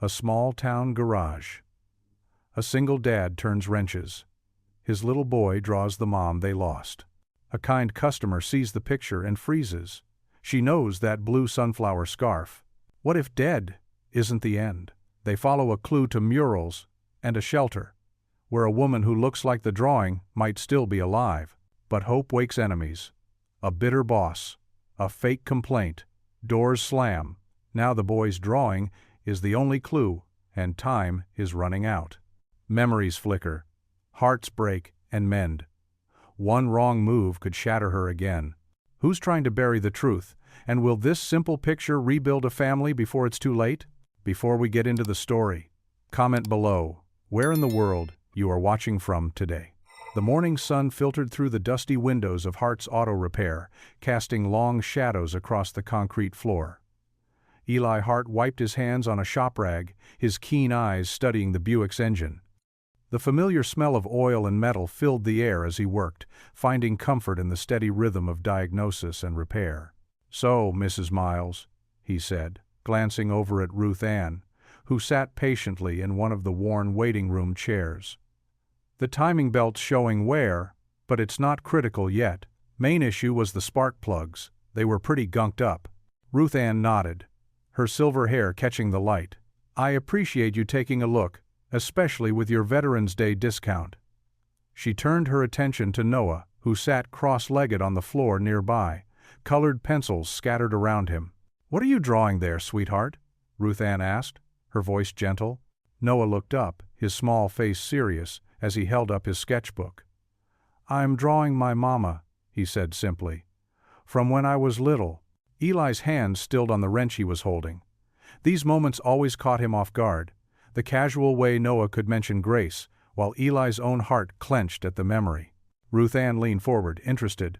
A small-town garage. A single dad turns wrenches. His little boy draws the mom they lost. A kind customer sees the picture and freezes. She knows that blue sunflower scarf. What if dead isn't the end? They follow a clue to murals and a shelter, where a woman who looks like the drawing might still be alive. But hope wakes enemies. A bitter boss. A fake complaint. Doors slam. Now the boy's drawing is the only clue, and time is running out. Memories flicker. Hearts break and mend. One wrong move could shatter her again. Who's trying to bury the truth? And will this simple picture rebuild a family before it's too late? Before we get into the story, comment below where in the world you are watching from today. The morning sun filtered through the dusty windows of Hart's Auto Repair, casting long shadows across the concrete floor. Eli Hart wiped his hands on a shop rag, his keen eyes studying the Buick's engine. The familiar smell of oil and metal filled the air as he worked, finding comfort in the steady rhythm of diagnosis and repair. "So, Mrs. Miles," he said, glancing over at Ruth Ann, who sat patiently in one of the worn waiting room chairs. "The timing belt's showing wear, but it's not critical yet. Main issue was the spark plugs. They were pretty gunked up." Ruth Ann nodded, her silver hair catching the light. "I appreciate you taking a look, especially with your Veterans Day discount." She turned her attention to Noah, who sat cross-legged on the floor nearby, colored pencils scattered around him. "What are you drawing there, sweetheart?" Ruth Ann asked, her voice gentle. Noah looked up, his small face serious, as he held up his sketchbook. "I'm drawing my mama," he said simply. "From when I was little." Eli's hand stilled on the wrench he was holding. These moments always caught him off guard, the casual way Noah could mention Grace, while Eli's own heart clenched at the memory. Ruth Ann leaned forward, interested.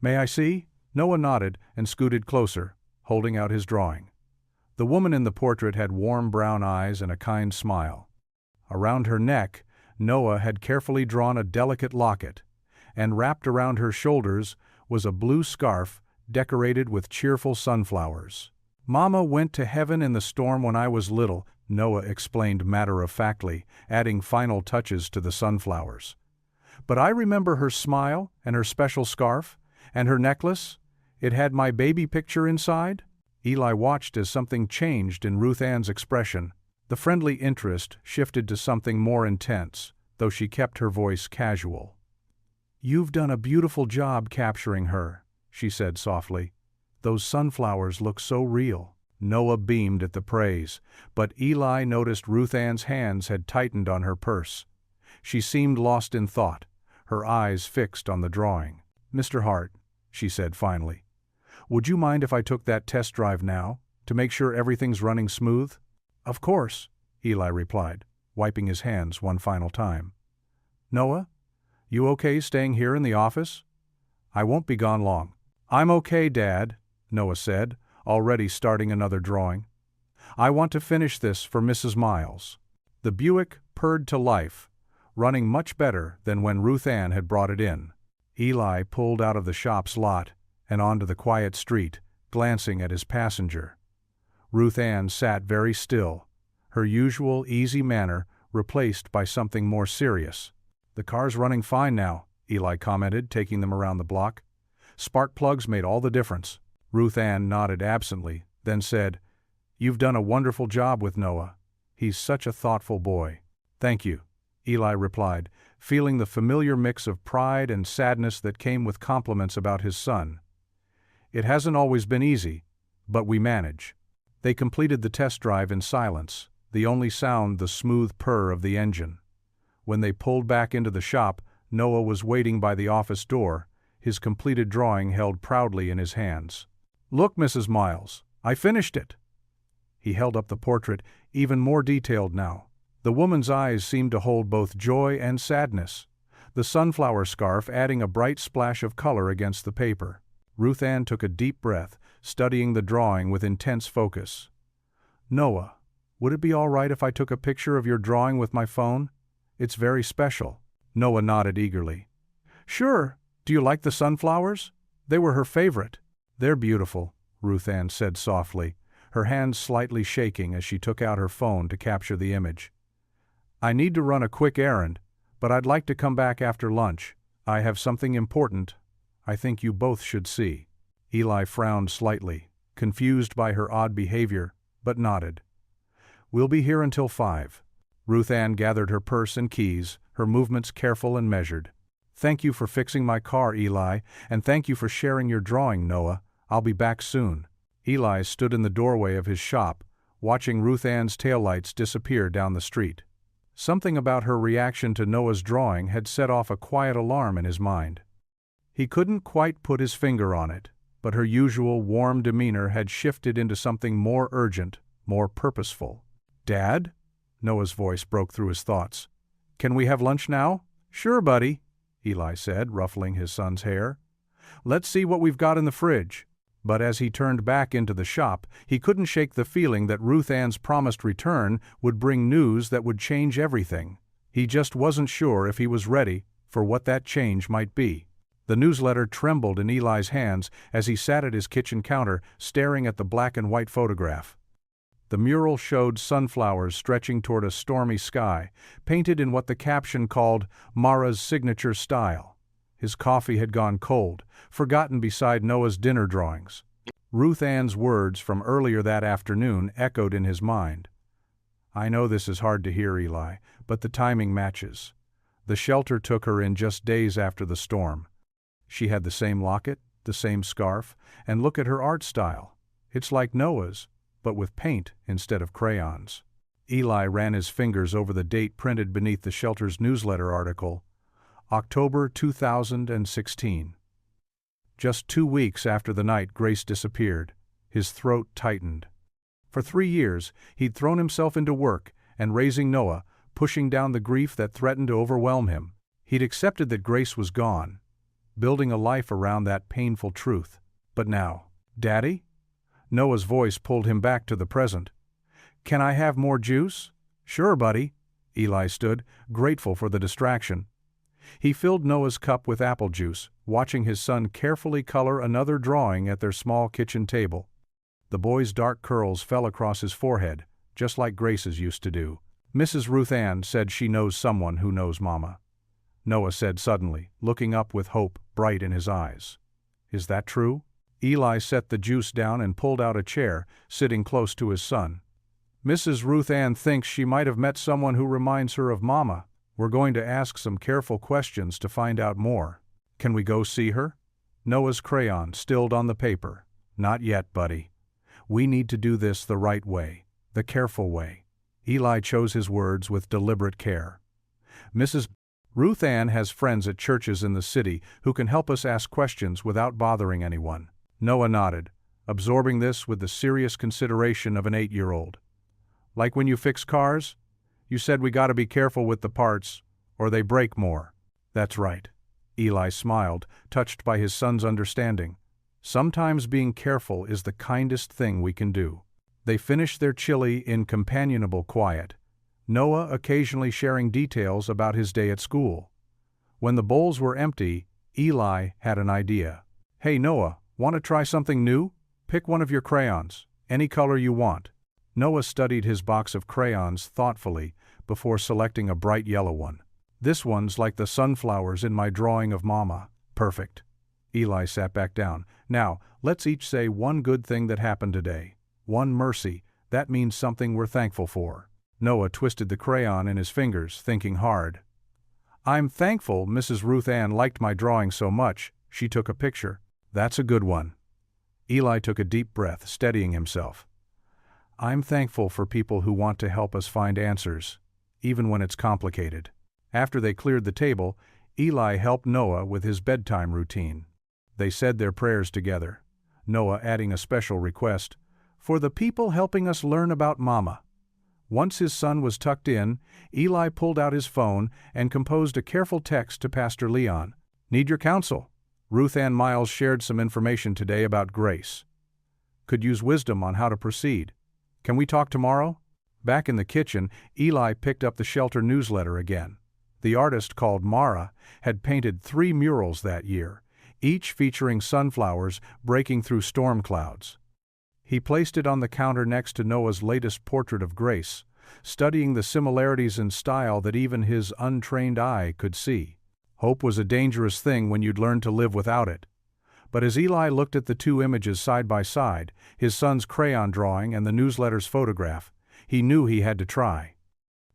"May I see?" Noah nodded and scooted closer, holding out his drawing. The woman in the portrait had warm brown eyes and a kind smile. Around her neck, Noah had carefully drawn a delicate locket, and wrapped around her shoulders was a blue scarf decorated with cheerful sunflowers. "Mama went to heaven in the storm when I was little," Noah explained matter-of-factly, adding final touches to the sunflowers. "But I remember her smile and her special scarf, and her necklace. It had my baby picture inside." Eli watched as something changed in Ruth Ann's expression. The friendly interest shifted to something more intense, though she kept her voice casual. "You've done a beautiful job capturing her," she said softly. "Those sunflowers look so real." Noah beamed at the praise, but Eli noticed Ruth Ann's hands had tightened on her purse. She seemed lost in thought, her eyes fixed on the drawing. "Mr. Hart," she said finally, "would you mind if I took that test drive now, to make sure everything's running smooth?" "Of course," Eli replied, wiping his hands one final time. "Noah, you okay staying here in the office? I won't be gone long." "I'm okay, Dad," Noah said, already starting another drawing. "I want to finish this for Mrs. Miles." The Buick purred to life, running much better than when Ruth Ann had brought it in. Eli pulled out of the shop's lot and onto the quiet street, glancing at his passenger. Ruth Ann sat very still, her usual easy manner replaced by something more serious. "The car's running fine now," Eli commented, taking them around the block. "Spark plugs made all the difference." Ruth Ann nodded absently, then said, "You've done a wonderful job with Noah. He's such a thoughtful boy." "Thank you," Eli replied, feeling the familiar mix of pride and sadness that came with compliments about his son. "It hasn't always been easy, but we manage." They completed the test drive in silence, the only sound the smooth purr of the engine. When they pulled back into the shop, Noah was waiting by the office door, his completed drawing held proudly in his hands. "Look, Mrs. Miles, I finished it." He held up the portrait, even more detailed now. The woman's eyes seemed to hold both joy and sadness, the sunflower scarf adding a bright splash of color against the paper. Ruth Ann took a deep breath, studying the drawing with intense focus. "Noah, would it be all right if I took a picture of your drawing with my phone? It's very special." Noah nodded eagerly. "Sure. Do you like the sunflowers? They were her favorite." "They're beautiful," Ruth Ann said softly, her hands slightly shaking as she took out her phone to capture the image. "I need to run a quick errand, but I'd like to come back after lunch. I have something important I think you both should see." Eli frowned slightly, confused by her odd behavior, but nodded. "We'll be here until 5. Ruth Ann gathered her purse and keys, her movements careful and measured. "Thank you for fixing my car, Eli, and thank you for sharing your drawing, Noah. I'll be back soon." Eli stood in the doorway of his shop, watching Ruth Ann's taillights disappear down the street. Something about her reaction to Noah's drawing had set off a quiet alarm in his mind. He couldn't quite put his finger on it, but her usual warm demeanor had shifted into something more urgent, more purposeful. "Dad?" Noah's voice broke through his thoughts. "Can we have lunch now?" "Sure, buddy," Eli said, ruffling his son's hair. "Let's see what we've got in the fridge." But as he turned back into the shop, he couldn't shake the feeling that Ruth Ann's promised return would bring news that would change everything. He just wasn't sure if he was ready for what that change might be. The newsletter trembled in Eli's hands as he sat at his kitchen counter, staring at the black and white photograph. The mural showed sunflowers stretching toward a stormy sky, painted in what the caption called Mara's signature style. His coffee had gone cold, forgotten beside Noah's dinner drawings. Ruth Ann's words from earlier that afternoon echoed in his mind. "I know this is hard to hear, Eli, but the timing matches. The shelter took her in just days after the storm. She had the same locket, the same scarf, and look at her art style. It's like Noah's, but with paint instead of crayons." Eli ran his fingers over the date printed beneath the shelter's newsletter article, October 2016. Just 2 weeks after the night Grace disappeared, his throat tightened. For 3 years, he'd thrown himself into work and raising Noah, pushing down the grief that threatened to overwhelm him. He'd accepted that Grace was gone, building a life around that painful truth. But now, "Daddy?" Noah's voice pulled him back to the present. "Can I have more juice?" "Sure, buddy." Eli stood, grateful for the distraction. He filled Noah's cup with apple juice, watching his son carefully color another drawing at their small kitchen table. The boy's dark curls fell across his forehead, just like Grace's used to do. "Mrs. Ruth Ann said she knows someone who knows Mama," Noah said suddenly, looking up with hope bright in his eyes. "Is that true?" Eli set the juice down and pulled out a chair, sitting close to his son. "Mrs. Ruth Ann thinks she might have met someone who reminds her of Mama. We're going to ask some careful questions to find out more. Can we go see her?" Noah's crayon stilled on the paper. "Not yet, buddy. We need to do this the right way, the careful way." Eli chose his words with deliberate care. "Mrs. Ruth Ann has friends at churches in the city who can help us ask questions without bothering anyone." Noah nodded, absorbing this with the serious consideration of an 8-year-old. "Like when you fix cars? You said we gotta be careful with the parts, or they break more." "That's right." Eli smiled, touched by his son's understanding. "Sometimes being careful is the kindest thing we can do." They finished their chili in companionable quiet, Noah occasionally sharing details about his day at school. When the bowls were empty, Eli had an idea. "Hey Noah, want to try something new? Pick one of your crayons, any color you want." Noah studied his box of crayons thoughtfully before selecting a bright yellow one. "This one's like the sunflowers in my drawing of Mama." "Perfect." Eli sat back down. "Now, let's each say one good thing that happened today. One mercy, that means something we're thankful for." Noah twisted the crayon in his fingers, thinking hard. "I'm thankful Mrs. Ruth Ann liked my drawing so much, she took a picture." "That's a good one." Eli took a deep breath, steadying himself. "I'm thankful for people who want to help us find answers, even when it's complicated." After they cleared the table, Eli helped Noah with his bedtime routine. They said their prayers together, Noah adding a special request, "For the people helping us learn about Mama." Once his son was tucked in, Eli pulled out his phone and composed a careful text to Pastor Leon. "Need your counsel. Ruth Ann Miles shared some information today about Grace. Could use wisdom on how to proceed. Can we talk tomorrow?" Back in the kitchen, Eli picked up the shelter newsletter again. The artist called Mara had painted 3 murals that year, each featuring sunflowers breaking through storm clouds. He placed it on the counter next to Noah's latest portrait of Grace, studying the similarities in style that even his untrained eye could see. Hope was a dangerous thing when you'd learn to live without it. But as Eli looked at the two images side by side, his son's crayon drawing and the newsletter's photograph, he knew he had to try.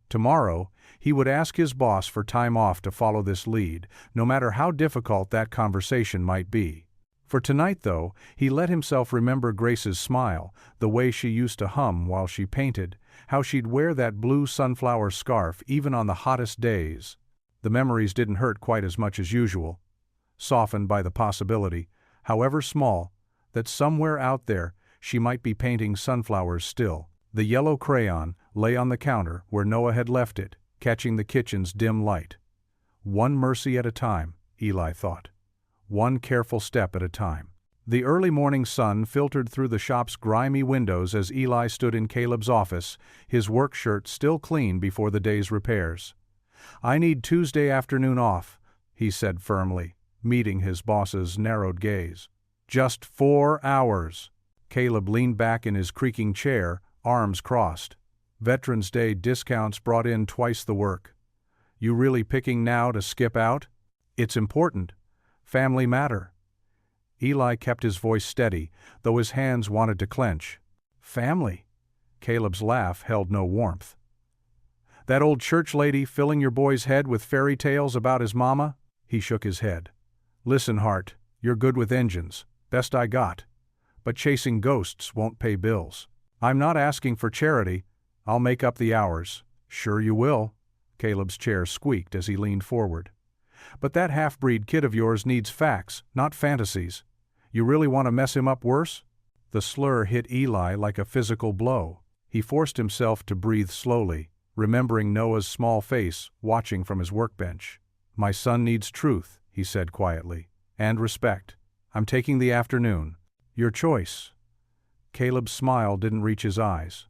Tomorrow, he would ask his boss for time off to follow this lead, no matter how difficult that conversation might be. For tonight, though, he let himself remember Grace's smile, the way she used to hum while she painted, how she'd wear that blue sunflower scarf even on the hottest days. The memories didn't hurt quite as much as usual, softened by the possibility, however small, that somewhere out there she might be painting sunflowers still. The yellow crayon lay on the counter where Noah had left it, catching the kitchen's dim light. One mercy at a time, Eli thought. One careful step at a time. The early morning sun filtered through the shop's grimy windows as Eli stood in Caleb's office, his work shirt still clean before the day's repairs. "I need Tuesday afternoon off," he said firmly, meeting his boss's narrowed gaze. "Just 4 hours." Caleb leaned back in his creaking chair, arms crossed. Veterans Day discounts brought in twice the work. "You really picking now to skip out?" "It's important. Family matter." Eli kept his voice steady, though his hands wanted to clench. "Family?" Caleb's laugh held no warmth. "That old church lady filling your boy's head with fairy tales about his mama?" He shook his head. "Listen, Hart, you're good with engines, best I got. But chasing ghosts won't pay bills. I'm not asking for charity. I'll make up the hours." "Sure you will." Caleb's chair squeaked as he leaned forward. "But that half-breed kid of yours needs facts, not fantasies. You really want to mess him up worse?" The slur hit Eli like a physical blow. He forced himself to breathe slowly, remembering Noah's small face watching from his workbench. "My son needs truth," he said quietly, "and respect. I'm taking the afternoon." "Your choice." Caleb's smile didn't reach his eyes.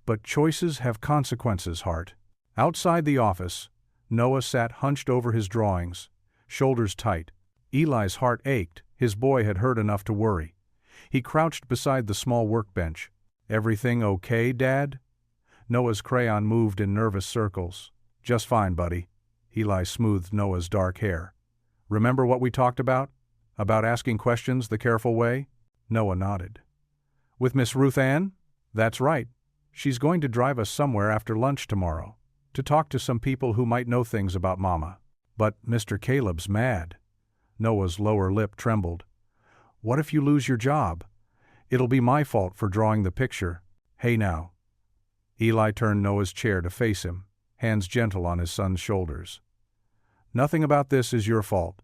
"But choices have consequences, Hart." Outside the office, Noah sat hunched over his drawings, shoulders tight. Eli's heart ached. His boy had heard enough to worry. He crouched beside the small workbench. "Everything okay, Dad?" Noah's crayon moved in nervous circles. "Just fine, buddy." Eli smoothed Noah's dark hair. "Remember what we talked about? About asking questions the careful way?" Noah nodded. "With Miss Ruth Ann?" "That's right. She's going to drive us somewhere after lunch tomorrow, to talk to some people who might know things about Mama." "But Mr. Caleb's mad." Noah's lower lip trembled. "What if you lose your job? It'll be my fault for drawing the picture." "Hey now." Eli turned Noah's chair to face him, hands gentle on his son's shoulders. "Nothing about this is your fault.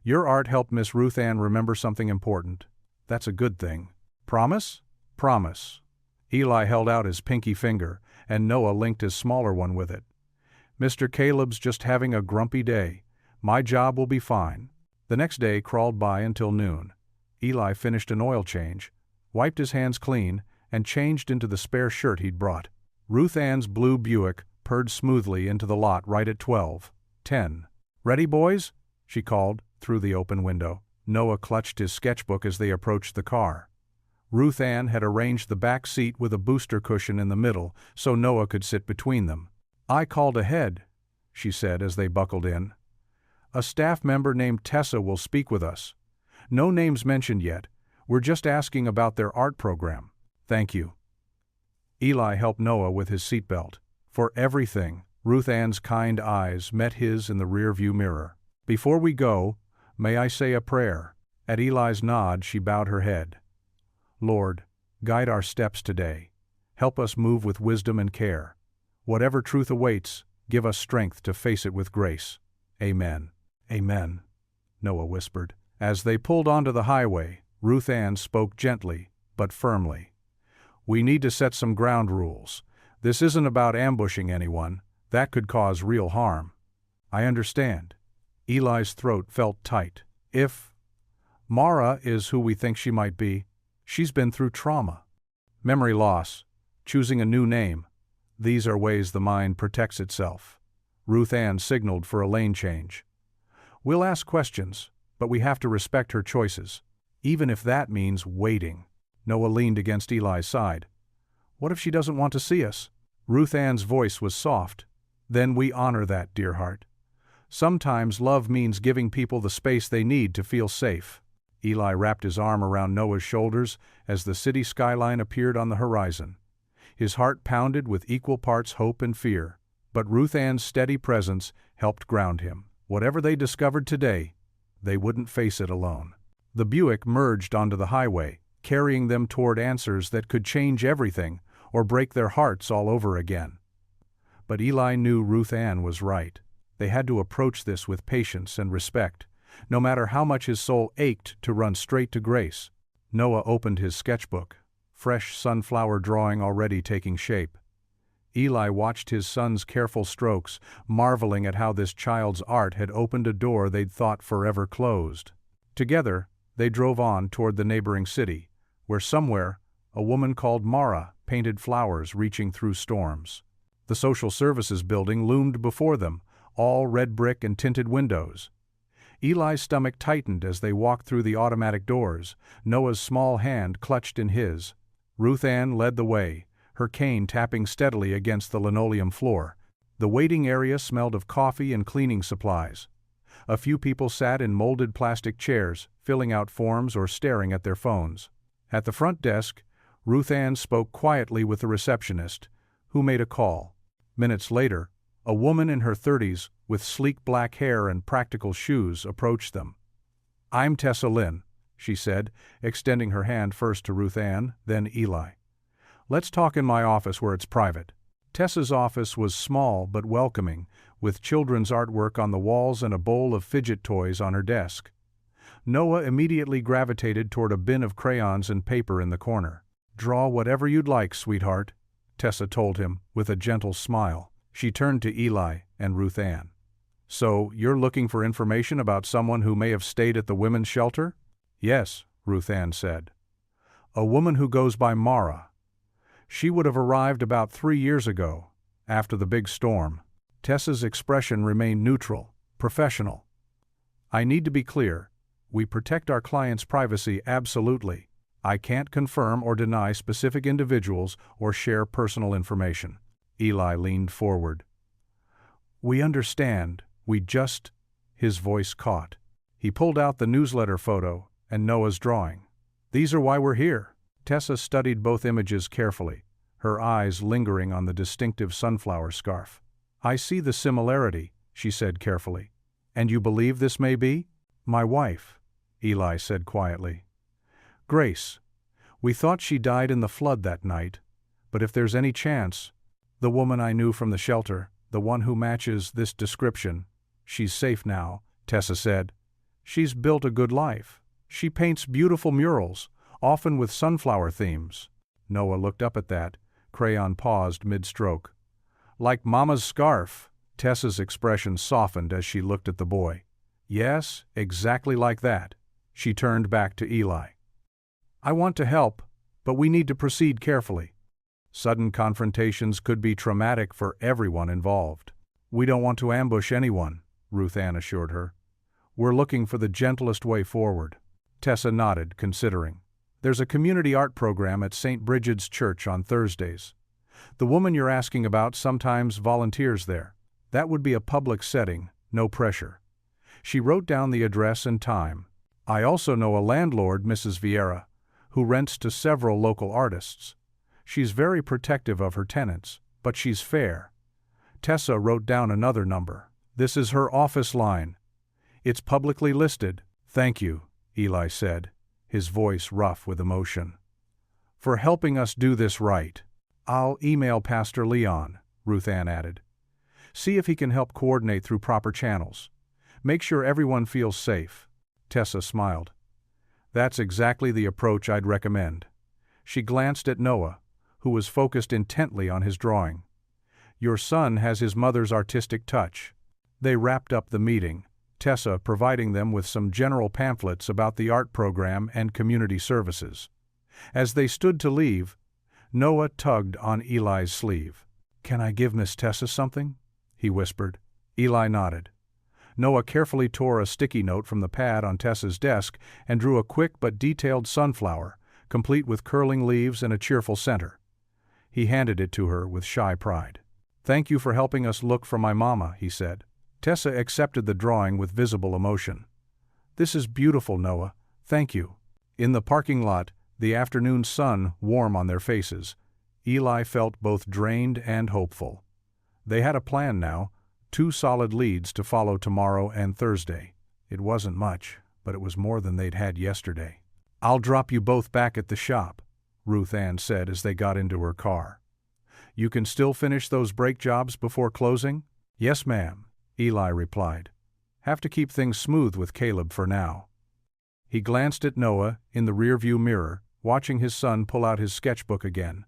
Your art helped Miss Ruth Ann remember something important. That's a good thing. Promise?" "Promise." Eli held out his pinky finger, and Noah linked his smaller one with it. "Mr. Caleb's just having a grumpy day. My job will be fine." The next day crawled by until noon. Eli finished an oil change, wiped his hands clean, and changed into the spare shirt he'd brought. Ruth Ann's blue Buick purred smoothly into the lot right at 12:10. "Ready, boys?" she called through the open window. Noah clutched his sketchbook as they approached the car. Ruth Ann had arranged the back seat with a booster cushion in the middle so Noah could sit between them. "I called ahead," she said as they buckled in. "A staff member named Tessa will speak with us. No names mentioned yet. We're just asking about their art program." "Thank you." Eli helped Noah with his seatbelt. "For everything." Ruth Ann's kind eyes met his in the rearview mirror. "Before we go, may I say a prayer?" At Eli's nod, she bowed her head. "Lord, guide our steps today. Help us move with wisdom and care. Whatever truth awaits, give us strength to face it with grace. Amen." "Amen," Noah whispered. As they pulled onto the highway, Ruth Ann spoke gently, but firmly. "We need to set some ground rules. This isn't about ambushing anyone. That could cause real harm." "I understand." Eli's throat felt tight. "If Mara is who we think she might be, she's been through trauma. Memory loss, choosing a new name. These are ways the mind protects itself." Ruth Ann signaled for a lane change. "We'll ask questions, but we have to respect her choices, even if that means waiting." Noah leaned against Eli's side. What if she doesn't want to see us? Ruth Ann's voice was soft. Then we honor that, dear heart. Sometimes love means giving people the space they need to feel safe. Eli wrapped his arm around Noah's shoulders as the city skyline appeared on the horizon. His heart pounded with equal parts hope and fear, but Ruth Ann's steady presence helped ground him. Whatever they discovered today, they wouldn't face it alone. The Buick merged onto the highway, carrying them toward answers that could change everything or break their hearts all over again. But Eli knew Ruth Ann was right. They had to approach this with patience and respect, no matter how much his soul ached to run straight to Grace. Noah opened his sketchbook, fresh sunflower drawing already taking shape. Eli watched his son's careful strokes, marveling at how this child's art had opened a door they'd thought forever closed. Together, they drove on toward the neighboring city, where somewhere, a woman called Mara painted flowers reaching through storms. The social services building loomed before them, all red brick and tinted windows. Eli's stomach tightened as they walked through the automatic doors, Noah's small hand clutched in his. Ruth Ann led the way, her cane tapping steadily against the linoleum floor. The waiting area smelled of coffee and cleaning supplies. A few people sat in molded plastic chairs, filling out forms or staring at their phones. At the front desk, Ruth Ann spoke quietly with the receptionist, who made a call. Minutes later, a woman in her 30s, with sleek black hair and practical shoes, approached them. "I'm Tessa Lynn," she said, extending her hand first to Ruth Ann, then Eli. "Let's talk in my office where it's private." Tessa's office was small but welcoming, with children's artwork on the walls and a bowl of fidget toys on her desk. Noah immediately gravitated toward a bin of crayons and paper in the corner. "Draw whatever you'd like, sweetheart," Tessa told him, with a gentle smile. She turned to Eli and Ruth Ann. "So, you're looking for information about someone who may have stayed at the women's shelter?" "Yes," Ruth Ann said. "A woman who goes by Mara. She would have arrived about 3 years ago, after the big storm." Tessa's expression remained neutral, professional. "I need to be clear. We protect our clients' privacy absolutely. I can't confirm or deny specific individuals or share personal information." Eli leaned forward. "We understand. We just—" His voice caught. He pulled out the newsletter photo and Noah's drawing. "These are why we're here." Tessa studied both images carefully, her eyes lingering on the distinctive sunflower scarf. "I see the similarity," she said carefully. "And you believe this may be?" "My wife," Eli said quietly. "Grace. We thought she died in the flood that night, but if there's any chance, the woman I knew from the shelter, the one who matches this description, she's safe now," Tessa said. "She's built a good life. She paints beautiful murals, often with sunflower themes." Noah looked up at that, crayon paused mid-stroke. "Like Mama's scarf." Tessa's expression softened as she looked at the boy. "Yes, exactly like that." She turned back to Eli. "I want to help, but we need to proceed carefully. Sudden confrontations could be traumatic for everyone involved." "We don't want to ambush anyone," Ruth Ann assured her. "We're looking for the gentlest way forward." Tessa nodded, considering. "There's a community art program at St. Bridget's Church on Thursdays. The woman you're asking about sometimes volunteers there. That would be a public setting, no pressure." She wrote down the address and time. "I also know a landlord, Mrs. Vieira, who rents to several local artists. She's very protective of her tenants, but she's fair." Tessa wrote down another number. "This is her office line. It's publicly listed." "Thank you," Eli said, his voice rough with emotion, "for helping us do this right." "I'll email Pastor Leon," Ruth Ann added. "See if he can help coordinate through proper channels. Make sure everyone feels safe." Tessa smiled. "That's exactly the approach I'd recommend." She glanced at Noah, who was focused intently on his drawing. "Your son has his mother's artistic touch." They wrapped up the meeting, Tessa providing them with some general pamphlets about the art program and community services. As they stood to leave, Noah tugged on Eli's sleeve. "Can I give Miss Tessa something?" he whispered. Eli nodded. Noah carefully tore a sticky note from the pad on Tessa's desk and drew a quick but detailed sunflower, complete with curling leaves and a cheerful center. He handed it to her with shy pride. "Thank you for helping us look for my mama," he said. Tessa accepted the drawing with visible emotion. "This is beautiful, Noah. Thank you." In the parking lot, the afternoon sun warm on their faces, Eli felt both drained and hopeful. They had a plan now, 2 solid leads to follow tomorrow and Thursday. It wasn't much, but it was more than they'd had yesterday. "I'll drop you both back at the shop," Ruth Ann said as they got into her car. "You can still finish those brake jobs before closing?" "Yes, ma'am," Eli replied. "Have to keep things smooth with Caleb for now." He glanced at Noah in the rearview mirror, watching his son pull out his sketchbook again.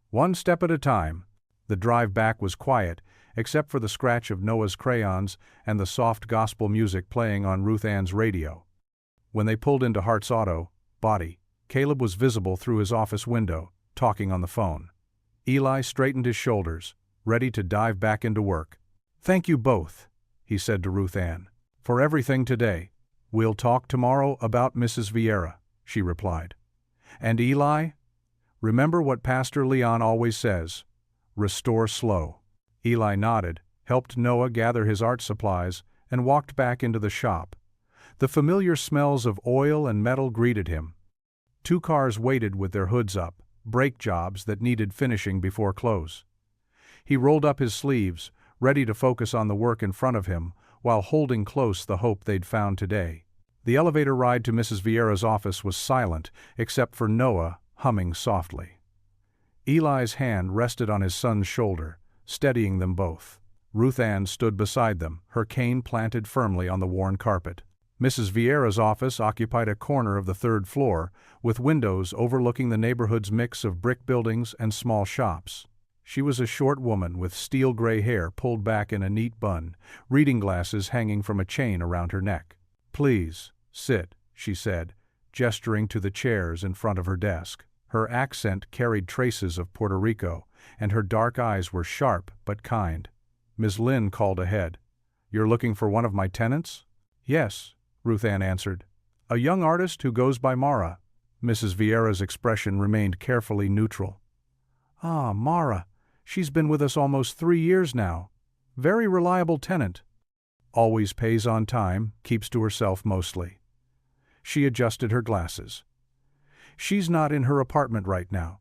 One step at a time. The drive back was quiet, except for the scratch of Noah's crayons and the soft gospel music playing on Ruth Ann's radio. When they pulled into Hart's Auto Body, Caleb was visible through his office window, talking on the phone. Eli straightened his shoulders, ready to dive back into work. "Thank you both," he said to Ruth Ann, "for everything today." "We'll talk tomorrow about Mrs. Vieira," she replied. "And Eli, remember what Pastor Leon always says, restore slow." Eli nodded, helped Noah gather his art supplies, and walked back into the shop. The familiar smells of oil and metal greeted him. 2 cars waited with their hoods up, brake jobs that needed finishing before close. He rolled up his sleeves, ready to focus on the work in front of him, while holding close the hope they'd found today. The elevator ride to Mrs. Vieira's office was silent, except for Noah humming softly. Eli's hand rested on his son's shoulder, steadying them both. Ruth Ann stood beside them, her cane planted firmly on the worn carpet. Mrs. Vieira's office occupied a corner of the 3rd floor, with windows overlooking the neighborhood's mix of brick buildings and small shops. She was a short woman with steel-gray hair pulled back in a neat bun, reading glasses hanging from a chain around her neck. "Please, sit," she said, gesturing to the chairs in front of her desk. Her accent carried traces of Puerto Rico, and her dark eyes were sharp but kind. Ms. Lynn called ahead. "You're looking for one of my tenants?" "Yes," Ruth Ann answered. "A young artist who goes by Mara." Mrs. Vieira's expression remained carefully neutral. "Ah, Mara. She's been with us almost 3 years now. Very reliable tenant. Always pays on time, keeps to herself mostly." She adjusted her glasses. "She's not in her apartment right now.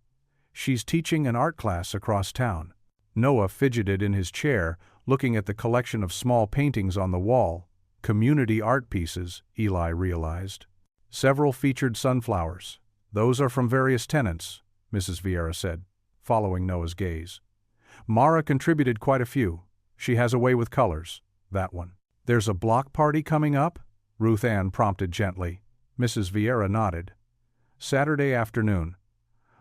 She's teaching an art class across town." Noah fidgeted in his chair, looking at the collection of small paintings on the wall. Community art pieces, Eli realized. Several featured sunflowers. "Those are from various tenants," Mrs. Vieira said, following Noah's gaze. "Mara contributed quite a few. She has a way with colors. That one." "There's a block party coming up?" Ruth Ann prompted gently. Mrs. Vieira nodded. "Saturday afternoon.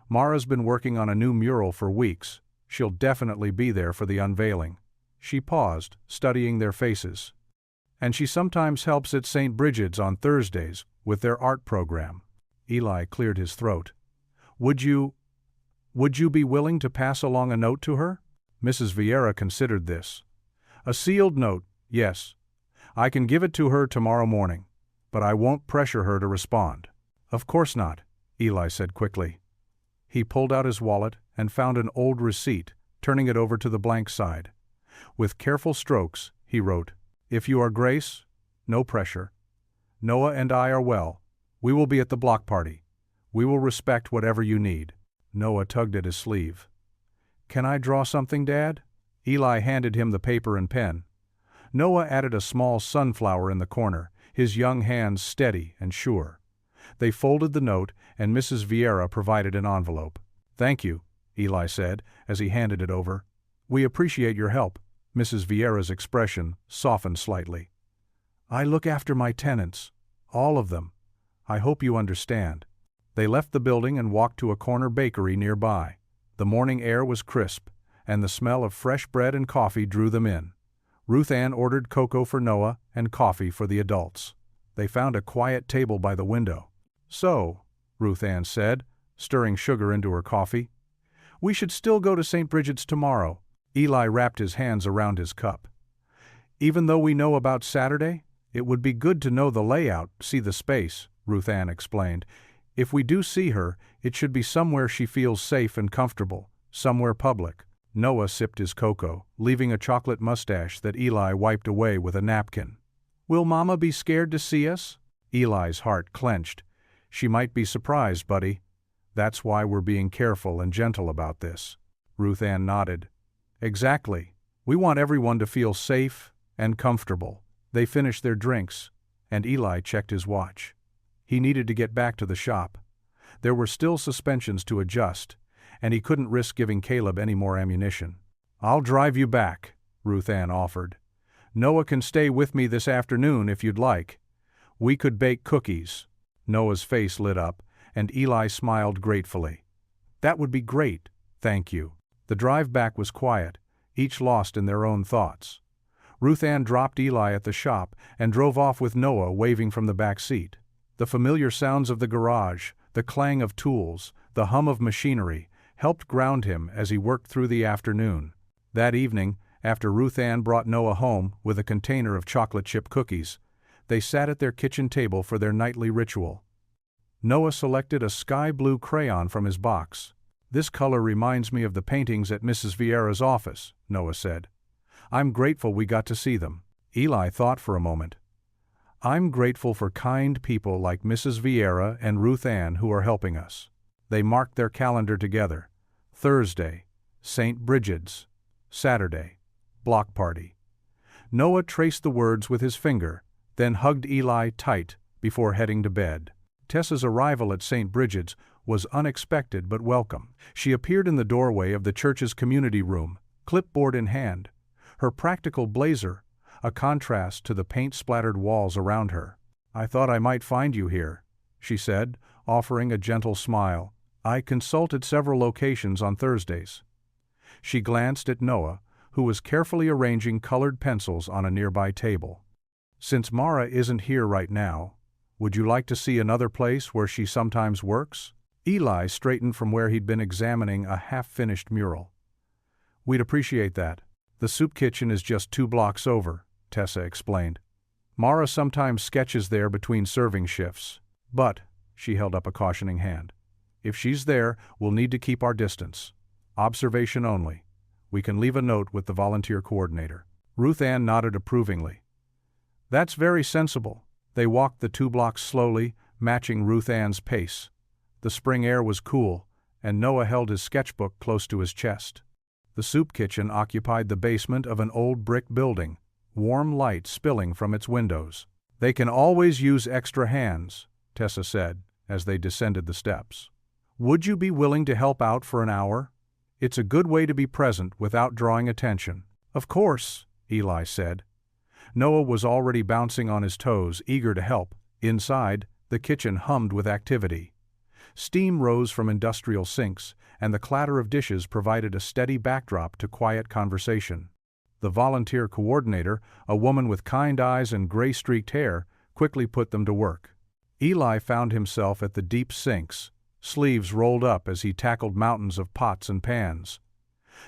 Mara's been working on a new mural for weeks. She'll definitely be there for the unveiling." She paused, studying their faces. "And she sometimes helps at St. Bridget's on Thursdays with their art program." Eli cleared his throat. Would you be willing to pass along a note to her?" Mrs. Vieira considered this. "A sealed note, yes. I can give it to her tomorrow morning, but I won't pressure her to respond." "Of course not," Eli said quickly. He pulled out his wallet and found an old receipt, turning it over to the blank side. With careful strokes, he wrote, "If you are Grace, no pressure. Noah and I are well. We will be at the block party. We will respect whatever you need." Noah tugged at his sleeve. "Can I draw something, Dad?" Eli handed him the paper and pen. Noah added a small sunflower in the corner, his young hands steady and sure. They folded the note, and Mrs. Vieira provided an envelope. "Thank you," Eli said, as he handed it over. "We appreciate your help." Mrs. Vieira's expression softened slightly. "I look after my tenants, all of them. I hope you understand." They left the building and walked to a corner bakery nearby. The morning air was crisp, and the smell of fresh bread and coffee drew them in. Ruth Ann ordered cocoa for Noah and coffee for the adults. They found a quiet table by the window. "So," Ruth Ann said, stirring sugar into her coffee, "we should still go to St. Bridget's tomorrow." Eli wrapped his hands around his cup. "Even though we know about Saturday, it would be good to know the layout, see the space," Ruth Ann explained. If we do see her, it should be somewhere she feels safe and comfortable, somewhere public. Noah sipped his cocoa, leaving a chocolate mustache that Eli wiped away with a napkin. Will Mama be scared to see us? Eli's heart clenched. She might be surprised, buddy. That's why we're being careful and gentle about this. Ruth Ann nodded. Exactly. We want everyone to feel safe and comfortable. They finished their drinks, and Eli checked his watch. He needed to get back to the shop. There were still suspensions to adjust, and he couldn't risk giving Caleb any more ammunition. I'll drive you back, Ruth Ann offered. Noah can stay with me this afternoon if you'd like. We could bake cookies. Noah's face lit up, and Eli smiled gratefully. That would be great, thank you. The drive back was quiet, each lost in their own thoughts. Ruth Ann dropped Eli at the shop and drove off with Noah waving from the back seat. The familiar sounds of the garage, the clang of tools, the hum of machinery, helped ground him as he worked through the afternoon. That evening, after Ruth Ann brought Noah home with a container of chocolate chip cookies, they sat at their kitchen table for their nightly ritual. Noah selected a sky blue crayon from his box. This color reminds me of the paintings at Mrs. Vieira's office, Noah said. I'm grateful we got to see them. Eli thought for a moment. I'm grateful for kind people like Mrs. Vieira and Ruth Ann who are helping us. They marked their calendar together. Thursday, St. Bridget's. Saturday, block party. Noah traced the words with his finger, then hugged Eli tight before heading to bed. Tessa's arrival at St. Bridget's was unexpected but welcome. She appeared in the doorway of the church's community room, clipboard in hand, her practical blazer, a contrast to the paint-splattered walls around her. I thought I might find you here, she said, offering a gentle smile. I consulted several locations on Thursdays. She glanced at Noah, who was carefully arranging colored pencils on a nearby table. Since Mara isn't here right now, would you like to see another place where she sometimes works? Eli straightened from where he'd been examining a half-finished mural. We'd appreciate that. The soup kitchen is just 2 blocks over, Tessa explained. Mara sometimes sketches there between serving shifts. But, she held up a cautioning hand, if she's there, we'll need to keep our distance. Observation only. We can leave a note with the volunteer coordinator. Ruth Ann nodded approvingly. That's very sensible. They walked the 2 blocks slowly, matching Ruth Ann's pace. The spring air was cool, and Noah held his sketchbook close to his chest. The soup kitchen occupied the basement of an old brick building, warm light spilling from its windows. They can always use extra hands, Tessa said, as they descended the steps. Would you be willing to help out for an hour? It's a good way to be present without drawing attention. Of course, Eli said. Noah was already bouncing on his toes, eager to help. Inside, the kitchen hummed with activity. Steam rose from industrial sinks, and the clatter of dishes provided a steady backdrop to quiet conversation. The volunteer coordinator, a woman with kind eyes and gray-streaked hair, quickly put them to work. Eli found himself at the deep sinks, sleeves rolled up as he tackled mountains of pots and pans.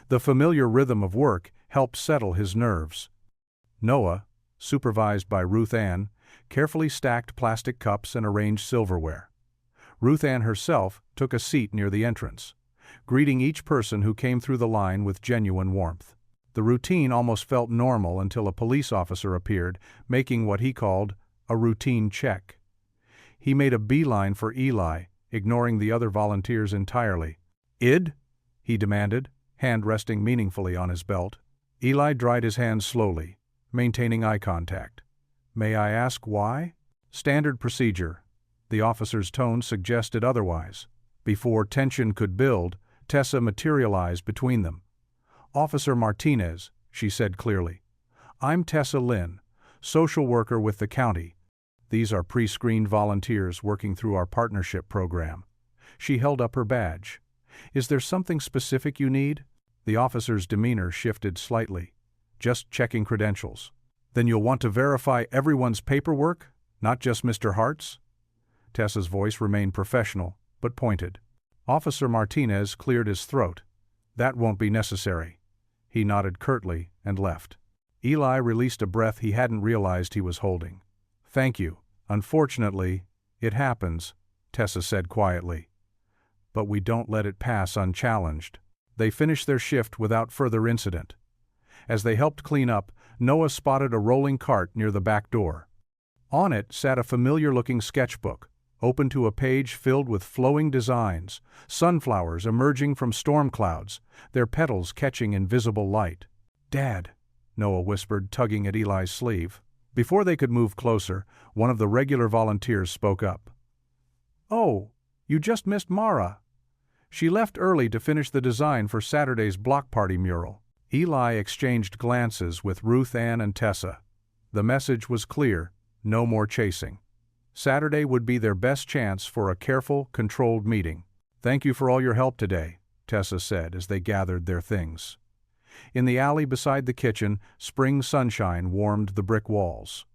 The familiar rhythm of work helped settle his nerves. Noah, supervised by Ruth Ann, carefully stacked plastic cups and arranged silverware. Ruth Ann herself took a seat near the entrance, greeting each person who came through the line with genuine warmth. The routine almost felt normal until a police officer appeared, making what he called a routine check. He made a beeline for Eli, ignoring the other volunteers entirely. "Id?" he demanded, hand resting meaningfully on his belt. Eli dried his hands slowly, maintaining eye contact. "May I ask why?" "Standard procedure." The officer's tone suggested otherwise. Before tension could build, Tessa materialized between them. "Officer Martinez," she said clearly. "I'm Tessa Lynn, social worker with the county. These are pre-screened volunteers working through our partnership program." She held up her badge. "Is there something specific you need?" The officer's demeanor shifted slightly. "Just checking credentials." "Then you'll want to verify everyone's paperwork, not just Mr. Hart's?" Tessa's voice remained professional, but pointed. Officer Martinez cleared his throat. "That won't be necessary." He nodded curtly and left. Eli released a breath he hadn't realized he was holding. "Thank you. Unfortunately, it happens. Tessa said quietly. But we don't let it pass unchallenged. They finished their shift without further incident. As they helped clean up, Noah spotted a rolling cart near the back door. On it sat a familiar-looking sketchbook, open to a page filled with flowing designs, sunflowers emerging from storm clouds, their petals catching invisible light. "Dad," Noah whispered, tugging at Eli's sleeve. Before they could move closer, one of the regular volunteers spoke up. "Oh, you just missed Mara. She left early to finish the design for Saturday's block party mural." Eli exchanged glances with Ruth Ann and Tessa. The message was clear: no more chasing. Saturday would be their best chance for a careful, controlled meeting. "Thank you for all your help today," Tessa said as they gathered their things. In the alley beside the kitchen, spring sunshine warmed the brick walls.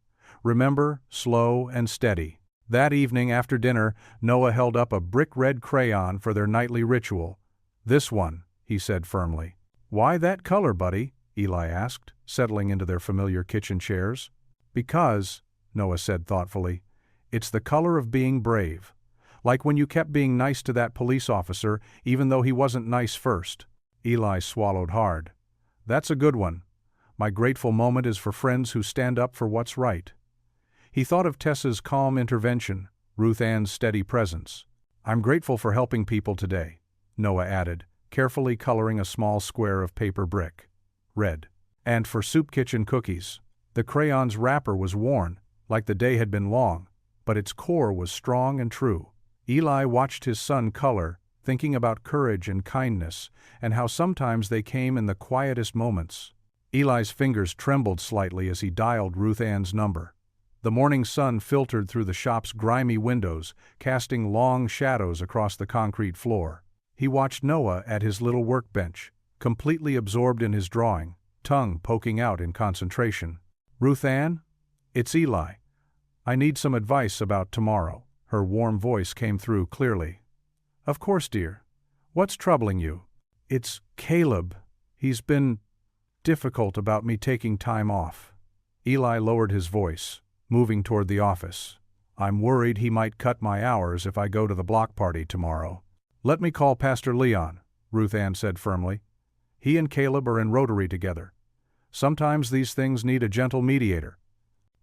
Remember, slow and steady. That evening after dinner, Noah held up a brick-red crayon for their nightly ritual. "This one," he said firmly. "Why that color, buddy?" Eli asked, settling into their familiar kitchen chairs. "Because," Noah said thoughtfully, "it's the color of being brave. Like when you kept being nice to that police officer, even though he wasn't nice first." Eli swallowed hard. "That's a good one. My grateful moment is for friends who stand up for what's right." He thought of Tessa's calm intervention, Ruth Ann's steady presence. "I'm grateful for helping people today," Noah added, carefully coloring a small square of paper brick. Red. "And for soup kitchen cookies." The crayon's wrapper was worn, like the day had been long, but its core was strong and true. Eli watched his son color, thinking about courage and kindness, and how sometimes they came in the quietest moments. Eli's fingers trembled slightly as he dialed Ruth Ann's number. The morning sun filtered through the shop's grimy windows, casting long shadows across the concrete floor. He watched Noah at his little workbench, completely absorbed in his drawing, tongue poking out in concentration. "Ruth Ann? It's Eli. I need some advice about tomorrow." Her warm voice came through clearly. "Of course, dear. What's troubling you?" "It's Caleb. He's been difficult about me taking time off." Eli lowered his voice, moving toward the office. "I'm worried he might cut my hours if I go to the block party tomorrow." "Let me call Pastor Leon," Ruth Ann said firmly. "He and Caleb are in Rotary together. Sometimes these things need a gentle mediator."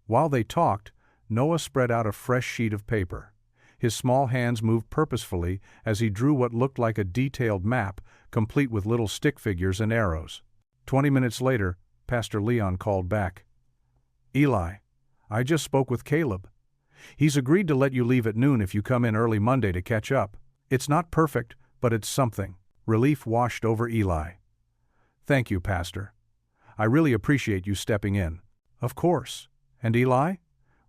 While they talked, Noah spread out a fresh sheet of paper. His small hands moved purposefully as he drew what looked like a detailed map, complete with little stick figures and arrows. 20 minutes later, Pastor Leon called back. "Eli, I just spoke with Caleb. He's agreed to let you leave at noon if you come in early Monday to catch up. It's not perfect, but it's something." Relief washed over Eli. "Thank you, Pastor. I really appreciate you stepping in." "Of course. And Eli?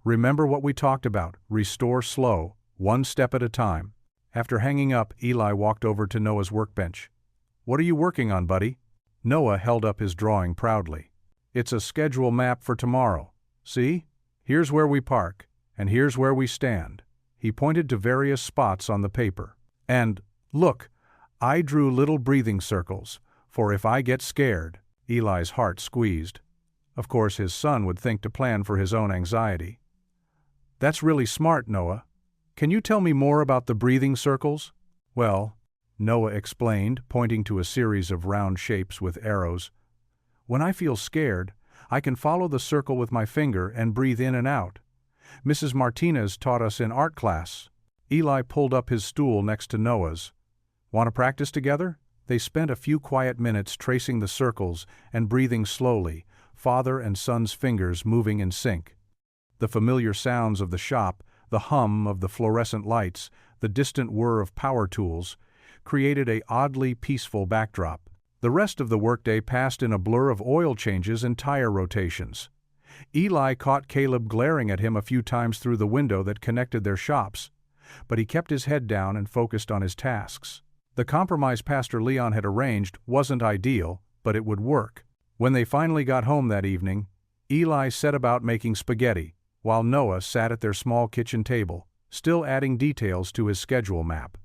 Remember what we talked about, restore slow, one step at a time." After hanging up, Eli walked over to Noah's workbench. "What are you working on, buddy?" Noah held up his drawing proudly. "It's a schedule map for tomorrow. See? Here's where we park, and here's where we stand." He pointed to various spots on the paper. "And, look, I drew little breathing circles, for if I get scared." Eli's heart squeezed. Of course his son would think to plan for his own anxiety. "That's really smart, Noah. Can you tell me more about the breathing circles?" "Well," Noah explained, pointing to a series of round shapes with arrows, "when I feel scared, I can follow the circle with my finger and breathe in and out. Mrs. Martinez taught us in art class." Eli pulled up his stool next to Noah's. "Want to practice together?" They spent a few quiet minutes tracing the circles and breathing slowly, father and son's fingers moving in sync. The familiar sounds of the shop, the hum of the fluorescent lights, the distant whir of power tools, created a oddly peaceful backdrop. The rest of the workday passed in a blur of oil changes and tire rotations. Eli caught Caleb glaring at him a few times through the window that connected their shops, but he kept his head down and focused on his tasks. The compromise Pastor Leon had arranged wasn't ideal, but it would work. When they finally got home that evening, Eli set about making spaghetti, while Noah sat at their small kitchen table, still adding details to his schedule map.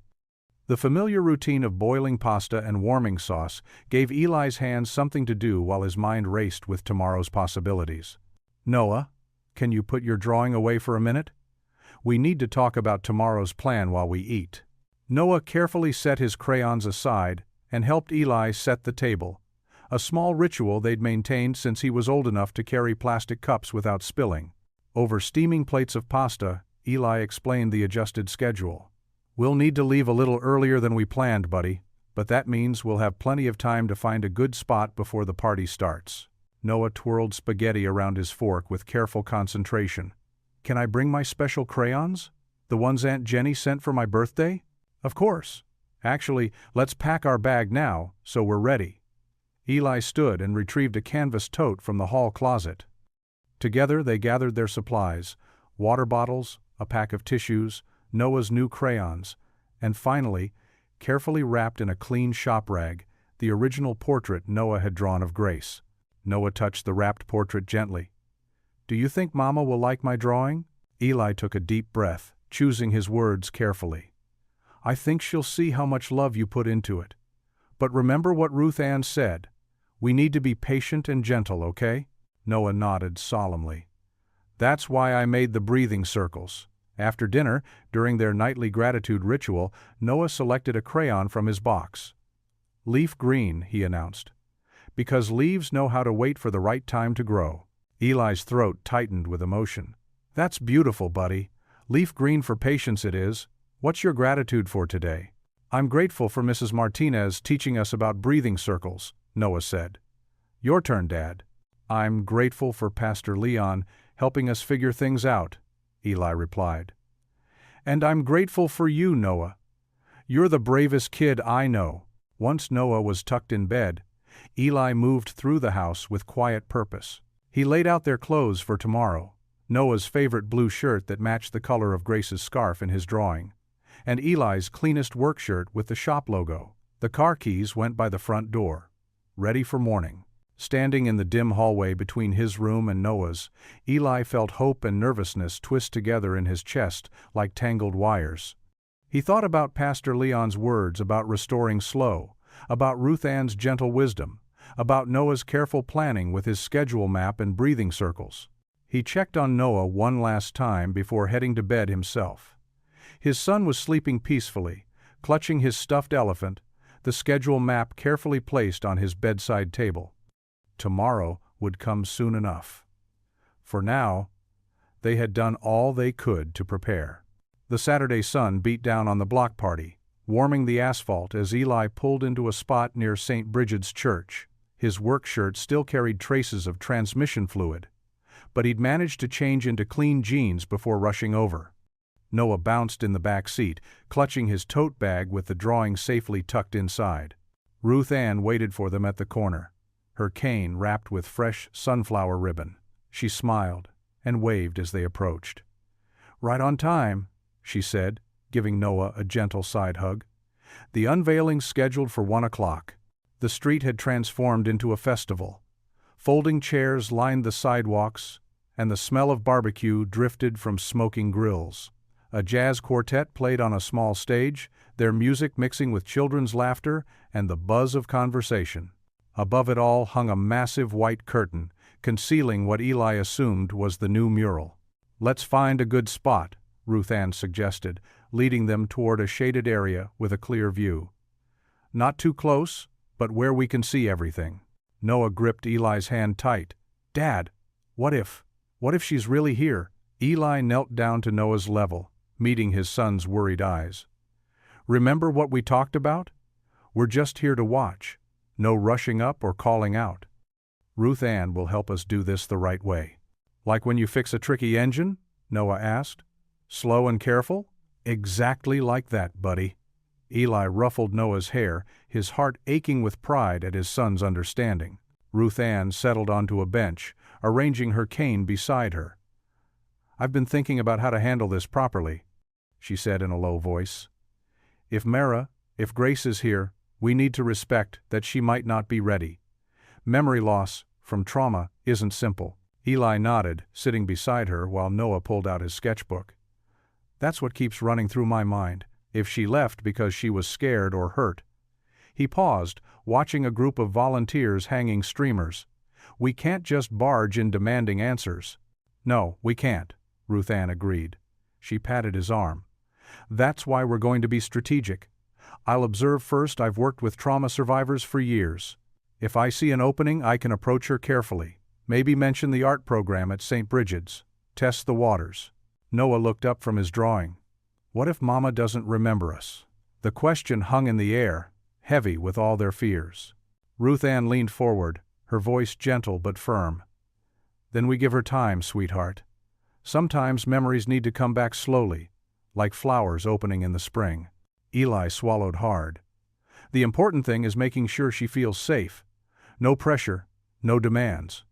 The familiar routine of boiling pasta and warming sauce gave Eli's hands something to do while his mind raced with tomorrow's possibilities. "Noah, can you put your drawing away for a minute? We need to talk about tomorrow's plan while we eat." Noah carefully set his crayons aside and helped Eli set the table, a small ritual they'd maintained since he was old enough to carry plastic cups without spilling. Over steaming plates of pasta, Eli explained the adjusted schedule. "We'll need to leave a little earlier than we planned, buddy, but that means we'll have plenty of time to find a good spot before the party starts." Noah twirled spaghetti around his fork with careful concentration. "Can I bring my special crayons? The ones Aunt Jenny sent for my birthday?" "Of course. Actually, let's pack our bag now, so we're ready." Eli stood and retrieved a canvas tote from the hall closet. Together they gathered their supplies: water bottles, a pack of tissues, Noah's new crayons, and finally, carefully wrapped in a clean shop rag, the original portrait Noah had drawn of Grace. Noah touched the wrapped portrait gently. "Do you think Mama will like my drawing?" Eli took a deep breath, choosing his words carefully. "I think she'll see how much love you put into it. But remember what Ruth Ann said. We need to be patient and gentle, okay?" Noah nodded solemnly. "That's why I made the breathing circles." After dinner, during their nightly gratitude ritual, Noah selected a crayon from his box. "Leaf green," he announced. "Because leaves know how to wait for the right time to grow." Eli's throat tightened with emotion. "That's beautiful, buddy. Leaf green for patience it is. What's your gratitude for today?" "I'm grateful for Mrs. Martinez teaching us about breathing circles," Noah said. "Your turn, Dad." "I'm grateful for Pastor Leon helping us figure things out," Eli replied. "And I'm grateful for you, Noah. You're the bravest kid I know." Once Noah was tucked in bed, Eli moved through the house with quiet purpose. He laid out their clothes for tomorrow: Noah's favorite blue shirt that matched the color of Grace's scarf in his drawing, and Eli's cleanest work shirt with the shop logo. The car keys went by the front door. Ready for morning. Standing in the dim hallway between his room and Noah's, Eli felt hope and nervousness twist together in his chest like tangled wires. He thought about Pastor Leon's words about restoring slow, about Ruth Ann's gentle wisdom, about Noah's careful planning with his schedule map and breathing circles. He checked on Noah one last time before heading to bed himself. His son was sleeping peacefully, clutching his stuffed elephant, the schedule map carefully placed on his bedside table. Tomorrow would come soon enough. For now, they had done all they could to prepare. The Saturday sun beat down on the block party, warming the asphalt as Eli pulled into a spot near St. Bridget's Church. His work shirt still carried traces of transmission fluid, but he'd managed to change into clean jeans before rushing over. Noah bounced in the back seat, clutching his tote bag with the drawing safely tucked inside. Ruth Ann waited for them at the corner, her cane wrapped with fresh sunflower ribbon. She smiled and waved as they approached. "Right on time," she said, giving Noah a gentle side hug. The unveiling's scheduled for 1 o'clock. The street had transformed into a festival. Folding chairs lined the sidewalks, and the smell of barbecue drifted from smoking grills. A jazz quartet played on a small stage, their music mixing with children's laughter and the buzz of conversation. Above it all hung a massive white curtain, concealing what Eli assumed was the new mural. "Let's find a good spot," Ruth Ann suggested, leading them toward a shaded area with a clear view. "Not too close, but where we can see everything." Noah gripped Eli's hand tight. "Dad, what if she's really here?" Eli knelt down to Noah's level, meeting his son's worried eyes. "Remember what we talked about? We're just here to watch. No rushing up or calling out. Ruth Ann will help us do this the right way." "Like when you fix a tricky engine?" Noah asked. "Slow and careful?" "Exactly like that, buddy." Eli ruffled Noah's hair, his heart aching with pride at his son's understanding. Ruth Ann settled onto a bench, arranging her cane beside her. "I've been thinking about how to handle this properly," she said in a low voice. If Grace is here, we need to respect that she might not be ready. Memory loss from trauma isn't simple." Eli nodded, sitting beside her while Noah pulled out his sketchbook. "That's what keeps running through my mind. If she left because she was scared or hurt." He paused, watching a group of volunteers hanging streamers. "We can't just barge in demanding answers." "No, we can't," Ruth Ann agreed. She patted his arm. "That's why we're going to be strategic. I'll observe first. I've worked with trauma survivors for years. If I see an opening, I can approach her carefully. Maybe mention the art program at St. Bridget's. Test the waters." Noah looked up from his drawing. What if Mama doesn't remember us? The question hung in the air, heavy with all their fears. Ruth Ann leaned forward, her voice gentle but firm. "Then we give her time, sweetheart. Sometimes memories need to come back slowly, like flowers opening in the spring." Eli swallowed hard. "The important thing is making sure she feels safe. No pressure, no demands."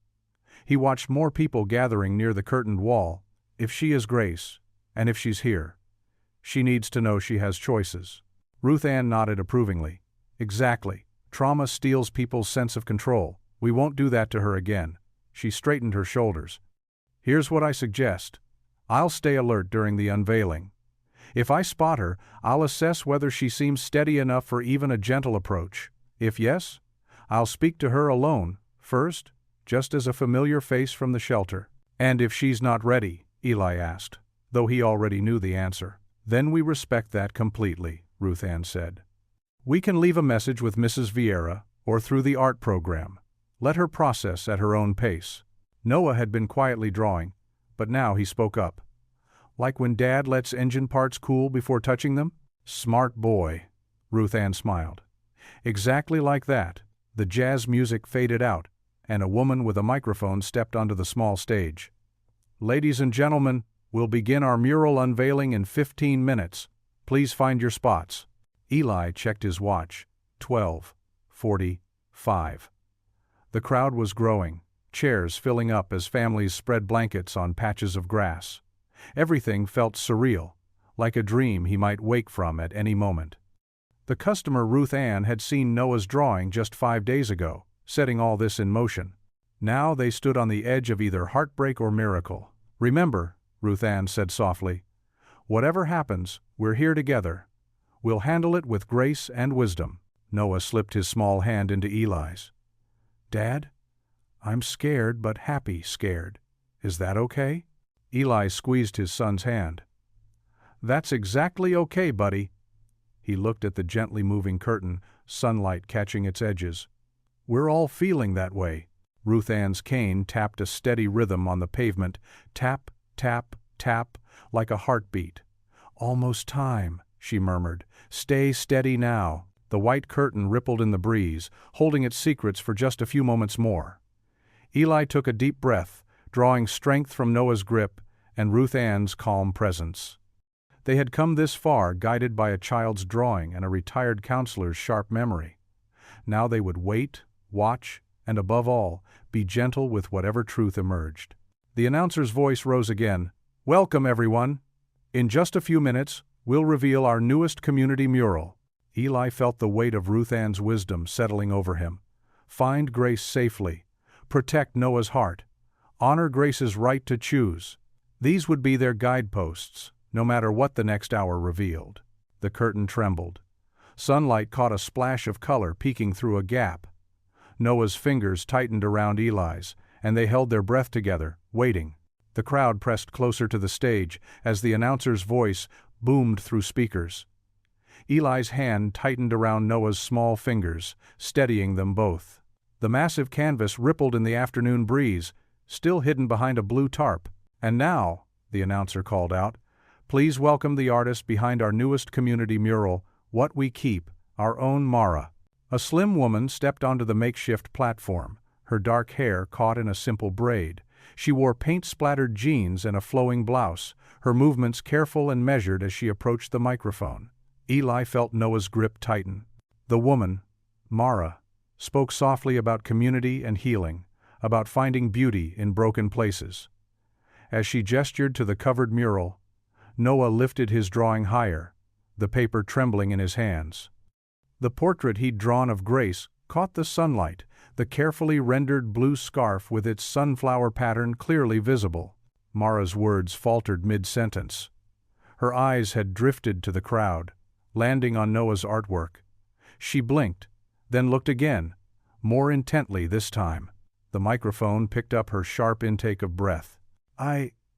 He watched more people gathering near the curtained wall. If she is Grace, and if she's here, she needs to know she has choices. Ruth Ann nodded approvingly. "Exactly. Trauma steals people's sense of control. We won't do that to her again." She straightened her shoulders. "Here's what I suggest. I'll stay alert during the unveiling. If I spot her, I'll assess whether she seems steady enough for even a gentle approach. If yes, I'll speak to her alone, first, just as a familiar face from the shelter." "And if she's not ready?" Eli asked, though he already knew the answer. "Then we respect that completely," Ruth Ann said. "We can leave a message with Mrs. Vieira, or through the art program. Let her process at her own pace." Noah had been quietly drawing, but now he spoke up. "Like when Dad lets engine parts cool before touching them?" "Smart boy," Ruth Ann smiled. "Exactly like that." The jazz music faded out, and a woman with a microphone stepped onto the small stage. "Ladies and gentlemen, we'll begin our mural unveiling in 15 minutes. Please find your spots." Eli checked his watch. 12:45. The crowd was growing, chairs filling up as families spread blankets on patches of grass. Everything felt surreal, like a dream he might wake from at any moment. The customer Ruth Ann had seen Noah's drawing just 5 days ago, setting all this in motion. Now they stood on the edge of either heartbreak or miracle. "Remember," Ruth Ann said softly, "whatever happens, we're here together. We'll handle it with grace and wisdom." Noah slipped his small hand into Eli's. "Dad, I'm scared but happy scared. Is that okay?" Eli squeezed his son's hand. "That's exactly okay, buddy." He looked at the gently moving curtain, sunlight catching its edges. "We're all feeling that way." Ruth Ann's cane tapped a steady rhythm on the pavement, tap, tap, tap, like a heartbeat. "Almost time," she murmured. "Stay steady now." The white curtain rippled in the breeze, holding its secrets for just a few moments more. Eli took a deep breath, drawing strength from Noah's grip and Ruth Ann's calm presence. They had come this far guided by a child's drawing and a retired counselor's sharp memory. Now they would wait, watch, and above all, be gentle with whatever truth emerged. The announcer's voice rose again. "Welcome, everyone. In just a few minutes, we'll reveal our newest community mural." Eli felt the weight of Ruth Ann's wisdom settling over him. Find Grace safely. Protect Noah's heart. Honor Grace's right to choose. These would be their guideposts, no matter what the next hour revealed. The curtain trembled. Sunlight caught a splash of color peeking through a gap. Noah's fingers tightened around Eli's, and they held their breath together, waiting. The crowd pressed closer to the stage as the announcer's voice boomed through speakers. Eli's hand tightened around Noah's small fingers, steadying them both. The massive canvas rippled in the afternoon breeze, still hidden behind a blue tarp. "And now," the announcer called out, "please welcome the artist behind our newest community mural, What We Keep, our own Mara." A slim woman stepped onto the makeshift platform, her dark hair caught in a simple braid. She wore paint-splattered jeans and a flowing blouse, her movements careful and measured as she approached the microphone. Eli felt Noah's grip tighten. The woman, Mara, spoke softly about community and healing, about finding beauty in broken places. As she gestured to the covered mural, Noah lifted his drawing higher, the paper trembling in his hands. The portrait he'd drawn of Grace caught the sunlight, the carefully rendered blue scarf with its sunflower pattern clearly visible. Mara's words faltered mid-sentence. Her eyes had drifted to the crowd, landing on Noah's artwork. She blinked, then looked again, more intently this time. The microphone picked up her sharp intake of breath.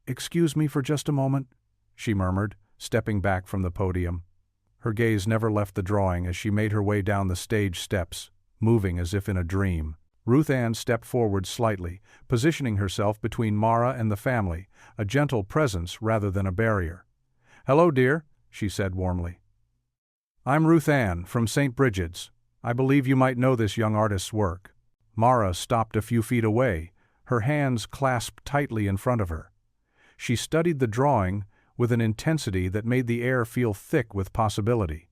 Excuse me for just a moment," she murmured, stepping back from the podium. Her gaze never left the drawing as she made her way down the stage steps, moving as if in a dream. Ruth Ann stepped forward slightly, positioning herself between Mara and the family, a gentle presence rather than a barrier. "Hello, dear," she said warmly. "I'm Ruth Ann, from St. Bridget's. I believe you might know this young artist's work." Mara stopped a few feet away, her hands clasped tightly in front of her. She studied the drawing with an intensity that made the air feel thick with possibility.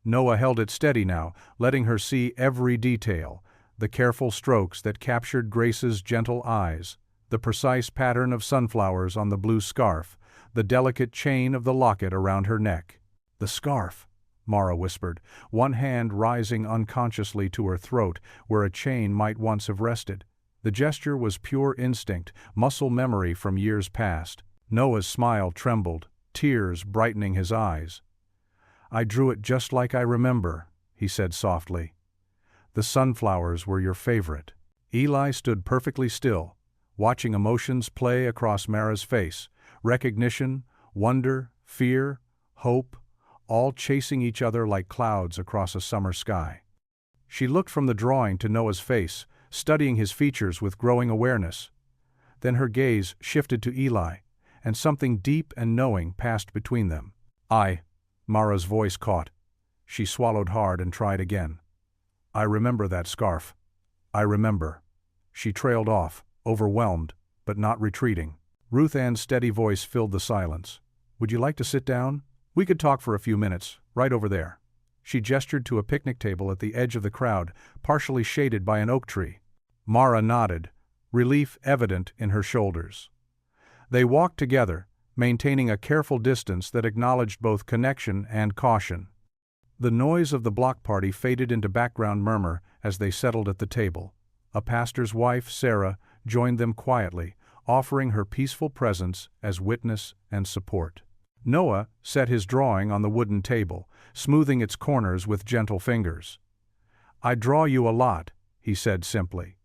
Noah held it steady now, letting her see every detail, the careful strokes that captured Grace's gentle eyes, the precise pattern of sunflowers on the blue scarf, the delicate chain of the locket around her neck. "The scarf," Mara whispered, one hand rising unconsciously to her throat where a chain might once have rested. The gesture was pure instinct, muscle memory from years past. Noah's smile trembled, tears brightening his eyes. "I drew it just like I remember," he said softly. "The sunflowers were your favorite." Eli stood perfectly still, watching emotions play across Mara's face, recognition, wonder, fear, hope, all chasing each other like clouds across a summer sky. She looked from the drawing to Noah's face, studying his features with growing awareness. Then her gaze shifted to Eli, and something deep and knowing passed between them. Mara's voice caught. She swallowed hard and tried again. "I remember that scarf. I remember." She trailed off, overwhelmed, but not retreating. Ruth Ann's steady voice filled the silence. "Would you like to sit down? We could talk for a few minutes, right over there." She gestured to a picnic table at the edge of the crowd, partially shaded by an oak tree. Mara nodded, relief evident in her shoulders. They walked together, maintaining a careful distance that acknowledged both connection and caution. The noise of the block party faded into background murmur as they settled at the table. A pastor's wife, Sarah, joined them quietly, offering her peaceful presence as witness and support. Noah set his drawing on the wooden table, smoothing its corners with gentle fingers. "I draw you a lot," he said simply.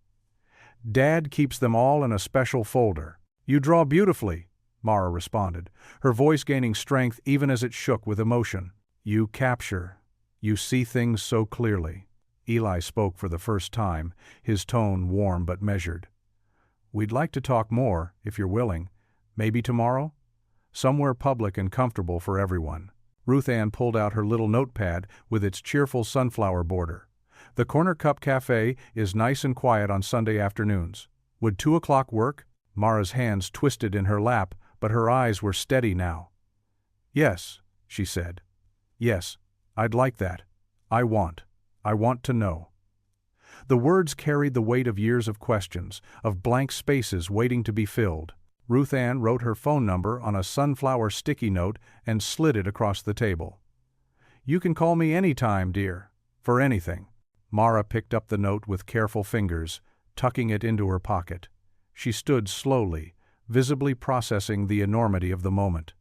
"Dad keeps them all in a special folder." "You draw beautifully," Mara responded, her voice gaining strength even as it shook with emotion. "You capture. You see things so clearly." Eli spoke for the first time, his tone warm but measured. "We'd like to talk more, if you're willing. Maybe tomorrow? Somewhere public and comfortable for everyone." Ruth Ann pulled out her little notepad with its cheerful sunflower border. "The Corner Cup Cafe is nice and quiet on Sunday afternoons. Would 2 o'clock work?" Mara's hands twisted in her lap, but her eyes were steady now. "Yes," she said. "Yes, I'd like that. I want to know." The words carried the weight of years of questions, of blank spaces waiting to be filled. Ruth Ann wrote her phone number on a sunflower sticky note and slid it across the table. "You can call me any time, dear, for anything." Mara picked up the note with careful fingers, tucking it into her pocket. She stood slowly, visibly processing the enormity of the moment.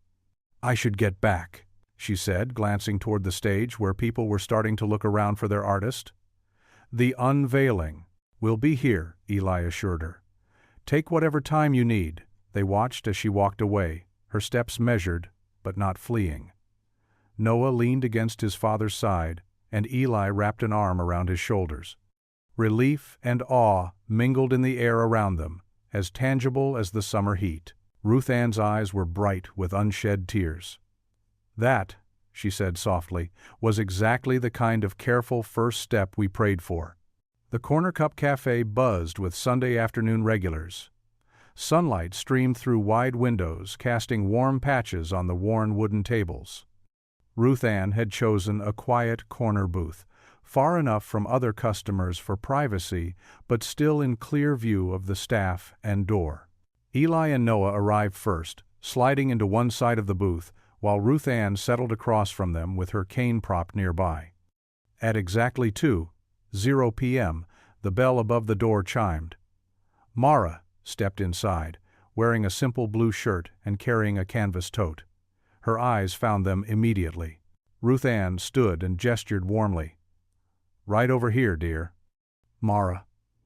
"I should get back," she said, glancing toward the stage where people were starting to look around for their artist. "The unveiling will be here," Eli assured her. "Take whatever time you need." They watched as she walked away, her steps measured, but not fleeing. Noah leaned against his father's side, and Eli wrapped an arm around his shoulders. Relief and awe mingled in the air around them, as tangible as the summer heat. Ruth Ann's eyes were bright with unshed tears. "That," she said softly, "was exactly the kind of careful first step we prayed for." The Corner Cup Cafe buzzed with Sunday afternoon regulars. Sunlight streamed through wide windows, casting warm patches on the worn wooden tables. Ruth Ann had chosen a quiet corner booth, far enough from other customers for privacy, but still in clear view of the staff and door. Eli and Noah arrived first, sliding into one side of the booth, while Ruth Ann settled across from them with her cane propped nearby. At exactly 2:00 p.m., the bell above the door chimed. Mara stepped inside, wearing a simple blue shirt and carrying a canvas tote. Her eyes found them immediately. Ruth Ann stood and gestured warmly. "Right over here, dear." Mara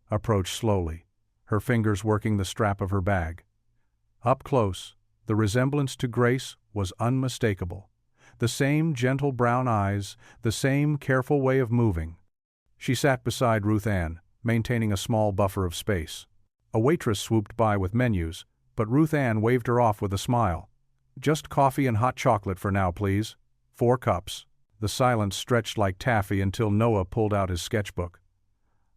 approached slowly, her fingers working the strap of her bag. Up close, The resemblance to Grace was unmistakable. The same gentle brown eyes, the same careful way of moving. She sat beside Ruth Ann, maintaining a small buffer of space. A waitress swooped by with menus, but Ruth Ann waved her off with a smile. "Just coffee and hot chocolate for now, please. 4 cups." The silence stretched like taffy until Noah pulled out his sketchbook.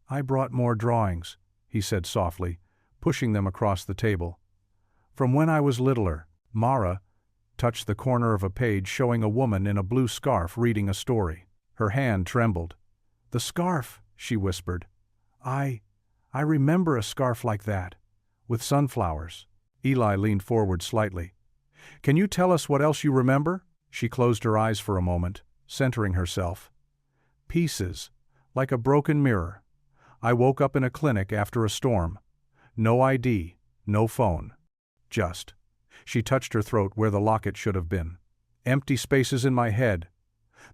"I brought more drawings," he said softly, pushing them across the table. "From when I was littler." Mara touched the corner of a page showing a woman in a blue scarf reading a story. Her hand trembled. "The scarf," she whispered. I remember a scarf like that, with sunflowers." Eli leaned forward slightly. "Can you tell us what else you remember?" She closed her eyes for a moment, centering herself. "Pieces, like a broken mirror. I woke up in a clinic after a storm. No ID, no phone. Just." She touched her throat where the locket should have been. "Empty spaces in my head.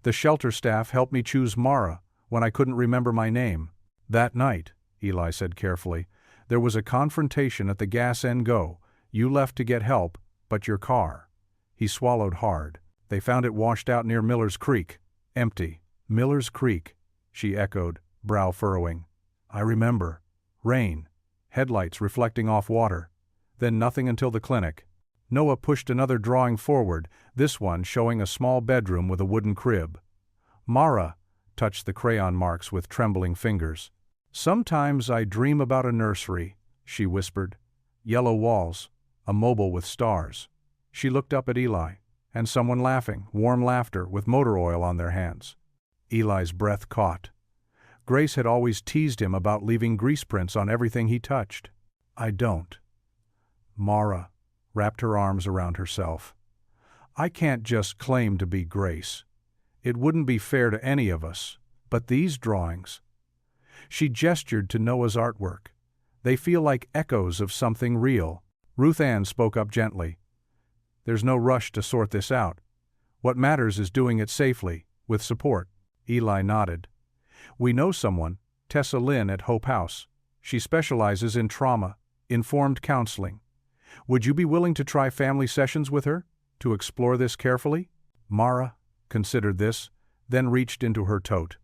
The shelter staff helped me choose Mara when I couldn't remember my name. That night," Eli said carefully, "there was a confrontation at the Gas and Go. You left to get help, but your car." He swallowed hard. "They found it washed out near Miller's Creek. Empty." "Miller's Creek," she echoed, brow furrowing. "I remember. Rain. Headlights reflecting off water. Then nothing until the clinic." Noah pushed another drawing forward, this one showing a small bedroom with a wooden crib. Mara touched the crayon marks with trembling fingers. "Sometimes I dream about a nursery," she whispered. "Yellow walls, a mobile with stars." She looked up at Eli, and someone laughing, warm laughter, with motor oil on their hands. Eli's breath caught. Grace had always teased him about leaving grease prints on everything he touched. "I don't." Mara wrapped her arms around herself. "I can't just claim to be Grace. It wouldn't be fair to any of us. But these drawings..." She gestured to Noah's artwork. "They feel like echoes of something real." Ruth Ann spoke up gently. "There's no rush to sort this out. What matters is doing it safely, with support." Eli nodded. "We know someone, Tessa Lynn at Hope House. She specializes in trauma-informed counseling. Would you be willing to try family sessions with her, to explore this carefully?" Mara considered this, then reached into her tote.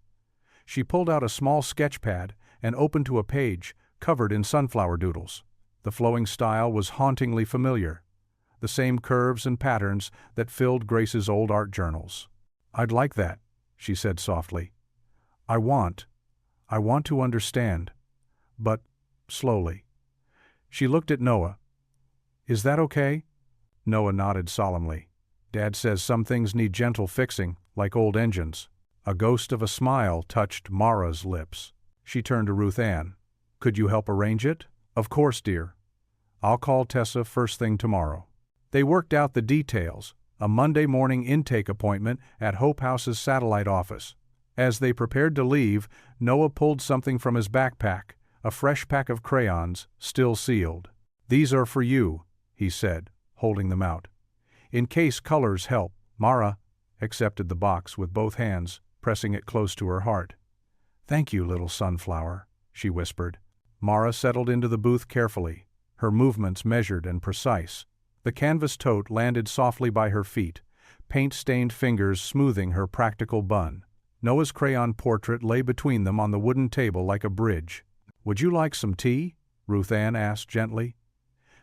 She pulled out a small sketch pad and opened to a page covered in sunflower doodles. The flowing style was hauntingly familiar, the same curves and patterns that filled Grace's old art journals. "I'd like that," she said softly. I want to understand." But slowly. She looked at Noah. "Is that okay?" Noah nodded solemnly. "Dad says some things need gentle fixing, like old engines." A ghost of a smile touched Mara's lips. She turned to Ruth Ann. "Could you help arrange it?" "Of course, dear. I'll call Tessa first thing tomorrow." They worked out the details, a Monday morning intake appointment at Hope House's satellite office. As they prepared to leave, Noah pulled something from his backpack, a fresh pack of crayons, still sealed. "These are for you," he said, holding them out. "In case colors help." Mara accepted the box with both hands, pressing it close to her heart. "Thank you, little sunflower," she whispered. Mara settled into the booth carefully, her movements measured and precise. The canvas tote landed softly by her feet, paint-stained fingers smoothing her practical bun. Noah's crayon portrait lay between them on the wooden table like a bridge. "Would you like some tea?" Ruth Ann asked gently.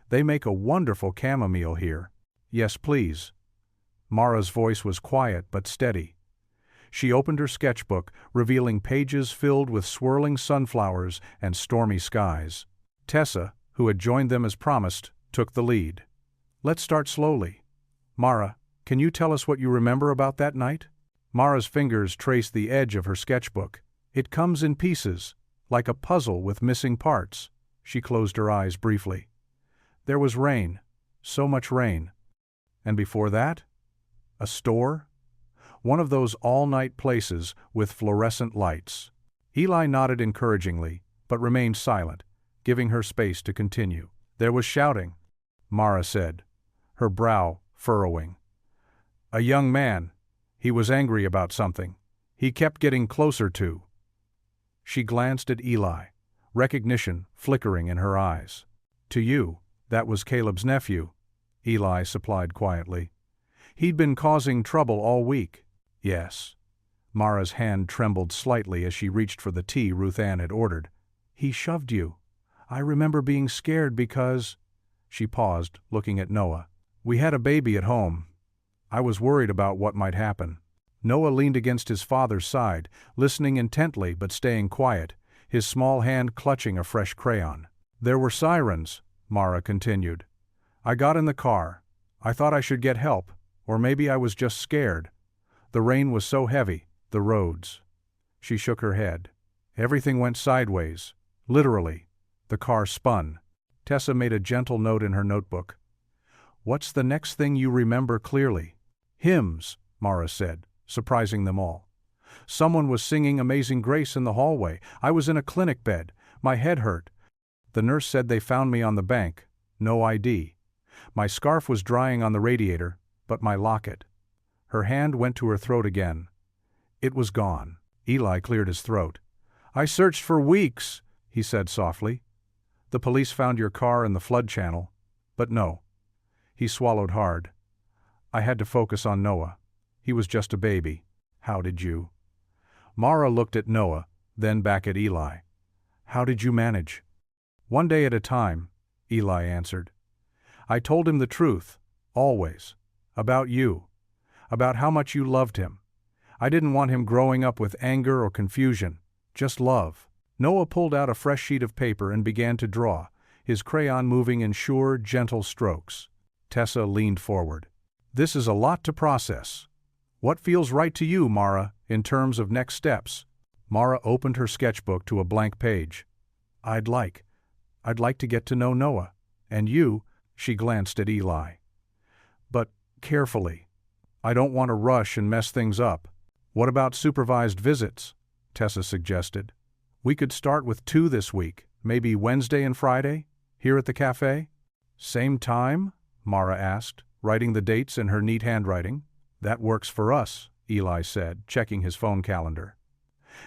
"They make a wonderful chamomile here." "Yes, please." Mara's voice was quiet but steady. She opened her sketchbook, revealing pages filled with swirling sunflowers and stormy skies. Tessa, who had joined them as promised, took the lead. "Let's start slowly. Mara, can you tell us what you remember about that night?" Mara's fingers traced the edge of her sketchbook. "It comes in pieces, like a puzzle with missing parts." She closed her eyes briefly. "There was rain, so much rain. And before that? A store? One of those all-night places with fluorescent lights." Eli nodded encouragingly, but remained silent, giving her space to continue. "There was shouting," Mara said, her brow furrowing. "A young man. He was angry about something. He kept getting closer to." She glanced at Eli, recognition flickering in her eyes. "To you, that was Caleb's nephew." Eli supplied quietly. He'd been causing trouble all week. Yes. Mara's hand trembled slightly as she reached for the tea Ruth Ann had ordered. He shoved you. I remember being scared because… She paused, looking at Noah. We had a baby at home. I was worried about what might happen. Noah leaned against his father's side, listening intently but staying quiet, his small hand clutching a fresh crayon. There were sirens, Mara continued. I got in the car. I thought I should get help, or maybe I was just scared. The rain was so heavy, the roads. She shook her head. Everything went sideways. Literally. The car spun. Tessa made a gentle note in her notebook. What's the next thing you remember clearly? Hymns, Mara said, surprising them all. Someone was singing Amazing Grace in the hallway. I was in a clinic bed. My head hurt. The nurse said they found me on the bank. No ID. My scarf was drying on the radiator, but my locket. Her hand went to her throat again. It was gone. Eli cleared his throat. I searched for weeks, he said softly. The police found your car in the flood channel, but no. He swallowed hard. I had to focus on Noah. He was just a baby. How did you? Mara looked at Noah, then back at Eli. How did you manage? One day at a time, Eli answered. I told him the truth, always. About you. About how much you loved him. I didn't want him growing up with anger or confusion, just love. Noah pulled out a fresh sheet of paper and began to draw, his crayon moving in sure, gentle strokes. Tessa leaned forward. This is a lot to process. What feels right to you, Mara, in terms of next steps? Mara opened her sketchbook to a blank page. I'd like to get to know Noah. And you, she glanced at Eli. But carefully. I don't want to rush and mess things up. What about supervised visits? Tessa suggested. We could start with 2 this week, maybe Wednesday and Friday, here at the cafe? Same time? Mara asked, writing the dates in her neat handwriting. That works for us, Eli said, checking his phone calendar.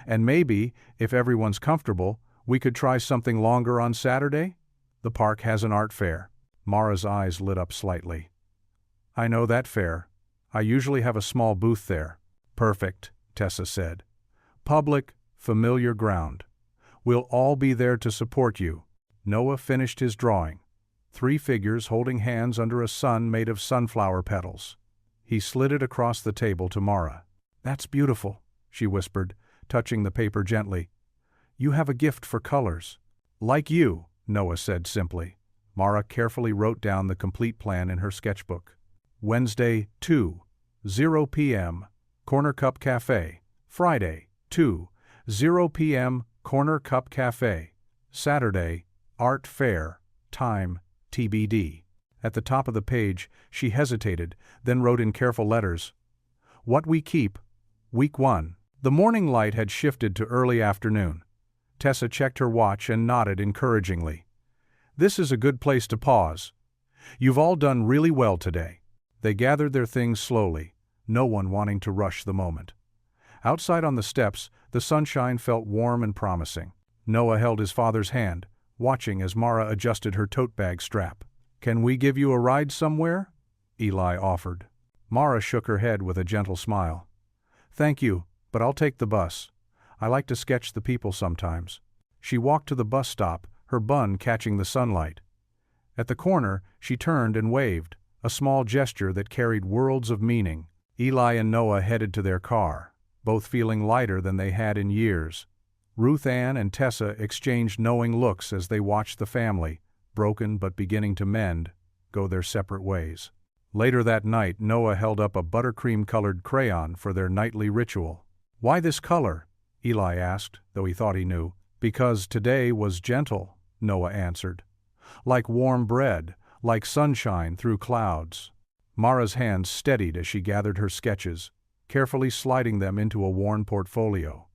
And maybe, if everyone's comfortable, we could try something longer on Saturday? The park has an art fair. Mara's eyes lit up slightly. I know that fair. I usually have a small booth there. Perfect, Tessa said. Public, familiar ground. We'll all be there to support you. Noah finished his drawing. 3 figures holding hands under a sun made of sunflower petals. He slid it across the table to Mara. That's beautiful, she whispered, touching the paper gently. You have a gift for colors. Like you, Noah said simply. Mara carefully wrote down the complete plan in her sketchbook. Wednesday, 2:00 p.m., Corner Cup Cafe. Friday, 2:00 p.m., Corner Cup Cafe. Saturday, Art Fair. Time, TBD. At the top of the page, she hesitated, then wrote in careful letters, What we keep, Week 1. The morning light had shifted to early afternoon. Tessa checked her watch and nodded encouragingly. This is a good place to pause. You've all done really well today. They gathered their things slowly, no one wanting to rush the moment. Outside on the steps, the sunshine felt warm and promising. Noah held his father's hand, watching as Mara adjusted her tote bag strap. Can we give you a ride somewhere? Eli offered. Mara shook her head with a gentle smile. Thank you, but I'll take the bus. I like to sketch the people sometimes. She walked to the bus stop, her bun catching the sunlight. At the corner, she turned and waved, a small gesture that carried worlds of meaning. Eli and Noah headed to their car, both feeling lighter than they had in years. Ruth Ann and Tessa exchanged knowing looks as they watched the family, broken but beginning to mend, go their separate ways. Later that night, Noah held up a buttercream-colored crayon for their nightly ritual. Why this color? Eli asked, though he thought he knew. Because today was gentle, Noah answered. Like warm bread, like sunshine through clouds. Mara's hands steadied as she gathered her sketches, carefully sliding them into a worn portfolio.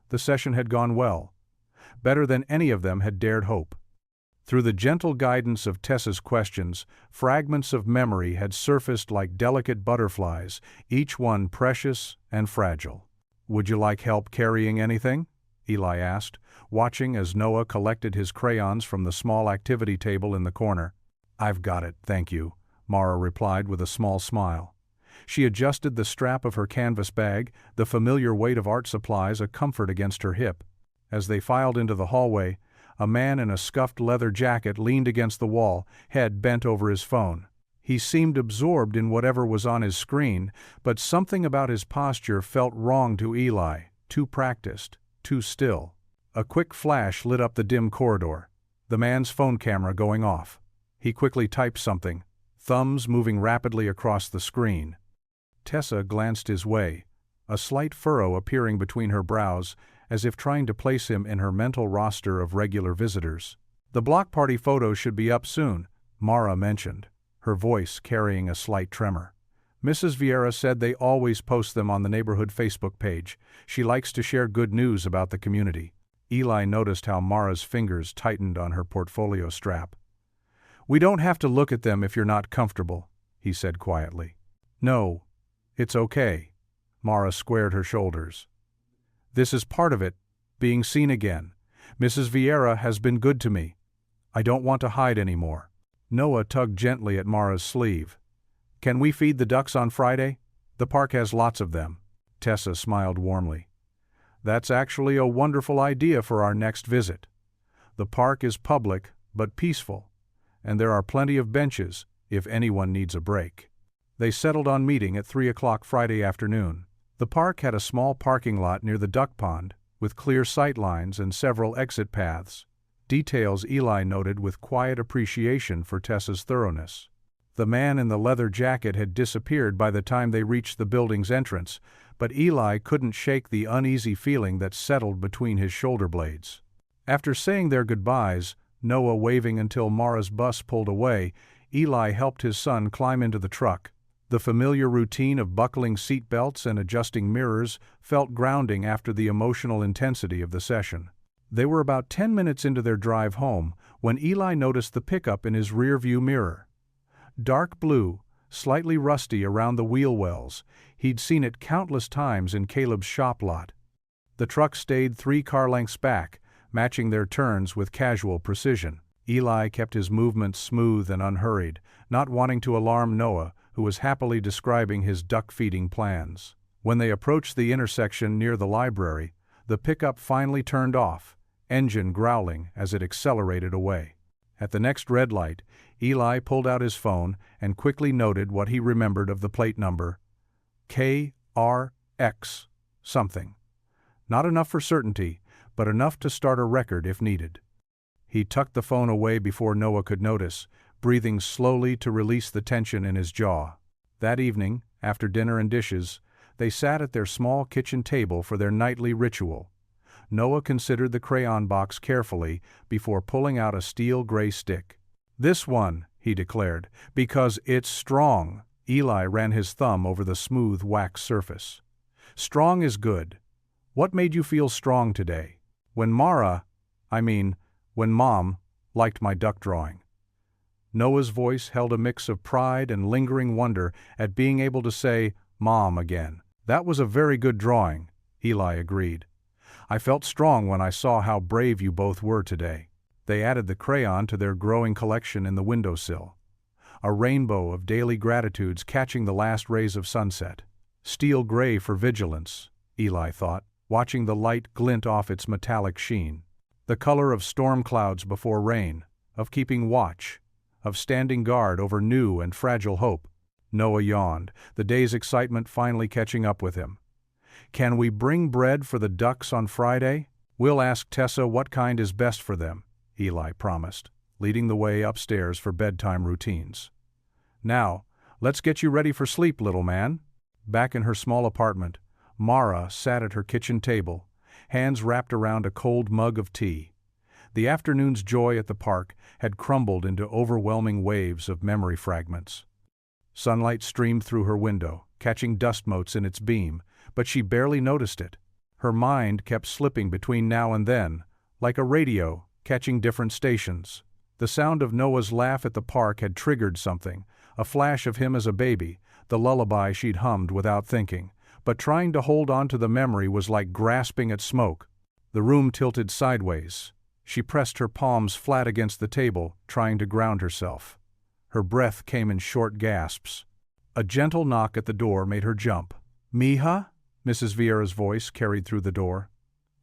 The session had gone well. Better than any of them had dared hope. Through the gentle guidance of Tessa's questions, fragments of memory had surfaced like delicate butterflies, each one precious and fragile. Would you like help carrying anything? Eli asked, watching as Noah collected his crayons from the small activity table in the corner. I've got it, thank you, Mara replied with a small smile. She adjusted the strap of her canvas bag, the familiar weight of art supplies a comfort against her hip. As they filed into the hallway, a man in a scuffed leather jacket leaned against the wall, head bent over his phone. He seemed absorbed in whatever was on his screen, but something about his posture felt wrong to Eli, too practiced, too still. A quick flash lit up the dim corridor, the man's phone camera going off. He quickly typed something, thumbs moving rapidly across the screen. Tessa glanced his way, a slight furrow appearing between her brows, as if trying to place him in her mental roster of regular visitors. "The block party photos should be up soon," Mara mentioned, her voice carrying a slight tremor. "Mrs. Vieira said they always post them on the neighborhood Facebook page. She likes to share good news about the community." Eli noticed how Mara's fingers tightened on her portfolio strap. "We don't have to look at them if you're not comfortable," he said quietly. "No, it's okay." Mara squared her shoulders. "This is part of it, being seen again. Mrs. Vieira has been good to me. I don't want to hide anymore." Noah tugged gently at Mara's sleeve. "Can we feed the ducks on Friday? The park has lots of them." Tessa smiled warmly. "That's actually a wonderful idea for our next visit. The park is public, but peaceful, and there are plenty of benches if anyone needs a break." They settled on meeting at 3 o'clock Friday afternoon. The park had a small parking lot near the duck pond, with clear sight lines and several exit paths, details Eli noted with quiet appreciation for Tessa's thoroughness. The man in the leather jacket had disappeared by the time they reached the building's entrance, but Eli couldn't shake the uneasy feeling that settled between his shoulder blades. After saying their goodbyes, Noah waving until Mara's bus pulled away, Eli helped his son climb into the truck. The familiar routine of buckling seat belts and adjusting mirrors felt grounding after the emotional intensity of the session. They were about 10 minutes into their drive home when Eli noticed the pickup in his rearview mirror. Dark blue, slightly rusty around the wheel wells, he'd seen it countless times in Caleb's shop lot. The truck stayed 3 car lengths back, matching their turns with casual precision. Eli kept his movements smooth and unhurried, not wanting to alarm Noah, who was happily describing his duck-feeding plans. When they approached the intersection near the library, the pickup finally turned off, engine growling as it accelerated away. At the next red light, Eli pulled out his phone and quickly noted what he remembered of the plate number: KRX something. Not enough for certainty, but enough to start a record if needed. He tucked the phone away before Noah could notice, breathing slowly to release the tension in his jaw. That evening, after dinner and dishes, they sat at their small kitchen table for their nightly ritual. Noah considered the crayon box carefully before pulling out a steel gray stick. "This one," he declared, "because it's strong." Eli ran his thumb over the smooth wax surface. "Strong is good. What made you feel strong today?" When Mom liked my duck drawing." Noah's voice held a mix of pride and lingering wonder at being able to say "Mom" again. "That was a very good drawing," Eli agreed. "I felt strong when I saw how brave you both were today." They added the crayon to their growing collection in the windowsill. A rainbow of daily gratitudes catching the last rays of sunset. Steel gray for vigilance, Eli thought, watching the light glint off its metallic sheen. The color of storm clouds before rain, of keeping watch, of standing guard over new and fragile hope. Noah yawned, the day's excitement finally catching up with him. "Can we bring bread for the ducks on Friday? We'll ask Tessa what kind is best for them," Eli promised, leading the way upstairs for bedtime routines. "Now, let's get you ready for sleep, little man." Back in her small apartment, Mara sat at her kitchen table, hands wrapped around a cold mug of tea. The afternoon's joy at the park had crumbled into overwhelming waves of memory fragments. Sunlight streamed through her window, catching dust motes in its beam, but she barely noticed it. Her mind kept slipping between now and then, like a radio, catching different stations. The sound of Noah's laugh at the park had triggered something, a flash of him as a baby, the lullaby she'd hummed without thinking. But trying to hold on to the memory was like grasping at smoke. The room tilted sideways. She pressed her palms flat against the table, trying to ground herself. Her breath came in short gasps. A gentle knock at the door made her jump. "Mija?" Mrs. Vieira's voice carried through the door.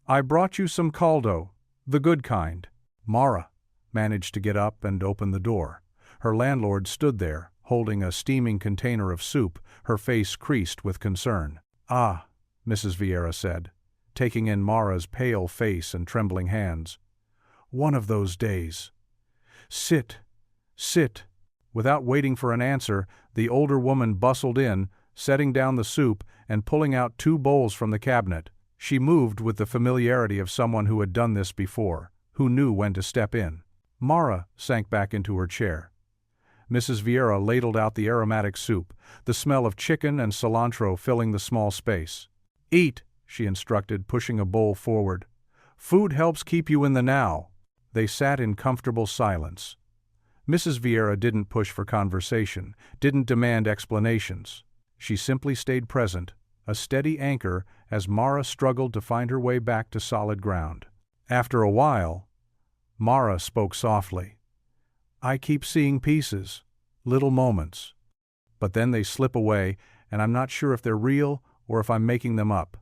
"I brought you some caldo, the good kind." Mara managed to get up and open the door. Her landlord stood there, holding a steaming container of soup, her face creased with concern. "Ah," Mrs. Vieira said, taking in Mara's pale face and trembling hands. "One of those days. Sit, sit." Without waiting for an answer, the older woman bustled in, setting down the soup and pulling out 2 bowls from the cabinet. She moved with the familiarity of someone who had done this before, who knew when to step in. Mara sank back into her chair. Mrs. Vieira ladled out the aromatic soup, the smell of chicken and cilantro filling the small space. "Eat," she instructed, pushing a bowl forward. "Food helps keep you in the now." They sat in comfortable silence. Mrs. Vieira didn't push for conversation, didn't demand explanations. She simply stayed present, a steady anchor as Mara struggled to find her way back to solid ground. After a while, Mara spoke softly. "I keep seeing pieces, little moments. But then they slip away, and I'm not sure if they're real or if I'm making them up."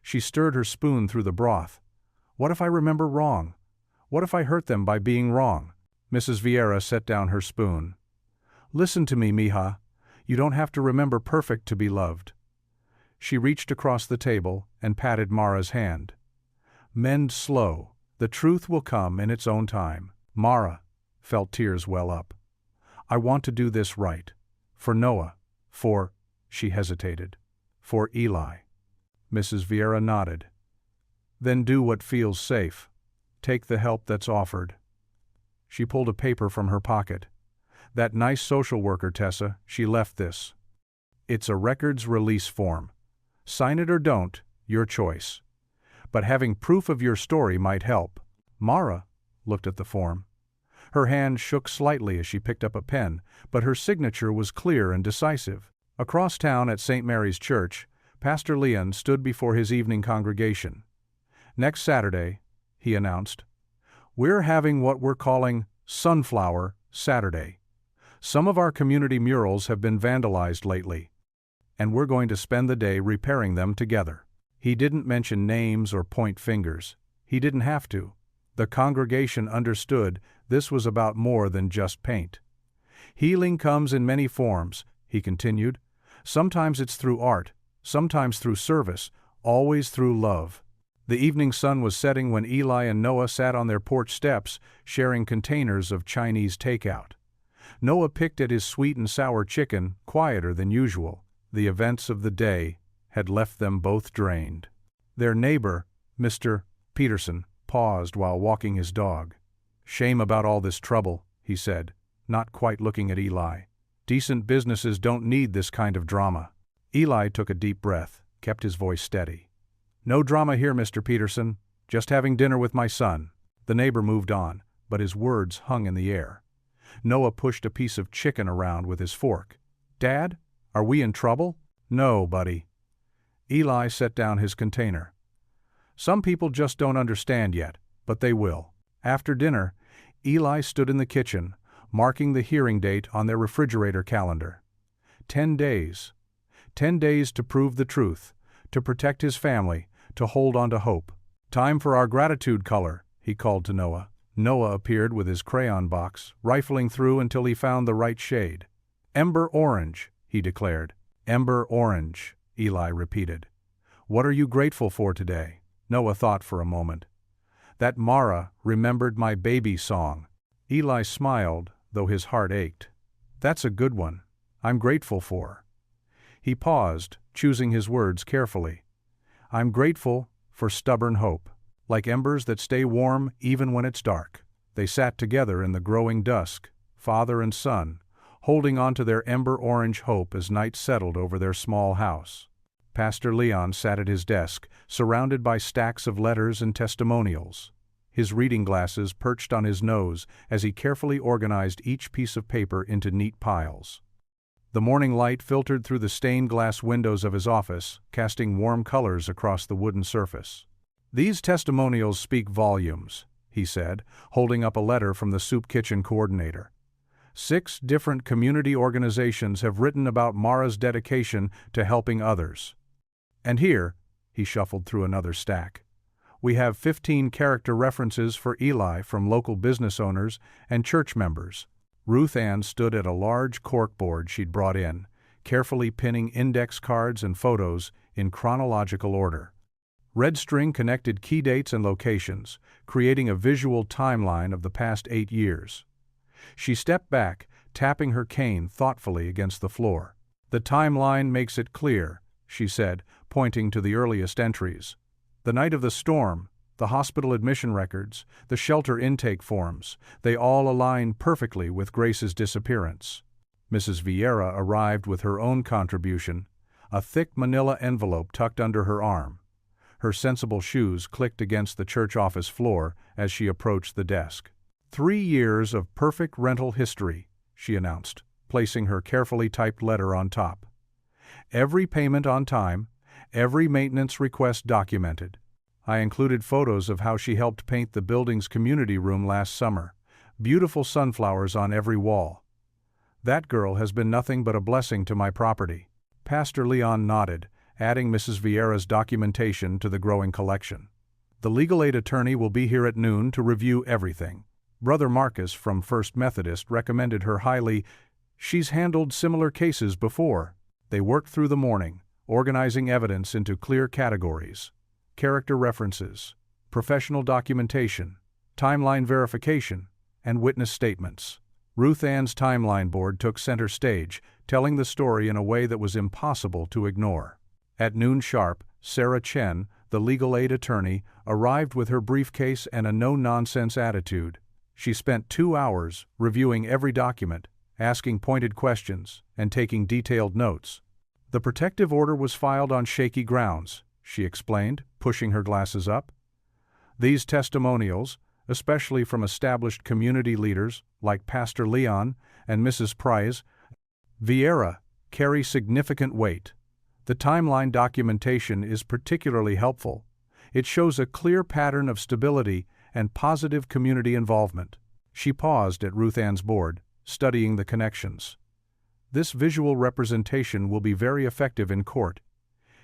She stirred her spoon through the broth. "What if I remember wrong? What if I hurt them by being wrong?" Mrs. Vieira set down her spoon. "Listen to me, Mija. You don't have to remember perfect to be loved." She reached across the table and patted Mara's hand. "Mend slow. The truth will come in its own time." Mara felt tears well up. "I want to do this right. For Noah. For—" she hesitated. "For Eli." Mrs. Vieira nodded. "Then do what feels safe. Take the help that's offered." She pulled a paper from her pocket. "That nice social worker, Tessa, she left this. It's a records release form. Sign it or don't, your choice. But having proof of your story might help." Mara looked at the form. Her hand shook slightly as she picked up a pen, but her signature was clear and decisive. Across town at St. Mary's Church, Pastor Leon stood before his evening congregation. "Next Saturday," he announced, "we're having what we're calling Sunflower Saturday. Some of our community murals have been vandalized lately, and we're going to spend the day repairing them together." He didn't mention names or point fingers. He didn't have to. The congregation understood this was about more than just paint. "Healing comes in many forms," he continued. "Sometimes it's through art, sometimes through service, always through love." The evening sun was setting when Eli and Noah sat on their porch steps, sharing containers of Chinese takeout. Noah picked at his sweet and sour chicken, quieter than usual. The events of the day had left them both drained. Their neighbor, Mr. Peterson, paused while walking his dog. "Shame about all this trouble," he said, not quite looking at Eli. "Decent businesses don't need this kind of drama." Eli took a deep breath, kept his voice steady. "No drama here, Mr. Peterson. Just having dinner with my son." The neighbor moved on, but his words hung in the air. Noah pushed a piece of chicken around with his fork. "Dad, are we in trouble?" "No, buddy." Eli set down his container. "Some people just don't understand yet, but they will." After dinner, Eli stood in the kitchen, marking the hearing date on their refrigerator calendar. 10 days. 10 days to prove the truth, to protect his family, to hold on to hope. "Time for our gratitude color," he called to Noah. Noah appeared with his crayon box, rifling through until he found the right shade. "Ember orange," he declared. "Ember orange," Eli repeated. "What are you grateful for today?" Noah thought for a moment. "That Mara remembered my baby song." Eli smiled, though his heart ached. "That's a good one. I'm grateful for." He paused, choosing his words carefully. "I'm grateful for stubborn hope, like embers that stay warm even when it's dark." They sat together in the growing dusk, father and son, holding on to their ember-orange hope as night settled over their small house. Pastor Leon sat at his desk, surrounded by stacks of letters and testimonials. His reading glasses perched on his nose as he carefully organized each piece of paper into neat piles. The morning light filtered through the stained glass windows of his office, casting warm colors across the wooden surface. "These testimonials speak volumes," he said, holding up a letter from the soup kitchen coordinator. 6 different community organizations have written about Mara's dedication to helping others. And here, he shuffled through another stack, we have 15 character references for Eli from local business owners and church members. Ruth Ann stood at a large corkboard she'd brought in, carefully pinning index cards and photos in chronological order. Red string connected key dates and locations, creating a visual timeline of the past 8 years. She stepped back, tapping her cane thoughtfully against the floor. The timeline makes it clear, she said, pointing to the earliest entries. The night of the storm, the hospital admission records, the shelter intake forms, they all align perfectly with Grace's disappearance. Mrs. Vieira arrived with her own contribution, a thick manila envelope tucked under her arm. Her sensible shoes clicked against the church office floor as she approached the desk. 3 years of perfect rental history, she announced, placing her carefully typed letter on top. Every payment on time, every maintenance request documented. I included photos of how she helped paint the building's community room last summer. Beautiful sunflowers on every wall. That girl has been nothing but a blessing to my property. Pastor Leon nodded, adding Mrs. Vieira's documentation to the growing collection. The legal aid attorney will be here at noon to review everything. Brother Marcus from First Methodist recommended her highly. She's handled similar cases before. They worked through the morning, organizing evidence into clear categories: character references, professional documentation, timeline verification, and witness statements. Ruth Ann's timeline board took center stage, telling the story in a way that was impossible to ignore. At noon sharp, Sarah Chen, the legal aid attorney, arrived with her briefcase and a no-nonsense attitude. She spent 2 hours reviewing every document, asking pointed questions, and taking detailed notes. The protective order was filed on shaky grounds, she explained, pushing her glasses up. These testimonials, especially from established community leaders like Pastor Leon and Mrs. Price Vieira, carry significant weight. The timeline documentation is particularly helpful. It shows a clear pattern of stability and positive community involvement. She paused at Ruth Ann's board, studying the connections. This visual representation will be very effective in court.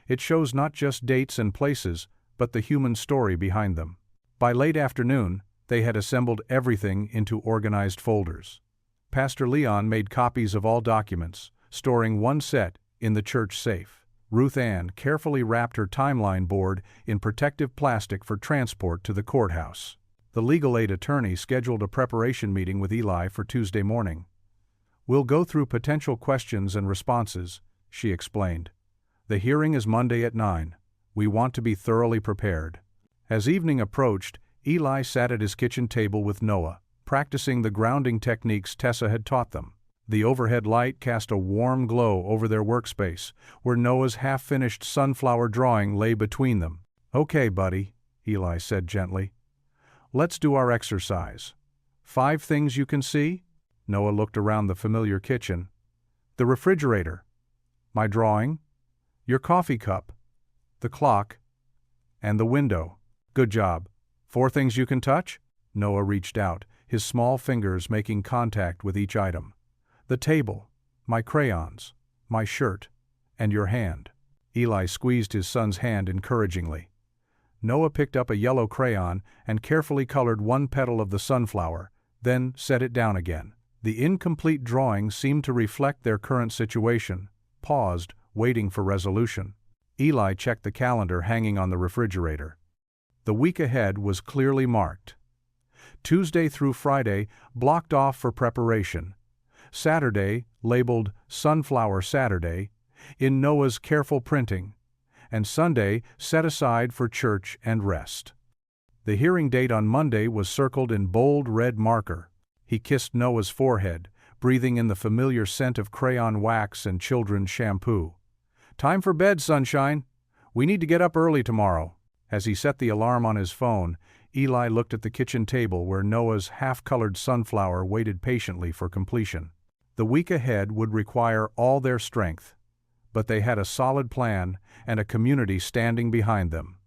It shows not just dates and places, but the human story behind them. By late afternoon, they had assembled everything into organized folders. Pastor Leon made copies of all documents, storing one set in the church safe. Ruth Ann carefully wrapped her timeline board in protective plastic for transport to the courthouse. The legal aid attorney scheduled a preparation meeting with Eli for Tuesday morning. We'll go through potential questions and responses, she explained. The hearing is Monday at 9. We want to be thoroughly prepared. As evening approached, Eli sat at his kitchen table with Noah, practicing the grounding techniques Tessa had taught them. The overhead light cast a warm glow over their workspace, where Noah's half-finished sunflower drawing lay between them. Okay, buddy, Eli said gently. Let's do our exercise. 5 things you can see? Noah looked around the familiar kitchen. The refrigerator. My drawing. Your coffee cup. The clock. And the window. Good job. 4 things you can touch? Noah reached out, his small fingers making contact with each item. The table, my crayons, my shirt, and your hand. Eli squeezed his son's hand encouragingly. Noah picked up a yellow crayon and carefully colored one petal of the sunflower, then set it down again. The incomplete drawing seemed to reflect their current situation, paused, waiting for resolution. Eli checked the calendar hanging on the refrigerator. The week ahead was clearly marked. Tuesday through Friday blocked off for preparation. Saturday, labeled Sunflower Saturday, in Noah's careful printing, and Sunday set aside for church and rest. The hearing date on Monday was circled in bold red marker. He kissed Noah's forehead, breathing in the familiar scent of crayon wax and children's shampoo. Time for bed, sunshine. We need to get up early tomorrow. As he set the alarm on his phone, Eli looked at the kitchen table where Noah's half-colored sunflower waited patiently for completion. The week ahead would require all their strength, but they had a solid plan and a community standing behind them.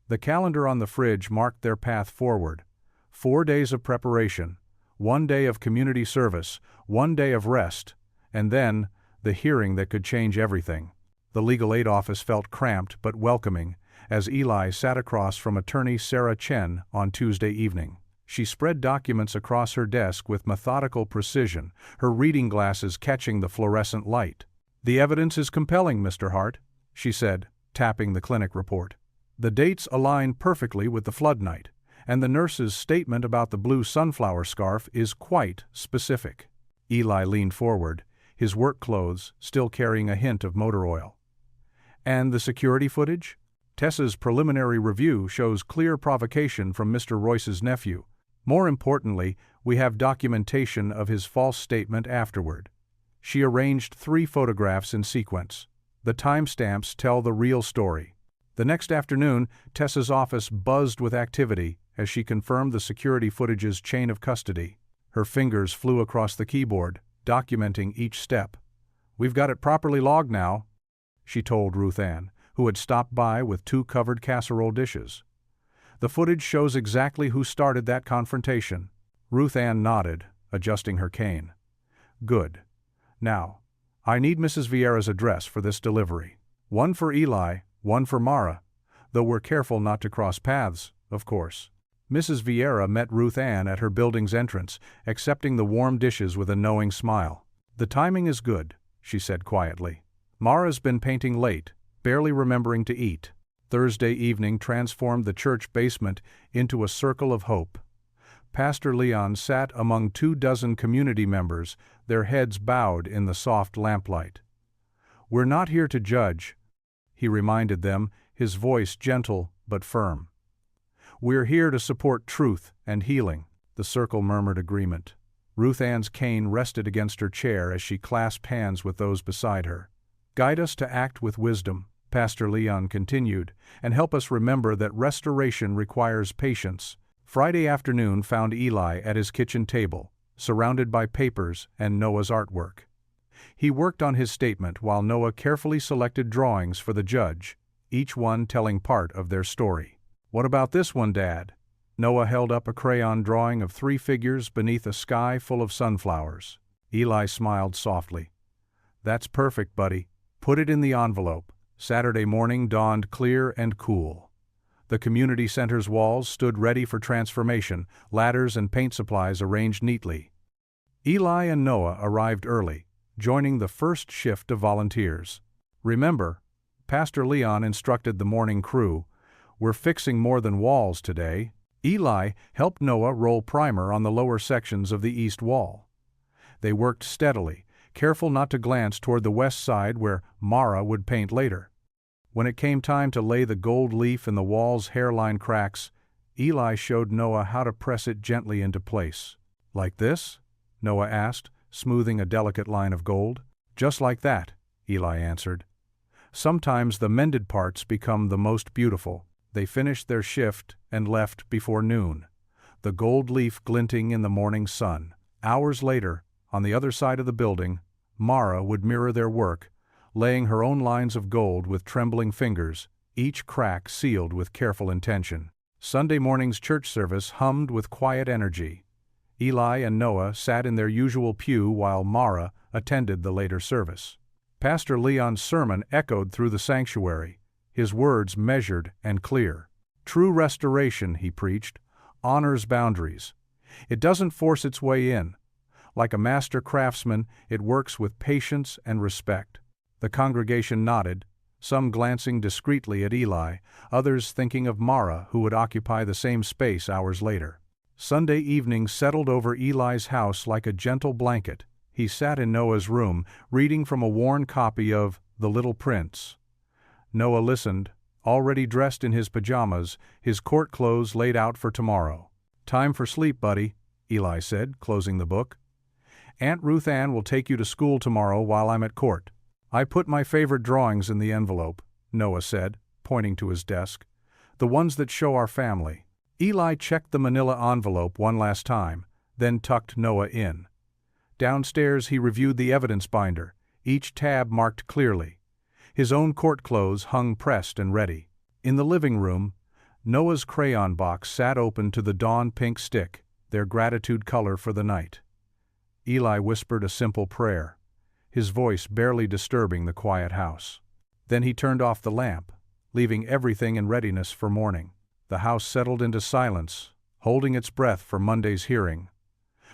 The calendar on the fridge marked their path forward. 4 days of preparation, One day of community service, one day of rest, and then, the hearing that could change everything. The legal aid office felt cramped but welcoming as Eli sat across from attorney Sarah Chen on Tuesday evening. She spread documents across her desk with methodical precision, her reading glasses catching the fluorescent light. "The evidence is compelling, Mr. Hart," she said, tapping the clinic report. "The dates align perfectly with the flood night, and the nurse's statement about the blue sunflower scarf is quite specific." Eli leaned forward, his work clothes still carrying a hint of motor oil. "And the security footage? Tessa's preliminary review shows clear provocation from Mr. Royce's nephew. More importantly, we have documentation of his false statement afterward." She arranged 3 photographs in sequence. The timestamps tell the real story. The next afternoon, Tessa's office buzzed with activity as she confirmed the security footage's chain of custody. Her fingers flew across the keyboard, documenting each step. "We've got it properly logged now," she told Ruth Ann, who had stopped by with 2 covered casserole dishes. "The footage shows exactly who started that confrontation." Ruth Ann nodded, adjusting her cane. "Good. Now, I need Mrs. Vieira's address for this delivery. One for Eli, one for Mara, though we're careful not to cross paths, of course." Mrs. Vieira met Ruth Ann at her building's entrance, accepting the warm dishes with a knowing smile. "The timing is good," she said quietly. "Mara's been painting late, barely remembering to eat." Thursday evening transformed the church basement into a circle of hope. Pastor Leon sat among 24 community members, their heads bowed in the soft lamplight. "We're not here to judge," he reminded them, his voice gentle but firm. "We're here to support truth and healing." The circle murmured agreement. Ruth Ann's cane rested against her chair as she clasped hands with those beside her. "Guide us to act with wisdom," Pastor Leon continued, "and help us remember that restoration requires patience." Friday afternoon found Eli at his kitchen table, surrounded by papers and Noah's artwork. He worked on his statement while Noah carefully selected drawings for the judge, each one telling part of their story. "What about this one, Dad?" Noah held up a crayon drawing of 3 figures beneath a sky full of sunflowers. Eli smiled softly. "That's perfect, buddy. Put it in the envelope." Saturday morning dawned clear and cool. The community center's walls stood ready for transformation, ladders and paint supplies arranged neatly. Eli and Noah arrived early, joining the first shift of volunteers. "Remember," Pastor Leon instructed the morning crew, "we're fixing more than walls today." Eli helped Noah roll primer on the lower sections of the east wall. They worked steadily, careful not to glance toward the west side where Mara would paint later. When it came time to lay the gold leaf in the wall's hairline cracks, Eli showed Noah how to press it gently into place. "Like this?" Noah asked, smoothing a delicate line of gold. "Just like that," Eli answered. "Sometimes the mended parts become the most beautiful." They finished their shift and left before noon, the gold leaf glinting in the morning sun. Hours later, on the other side of the building, Mara would mirror their work, laying her own lines of gold with trembling fingers, each crack sealed with careful intention. Sunday morning's church service hummed with quiet energy. Eli and Noah sat in their usual pew while Mara attended the later service. Pastor Leon's sermon echoed through the sanctuary, his words measured and clear. "True restoration," he preached, "honors boundaries. It doesn't force its way in. Like a master craftsman, it works with patience and respect." The congregation nodded, some glancing discreetly at Eli, others thinking of Mara, who would occupy the same space hours later. Sunday evening settled over Eli's house like a gentle blanket. He sat in Noah's room, reading from a worn copy of The Little Prince. Noah listened, already dressed in his pajamas, his court clothes laid out for tomorrow. "Time for sleep, buddy," Eli said, closing the book. "Aunt Ruth Ann will take you to school tomorrow while I'm at court." "I put my favorite drawings in the envelope," Noah said, pointing to his desk. "The ones that show our family." Eli checked the manila envelope one last time, then tucked Noah in. Downstairs he reviewed the evidence binder, each tab marked clearly. His own court clothes hung pressed and ready. In the living room, Noah's crayon box sat open to the dawn pink stick, their gratitude color for the night. Eli whispered a simple prayer, his voice barely disturbing the quiet house. Then he turned off the lamp, leaving everything in readiness for morning. The house settled into silence, holding its breath for Monday's hearing,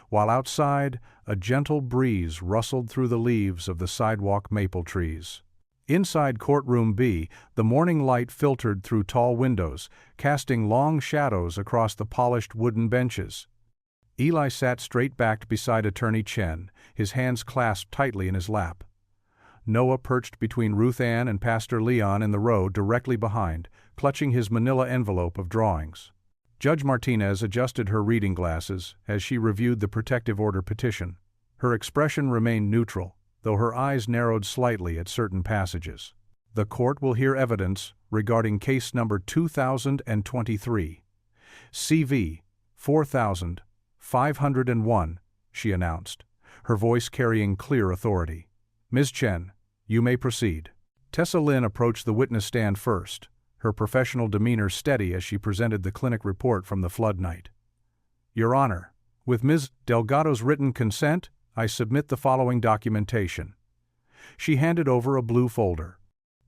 while outside, a gentle breeze rustled through the leaves of the sidewalk maple trees. Inside Courtroom B, the morning light filtered through tall windows, casting long shadows across the polished wooden benches. Eli sat straight-backed beside Attorney Chen, his hands clasped tightly in his lap. Noah perched between Ruth Ann and Pastor Leon in the row directly behind, clutching his manila envelope of drawings. Judge Martinez adjusted her reading glasses as she reviewed the protective order petition. Her expression remained neutral, though her eyes narrowed slightly at certain passages. The court will hear evidence regarding case number 2023, CV 4501, she announced, her voice carrying clear authority. Ms. Chen, you may proceed. Tessa Lin approached the witness stand first, her professional demeanor steady as she presented the clinic report from the flood night. Your Honor, with Ms. Delgado's written consent, I submit the following documentation. She handed over a blue folder.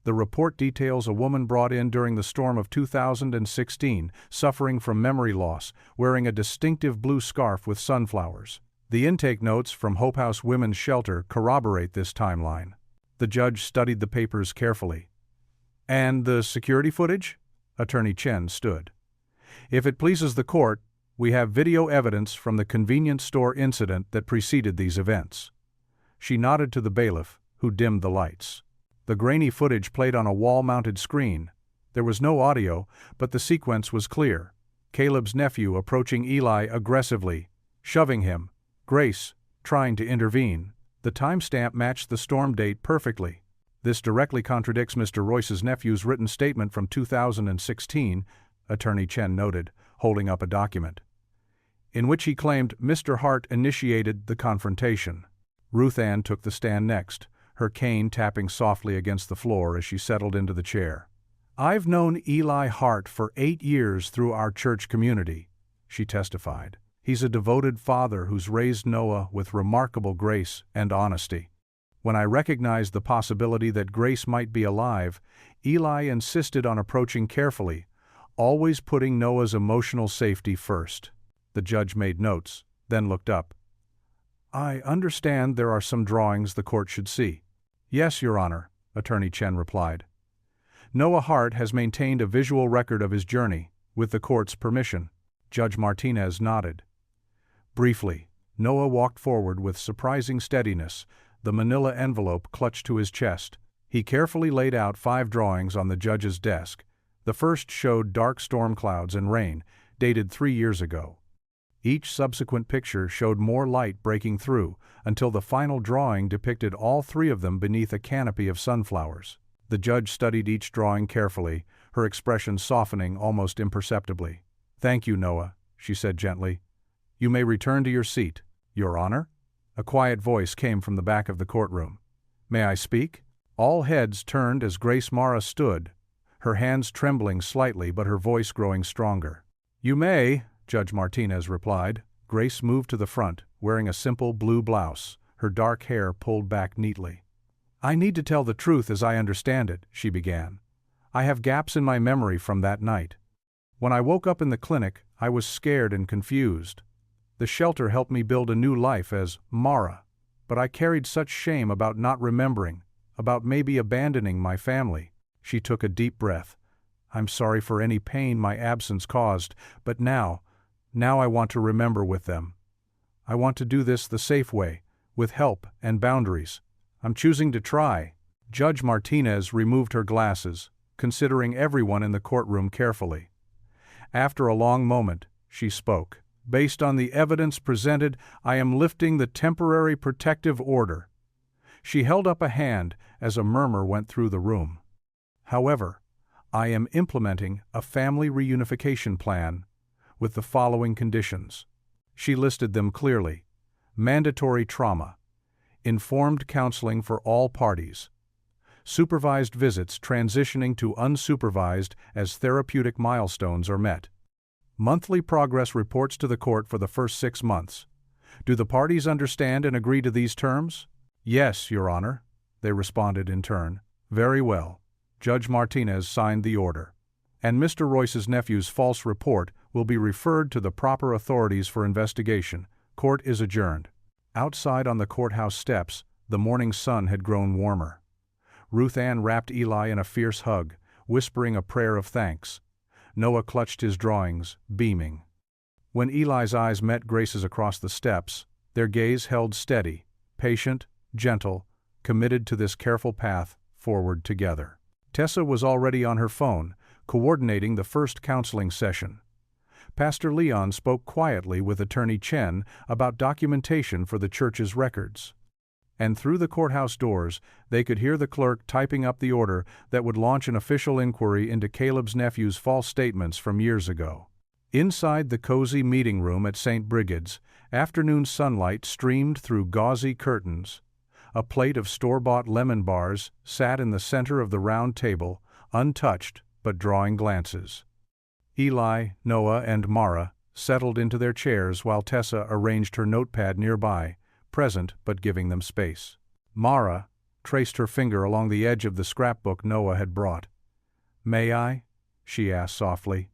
The report details a woman brought in during the storm of 2016, suffering from memory loss, wearing a distinctive blue scarf with sunflowers. The intake notes from Hope House Women's Shelter corroborate this timeline. The judge studied the papers carefully. And the security footage? Attorney Chen stood. If it pleases the court, we have video evidence from the convenience store incident that preceded these events. She nodded to the bailiff, who dimmed the lights. The grainy footage played on a wall-mounted screen. There was no audio, but the sequence was clear. Caleb's nephew approaching Eli aggressively, shoving him. Grace, trying to intervene. The timestamp matched the storm date perfectly. This directly contradicts Mr. Royce's nephew's written statement from 2016, Attorney Chen noted, holding up a document, in which he claimed Mr. Hart initiated the confrontation. Ruth Ann took the stand next, her cane tapping softly against the floor as she settled into the chair. I've known Eli Hart for 8 years through our church community, she testified. He's a devoted father who's raised Noah with remarkable grace and honesty. When I recognized the possibility that Grace might be alive, Eli insisted on approaching carefully, always putting Noah's emotional safety first. The judge made notes, then looked up. I understand there are some drawings the court should see. Yes, Your Honor, Attorney Chen replied. Noah Hart has maintained a visual record of his journey, with the court's permission. Judge Martinez nodded. Briefly, Noah walked forward with surprising steadiness, the manila envelope clutched to his chest. He carefully laid out 5 drawings on the judge's desk. The first showed dark storm clouds and rain, dated 3 years ago. Each subsequent picture showed more light breaking through, until the final drawing depicted all 3 of them beneath a canopy of sunflowers. The judge studied each drawing carefully, her expression softening almost imperceptibly. Thank you, Noah, she said gently. You may return to your seat, Your Honor. A quiet voice came from the back of the courtroom. May I speak? All heads turned as Grace Mara stood, her hands trembling slightly but her voice growing stronger. You may, Judge Martinez replied. Grace moved to the front, wearing a simple blue blouse, her dark hair pulled back neatly. I need to tell the truth as I understand it, she began. I have gaps in my memory from that night. When I woke up in the clinic, I was scared and confused. The shelter helped me build a new life as Mara, but I carried such shame about not remembering, about maybe abandoning my family. She took a deep breath. I'm sorry for any pain my absence caused, but now I want to remember with them. I want to do this the safe way, with help and boundaries. I'm choosing to try. Judge Martinez removed her glasses, considering everyone in the courtroom carefully. After a long moment, she spoke. Based on the evidence presented, I am lifting the temporary protective order. She held up a hand as a murmur went through the room. However, I am implementing a family reunification plan with the following conditions. She listed them clearly. Mandatory trauma, informed counseling for all parties, supervised visits transitioning to unsupervised as therapeutic milestones are met, Monthly progress reports to the court for the first 6 months. Do the parties understand and agree to these terms? Yes, Your Honor, they responded in turn. Very well. Judge Martinez signed the order. And Mr. Royce's nephew's false report will be referred to the proper authorities for investigation. Court is adjourned. Outside on the courthouse steps, the morning sun had grown warmer. Ruth Ann wrapped Eli in a fierce hug, whispering a prayer of thanks. Noah clutched his drawings, beaming. When Eli's eyes met Grace's across the steps, their gaze held steady, patient, gentle, committed to this careful path forward together. Tessa was already on her phone, coordinating the first counseling session. Pastor Leon spoke quietly with Attorney Chen about documentation for the church's records. And through the courthouse doors, they could hear the clerk typing up the order that would launch an official inquiry into Caleb's nephew's false statements from years ago. Inside the cozy meeting room at St. Brigid's, afternoon sunlight streamed through gauzy curtains. A plate of store-bought lemon bars sat in the center of the round table, untouched but drawing glances. Eli, Noah, and Mara settled into their chairs while Tessa arranged her notepad nearby, present but giving them space. Mara traced her finger along the edge of the scrapbook Noah had brought. "May I?" she asked softly.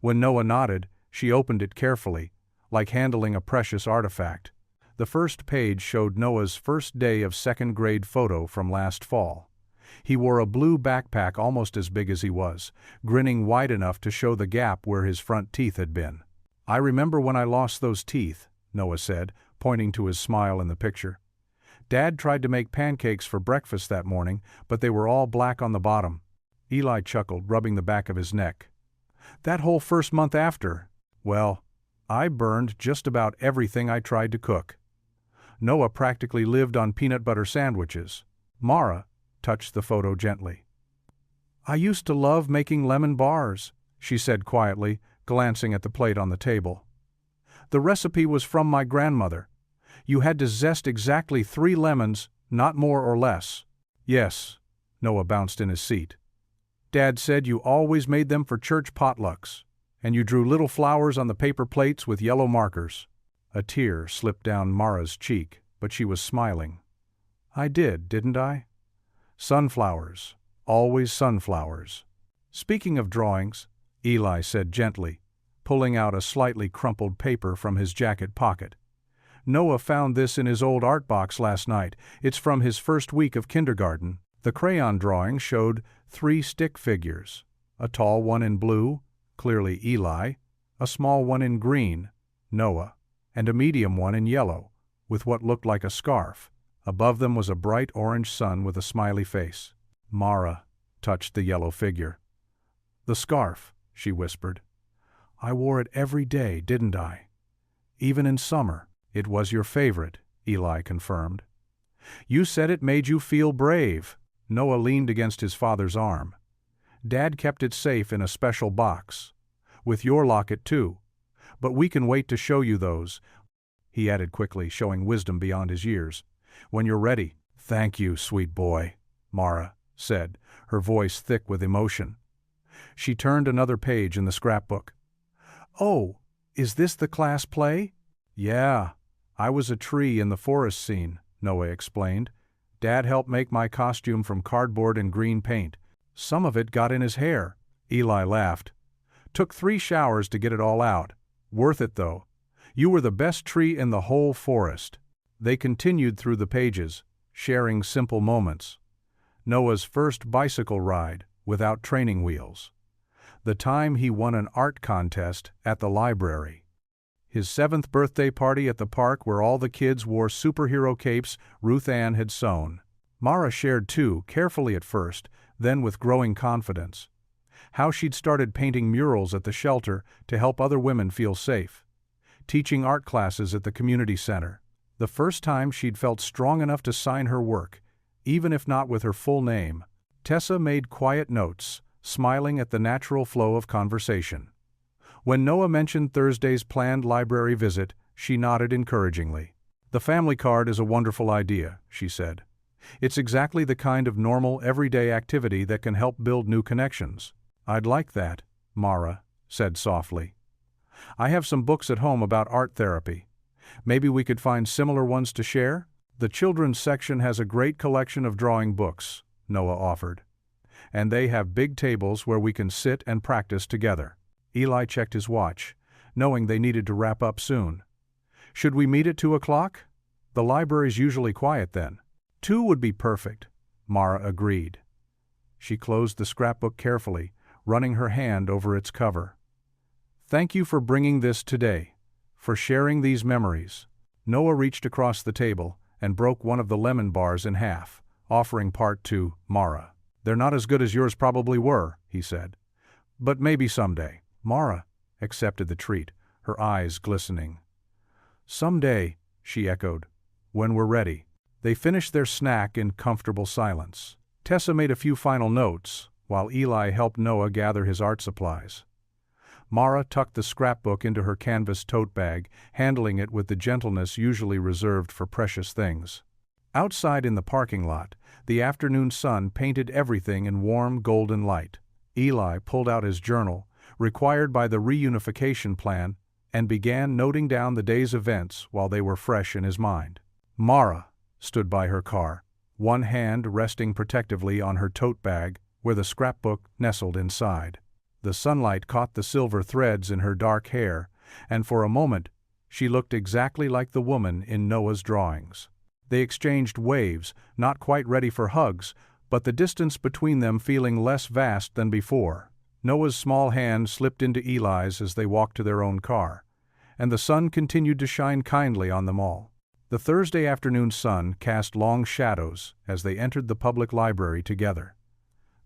When Noah nodded, she opened it carefully, like handling a precious artifact. The first page showed Noah's first day of second-grade photo from last fall. He wore a blue backpack almost as big as he was, grinning wide enough to show the gap where his front teeth had been. "I remember when I lost those teeth," Noah said, pointing to his smile in the picture. "Dad tried to make pancakes for breakfast that morning, but they were all black on the bottom." Eli chuckled, rubbing the back of his neck. "That whole first month after, well, I burned just about everything I tried to cook." Noah practically lived on peanut butter sandwiches. Mara touched the photo gently. "I used to love making lemon bars," she said quietly, glancing at the plate on the table. "The recipe was from my grandmother. You had to zest exactly 3 lemons, not more or less." "Yes," Noah bounced in his seat. "Dad said you always made them for church potlucks, and you drew little flowers on the paper plates with yellow markers." A tear slipped down Mara's cheek, but she was smiling. "I did, didn't I? Sunflowers, always sunflowers." "Speaking of drawings," Eli said gently, pulling out a slightly crumpled paper from his jacket pocket. "Noah found this in his old art box last night. It's from his first week of kindergarten." The crayon drawing showed 3 stick figures, a tall one in blue, clearly Eli, a small one in green, Noah, and a medium one in yellow, with what looked like a scarf. Above them was a bright orange sun with a smiley face. Mara touched the yellow figure. "The scarf," she whispered. "I wore it every day, didn't I? Even in summer." "It was your favorite," Eli confirmed. "You said it made you feel brave." Noah leaned against his father's arm. "Dad kept it safe in a special box. With your locket, too. But we can wait to show you those," he added quickly, showing wisdom beyond his years. "When you're ready." "Thank you, sweet boy," Mara said, her voice thick with emotion. She turned another page in the scrapbook. "Oh, is this the class play?" "Yeah. I was a tree in the forest scene," Noah explained. "Dad helped make my costume from cardboard and green paint. Some of it got in his hair." Eli laughed. "Took 3 showers to get it all out. Worth it, though. You were the best tree in the whole forest." They continued through the pages, sharing simple moments. Noah's first bicycle ride, without training wheels. The time he won an art contest at the library. His 7th birthday party at the park where all the kids wore superhero capes Ruth Ann had sewn. Mara shared too, carefully at first, then with growing confidence. How she'd started painting murals at the shelter to help other women feel safe. Teaching art classes at the community center. The first time she'd felt strong enough to sign her work, even if not with her full name. Tessa made quiet notes, smiling at the natural flow of conversation. When Noah mentioned Thursday's planned library visit, she nodded encouragingly. "The family card is a wonderful idea," she said. "It's exactly the kind of normal, everyday activity that can help build new connections." "I'd like that," Mara said softly. I have some books at home about art therapy. Maybe we could find similar ones to share? The children's section has a great collection of drawing books, Noah offered. And they have big tables where we can sit and practice together. Eli checked his watch, knowing they needed to wrap up soon. Should we meet at 2 o'clock? The library's usually quiet then. 2 would be perfect, Mara agreed. She closed the scrapbook carefully, running her hand over its cover. Thank you for bringing this today, for sharing these memories. Noah reached across the table and broke one of the lemon bars in half, offering part to Mara. They're not as good as yours probably were, he said. But maybe someday. Mara accepted the treat, her eyes glistening. Someday, she echoed, when we're ready. They finished their snack in comfortable silence. Tessa made a few final notes, while Eli helped Noah gather his art supplies. Mara tucked the scrapbook into her canvas tote bag, handling it with the gentleness usually reserved for precious things. Outside in the parking lot, the afternoon sun painted everything in warm golden light. Eli pulled out his journal, required by the reunification plan, and began noting down the day's events while they were fresh in his mind. Mara stood by her car, one hand resting protectively on her tote bag where the scrapbook nestled inside. The sunlight caught the silver threads in her dark hair, and for a moment she looked exactly like the woman in Noah's drawings. They exchanged waves, not quite ready for hugs, but the distance between them feeling less vast than before. Noah's small hand slipped into Eli's as they walked to their own car, and the sun continued to shine kindly on them all. The Thursday afternoon sun cast long shadows as they entered the public library together.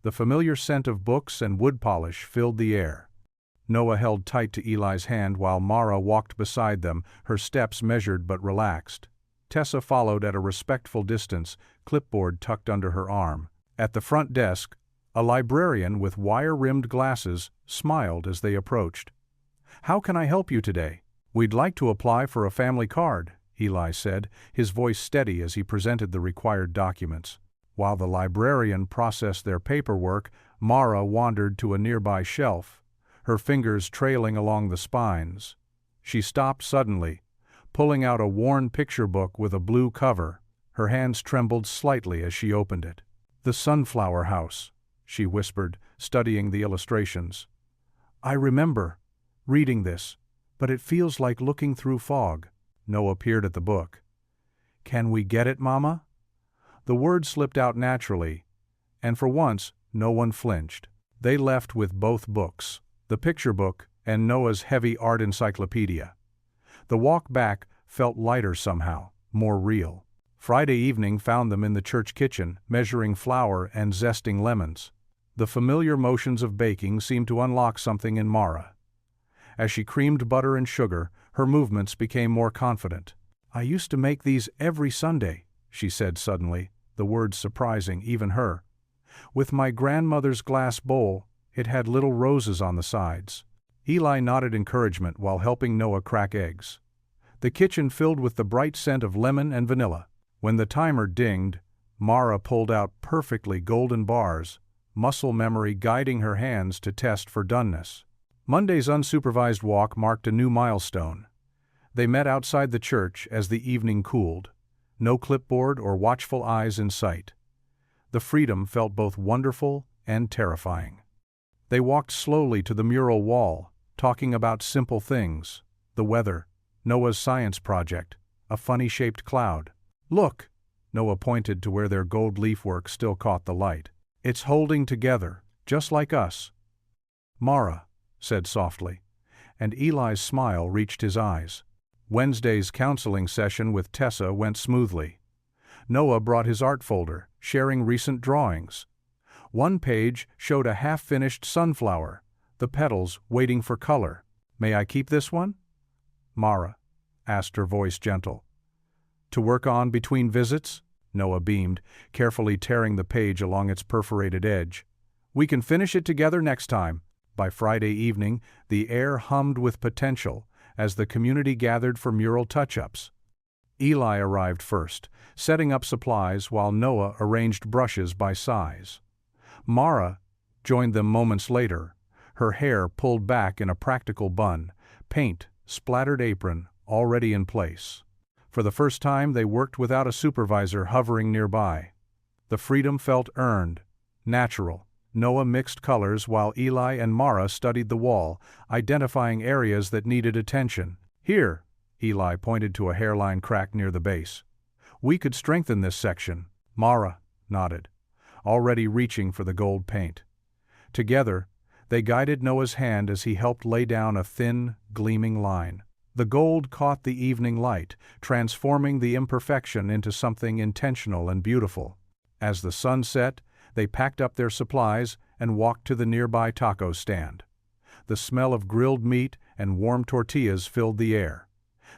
The familiar scent of books and wood polish filled the air. Noah held tight to Eli's hand while Mara walked beside them, her steps measured but relaxed. Tessa followed at a respectful distance, clipboard tucked under her arm. At the front desk, a librarian with wire-rimmed glasses smiled as they approached. "How can I help you today?" "We'd like to apply for a family card," Eli said, his voice steady as he presented the required documents. While the librarian processed their paperwork, Mara wandered to a nearby shelf, her fingers trailing along the spines. She stopped suddenly, pulling out a worn picture book with a blue cover. Her hands trembled slightly as she opened it. "The Sunflower House," she whispered, studying the illustrations. "I remember reading this, but it feels like looking through fog." Noah peered at the book. "Can we get it, Mama?" The words slipped out naturally, and for once no one flinched. They left with both books, the picture book and Noah's heavy art encyclopedia. The walk back felt lighter somehow, more real. Friday evening found them in the church kitchen, measuring flour and zesting lemons. The familiar motions of baking seemed to unlock something in Mara. As she creamed butter and sugar, her movements became more confident. "I used to make these every Sunday," she said suddenly, the words surprising even her. "With my grandmother's glass bowl, it had little roses on the sides." Eli nodded encouragement while helping Noah crack eggs. The kitchen filled with the bright scent of lemon and vanilla. When the timer dinged, Mara pulled out perfectly golden bars, muscle memory guiding her hands to test for doneness. Monday's unsupervised walk marked a new milestone. They met outside the church as the evening cooled. No clipboard or watchful eyes in sight. The freedom felt both wonderful and terrifying. They walked slowly to the mural wall, talking about simple things: the weather, Noah's science project, a funny-shaped cloud. "Look," Noah pointed to where their gold leafwork still caught the light. "It's holding together, just like us." Mara said softly, and Eli's smile reached his eyes. Wednesday's counseling session with Tessa went smoothly. Noah brought his art folder, sharing recent drawings. One page showed a half-finished sunflower, the petals waiting for color. "May I keep this one?" Mara asked, her voice gentle. "To work on between visits?" Noah beamed, carefully tearing the page along its perforated edge. "We can finish it together next time." By Friday evening, the air hummed with potential as the community gathered for mural touch-ups. Eli arrived first, setting up supplies while Noah arranged brushes by size. Mara joined them moments later, her hair pulled back in a practical bun, Paint, splattered apron, already in place. For the first time they worked without a supervisor hovering nearby. The freedom felt earned, natural. Noah mixed colors while Eli and Mara studied the wall, identifying areas that needed attention. "Here," Eli pointed to a hairline crack near the base. "We could strengthen this section." Mara nodded, already reaching for the gold paint. Together, they guided Noah's hand as he helped lay down a thin, gleaming line. The gold caught the evening light, transforming the imperfection into something intentional and beautiful. As the sun set, they packed up their supplies and walked to the nearby taco stand. The smell of grilled meat and warm tortillas filled the air.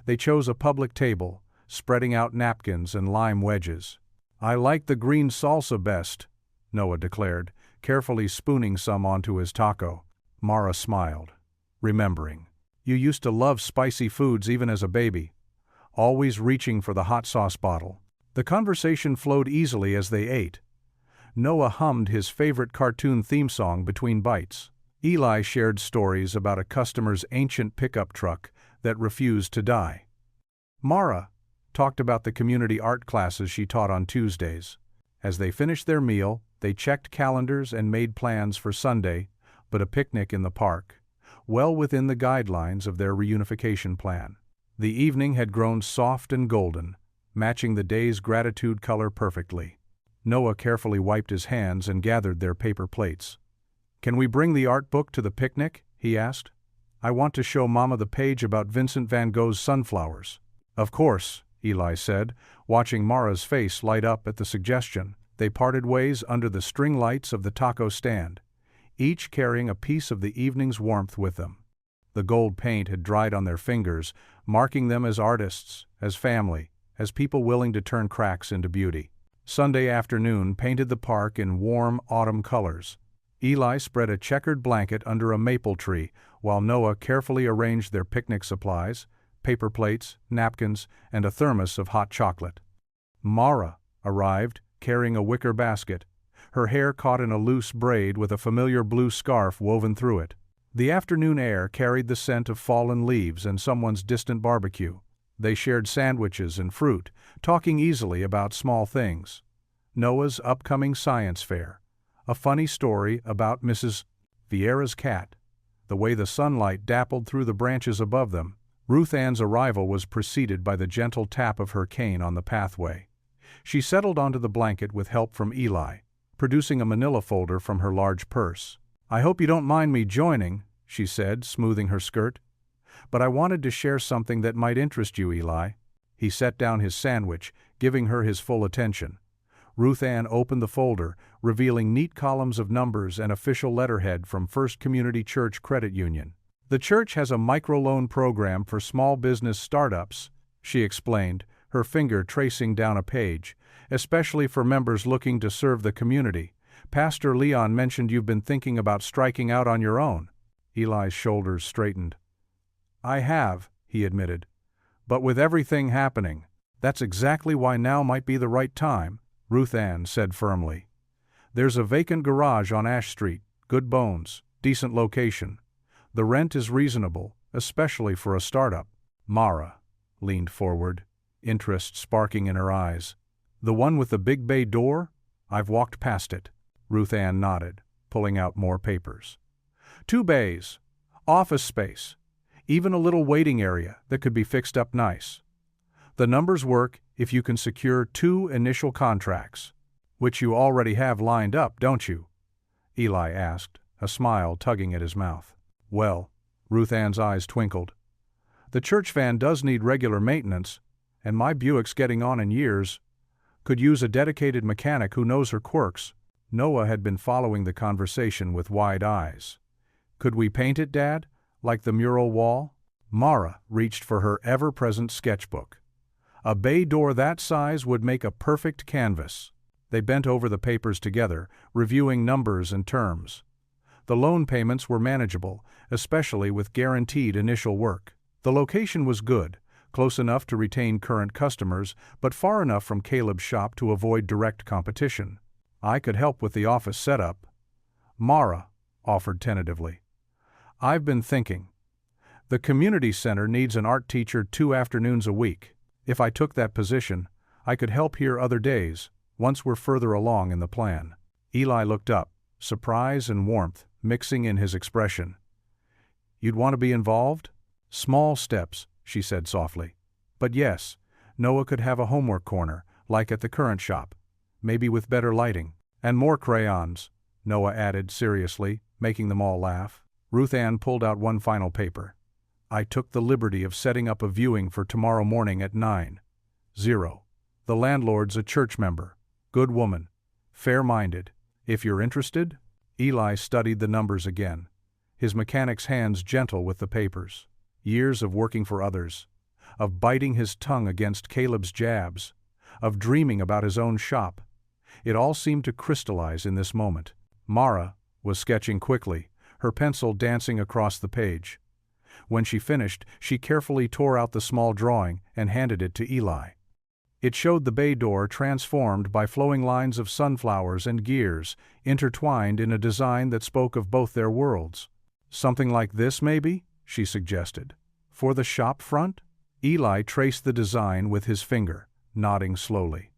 They chose a public table, spreading out napkins and lime wedges. "I like the green salsa best," Noah declared, carefully spooning some onto his taco. Mara smiled, remembering. "You used to love spicy foods even as a baby, always reaching for the hot sauce bottle." The conversation flowed easily as they ate. Noah hummed his favorite cartoon theme song between bites. Eli shared stories about a customer's ancient pickup truck that refused to die. Mara talked about the community art classes she taught on Tuesdays. As they finished their meal, they checked calendars and made plans for Sunday, but a picnic in the park, well within the guidelines of their reunification plan. The evening had grown soft and golden, matching the day's gratitude color perfectly. Noah carefully wiped his hands and gathered their paper plates. "Can we bring the art book to the picnic?" he asked. "I want to show Mama the page about Vincent van Gogh's sunflowers." "Of course," Eli said, watching Mara's face light up at the suggestion. They parted ways under the string lights of the taco stand, each carrying a piece of the evening's warmth with them. The gold paint had dried on their fingers, marking them as artists, as family, as people willing to turn cracks into beauty. Sunday afternoon painted the park in warm autumn colors. Eli spread a checkered blanket under a maple tree, while Noah carefully arranged their picnic supplies, paper plates, napkins, and a thermos of hot chocolate. Mara arrived, carrying a wicker basket, her hair caught in a loose braid with a familiar blue scarf woven through it. The afternoon air carried the scent of fallen leaves and someone's distant barbecue. They shared sandwiches and fruit, talking easily about small things. Noah's upcoming science fair, a funny story about Mrs. Vieira's cat, the way the sunlight dappled through the branches above them. Ruth Ann's arrival was preceded by the gentle tap of her cane on the pathway. She settled onto the blanket with help from Eli, producing a manila folder from her large purse. "I hope you don't mind me joining," she said, smoothing her skirt. "But I wanted to share something that might interest you, Eli." He set down his sandwich, giving her his full attention. Ruth Ann opened the folder, revealing neat columns of numbers and official letterhead from First Community Church Credit Union. "The church has a microloan program for small business startups," she explained, her finger tracing down a page, "especially for members looking to serve the community. Pastor Leon mentioned you've been thinking about striking out on your own." Eli's shoulders straightened. "I have," he admitted. "But with everything happening, that's exactly why now might be the right time," Ruth Ann said firmly. "There's a vacant garage on Ash Street, good bones, decent location. The rent is reasonable, especially for a startup." Mara leaned forward, interest sparking in her eyes. "The one with the big bay door? I've walked past it." Ruth Ann nodded, pulling out more papers. "2 bays, office space, even a little waiting area that could be fixed up nice. The numbers work if you can secure 2 initial contracts." "Which you already have lined up, don't you?" Eli asked, a smile tugging at his mouth. "Well," Ruth Ann's eyes twinkled, "the church van does need regular maintenance, and my Buick's getting on in years. Could use a dedicated mechanic who knows her quirks." Noah had been following the conversation with wide eyes. "Could we paint it, Dad? Like the mural wall?" Mara reached for her ever-present sketchbook. "A bay door that size would make a perfect canvas." They bent over the papers together, reviewing numbers and terms. The loan payments were manageable, especially with guaranteed initial work. The location was good, close enough to retain current customers, but far enough from Caleb's shop to avoid direct competition. "I could help with the office setup," Mara offered tentatively. "I've been thinking. The community center needs an art teacher 2 afternoons a week. If I took that position, I could help here other days, once we're further along in the plan. Eli looked up, surprise and warmth mixing in his expression. You'd want to be involved? Small steps, she said softly. But yes, Noah could have a homework corner, like at the current shop. Maybe with better lighting. And more crayons, Noah added seriously, making them all laugh. Ruth Ann pulled out one final paper. I took the liberty of setting up a viewing for tomorrow morning at 9:00. The landlord's a church member. Good woman. Fair-minded. If you're interested? Eli studied the numbers again, his mechanic's hands gentle with the papers. Years of working for others, of biting his tongue against Caleb's jabs, of dreaming about his own shop. It all seemed to crystallize in this moment. Mara was sketching quickly, her pencil dancing across the page. When she finished, she carefully tore out the small drawing and handed it to Eli. It showed the bay door transformed by flowing lines of sunflowers and gears, intertwined in a design that spoke of both their worlds. Something like this, maybe? She suggested. For the shop front? Eli traced the design with his finger, nodding slowly.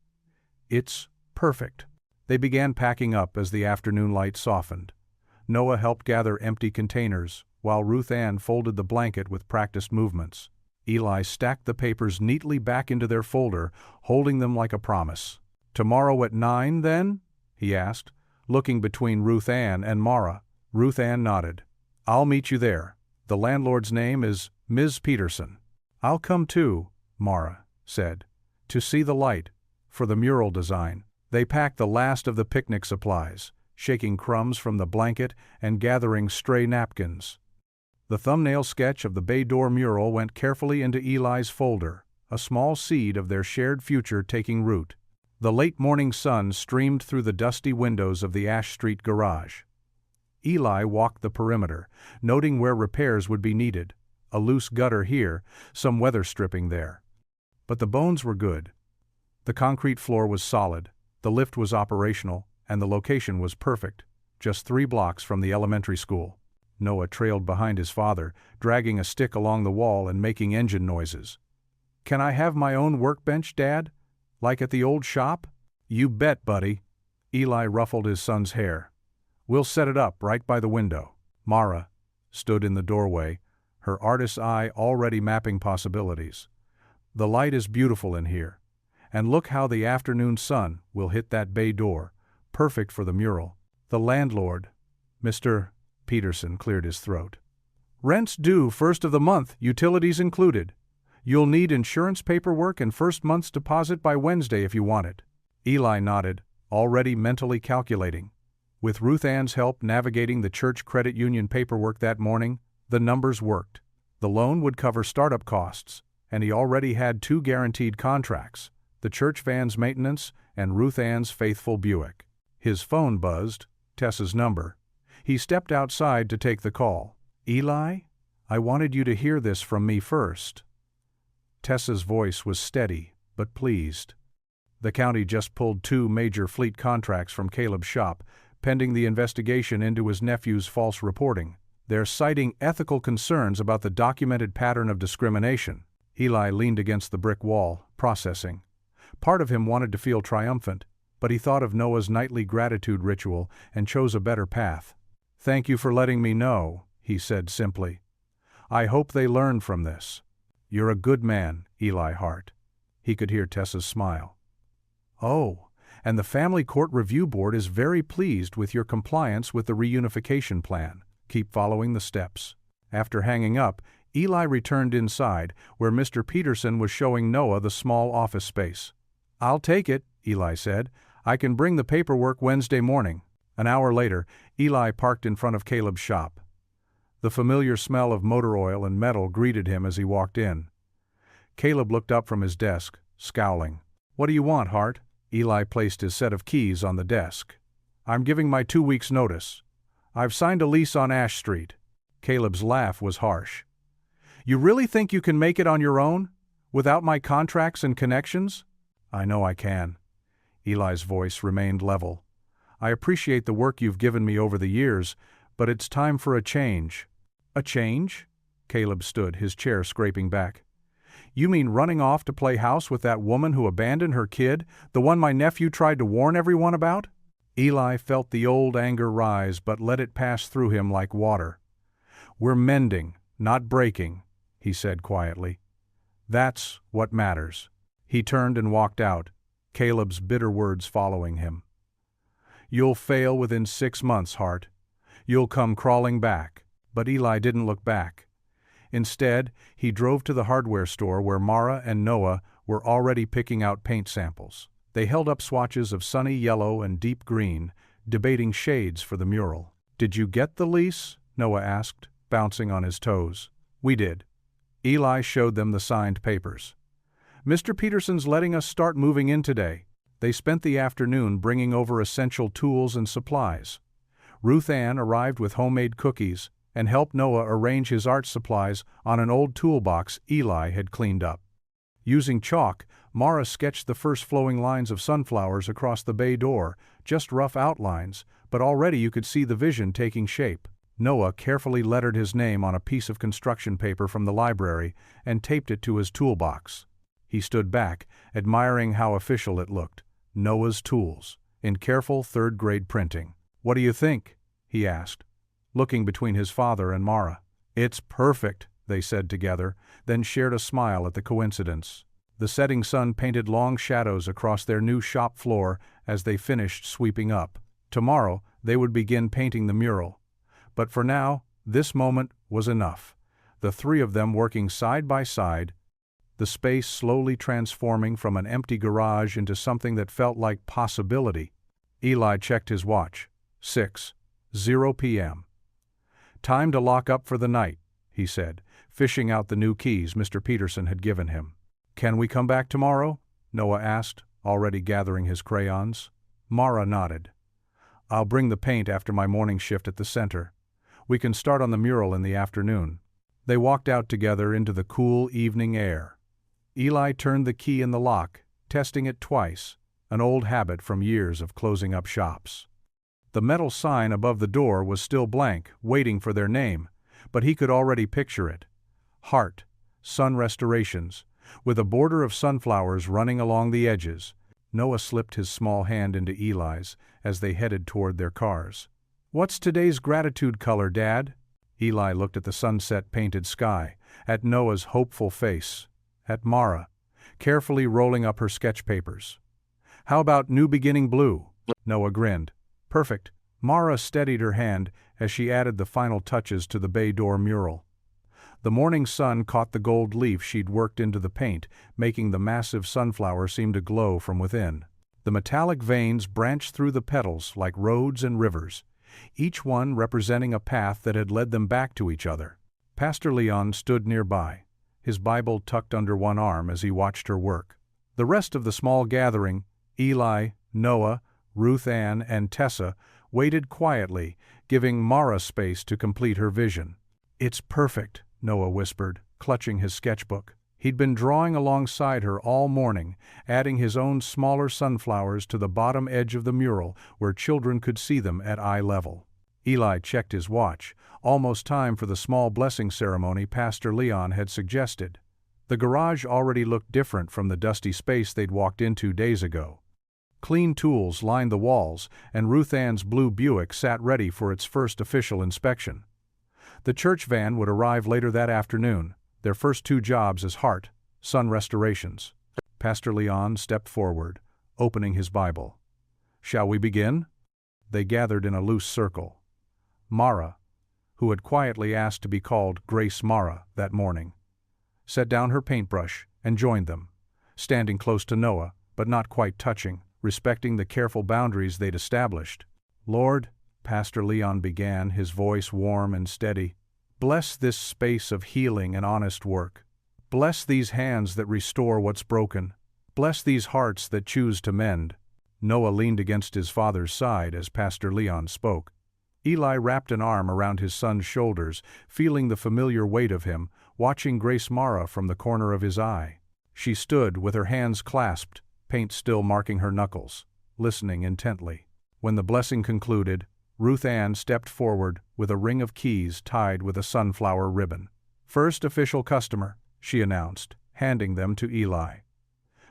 It's perfect. They began packing up as the afternoon light softened. Noah helped gather empty containers, while Ruth Ann folded the blanket with practiced movements. Eli stacked the papers neatly back into their folder, holding them like a promise. Tomorrow at 9, then? He asked, looking between Ruth Ann and Mara. Ruth Ann nodded. I'll meet you there. The landlord's name is Ms. Peterson. I'll come too, Mara said, to see the light, for the mural design. They packed the last of the picnic supplies, shaking crumbs from the blanket and gathering stray napkins. The thumbnail sketch of the bay door mural went carefully into Eli's folder, a small seed of their shared future taking root. The late morning sun streamed through the dusty windows of the Ash Street garage. Eli walked the perimeter, noting where repairs would be needed, a loose gutter here, some weather stripping there. But the bones were good. The concrete floor was solid, the lift was operational, and the location was perfect, just 3 blocks from the elementary school. Noah trailed behind his father, dragging a stick along the wall and making engine noises. Can I have my own workbench, Dad? Like at the old shop? You bet, buddy. Eli ruffled his son's hair. We'll set it up right by the window. Mara stood in the doorway, her artist's eye already mapping possibilities. The light is beautiful in here. And look how the afternoon sun will hit that bay door, perfect for the mural. The landlord, Mr. Peterson cleared his throat. Rent's due 1st of the month, utilities included. You'll need insurance paperwork and first month's deposit by Wednesday if you want it. Eli nodded, already mentally calculating. With Ruth Ann's help navigating the church credit union paperwork that morning, the numbers worked. The loan would cover startup costs, and he already had 2 guaranteed contracts, the church van's maintenance and Ruth Ann's faithful Buick. His phone buzzed, Tessa's number. He stepped outside to take the call. Eli, I wanted you to hear this from me first. Tessa's voice was steady, but pleased. The county just pulled 2 major fleet contracts from Caleb's shop, pending the investigation into his nephew's false reporting. They're citing ethical concerns about the documented pattern of discrimination. Eli leaned against the brick wall, processing. Part of him wanted to feel triumphant, but he thought of Noah's nightly gratitude ritual and chose a better path. Thank you for letting me know, he said simply. I hope they learn from this. You're a good man, Eli Hart. He could hear Tessa's smile. Oh, and the Family Court Review Board is very pleased with your compliance with the reunification plan. Keep following the steps. After hanging up, Eli returned inside, where Mr. Peterson was showing Noah the small office space. I'll take it, Eli said. I can bring the paperwork Wednesday morning. An hour later, Eli parked in front of Caleb's shop. The familiar smell of motor oil and metal greeted him as he walked in. Caleb looked up from his desk, scowling. What do you want, Hart? Eli placed his set of keys on the desk. I'm giving my 2 weeks' notice. I've signed a lease on Ash Street. Caleb's laugh was harsh. You really think you can make it on your own, without my contracts and connections? I know I can. Eli's voice remained level. I appreciate the work you've given me over the years, but it's time for a change. A change? Caleb stood, his chair scraping back. You mean running off to play house with that woman who abandoned her kid, the one my nephew tried to warn everyone about? Eli felt the old anger rise but let it pass through him like water. We're mending, not breaking, he said quietly. That's what matters. He turned and walked out, Caleb's bitter words following him. You'll fail within 6 months, Hart. You'll come crawling back. But Eli didn't look back. Instead, he drove to the hardware store where Mara and Noah were already picking out paint samples. They held up swatches of sunny yellow and deep green, debating shades for the mural. Did you get the lease? Noah asked, bouncing on his toes. We did. Eli showed them the signed papers. Mr. Peterson's letting us start moving in today. They spent the afternoon bringing over essential tools and supplies. Ruth Ann arrived with homemade cookies and helped Noah arrange his art supplies on an old toolbox Eli had cleaned up. Using chalk, Mara sketched the first flowing lines of sunflowers across the bay door, just rough outlines, but already you could see the vision taking shape. Noah carefully lettered his name on a piece of construction paper from the library and taped it to his toolbox. He stood back, admiring how official it looked. Noah's Tools, in careful third-grade printing. What do you think? He asked, looking between his father and Mara. It's perfect, they said together, then shared a smile at the coincidence. The setting sun painted long shadows across their new shop floor as they finished sweeping up. Tomorrow, they would begin painting the mural. But for now, this moment was enough. The three of them working side by side, the space slowly transforming from an empty garage into something that felt like possibility. Eli checked his watch. 6:00 p.m. Time to lock up for the night, he said, fishing out the new keys Mr. Peterson had given him. Can we come back tomorrow? Noah asked, already gathering his crayons. Mara nodded. I'll bring the paint after my morning shift at the center. We can start on the mural in the afternoon. They walked out together into the cool evening air. Eli turned the key in the lock, testing it twice, an old habit from years of closing up shops. The metal sign above the door was still blank, waiting for their name, but he could already picture it. Heart, Sun Restorations, with a border of sunflowers running along the edges. Noah slipped his small hand into Eli's as they headed toward their cars. What's today's gratitude color, Dad? Eli looked at the sunset-painted sky, at Noah's hopeful face, at Mara, carefully rolling up her sketch papers. How about New Beginning Blue? Noah grinned. Perfect. Mara steadied her hand as she added the final touches to the bay door mural. The morning sun caught the gold leaf she'd worked into the paint, making the massive sunflower seem to glow from within. The metallic veins branched through the petals like roads and rivers, each one representing a path that had led them back to each other. Pastor Leon stood nearby, his Bible tucked under one arm as he watched her work. The rest of the small gathering, Eli, Noah, Ruth Ann, and Tessa, waited quietly, giving Mara space to complete her vision. It's perfect, Noah whispered, clutching his sketchbook. He'd been drawing alongside her all morning, adding his own smaller sunflowers to the bottom edge of the mural where children could see them at eye level. Eli checked his watch, almost time for the small blessing ceremony Pastor Leon had suggested. The garage already looked different from the dusty space they'd walked into days ago. Clean tools lined the walls, and Ruth Ann's blue Buick sat ready for its first official inspection. The church van would arrive later that afternoon, their first 2 jobs as Heart, Sun Restorations. Pastor Leon stepped forward, opening his Bible. Shall we begin? They gathered in a loose circle. Mara, who had quietly asked to be called Grace Mara that morning, set down her paintbrush and joined them, standing close to Noah, but not quite touching, respecting the careful boundaries they'd established. Lord, Pastor Leon began, his voice warm and steady, bless this space of healing and honest work. Bless these hands that restore what's broken. Bless these hearts that choose to mend. Noah leaned against his father's side as Pastor Leon spoke. Eli wrapped an arm around his son's shoulders, feeling the familiar weight of him, watching Grace Mara from the corner of his eye. She stood with her hands clasped, paint still marking her knuckles, listening intently. When the blessing concluded, Ruth Ann stepped forward with a ring of keys tied with a sunflower ribbon. "First official customer," she announced, handing them to Eli.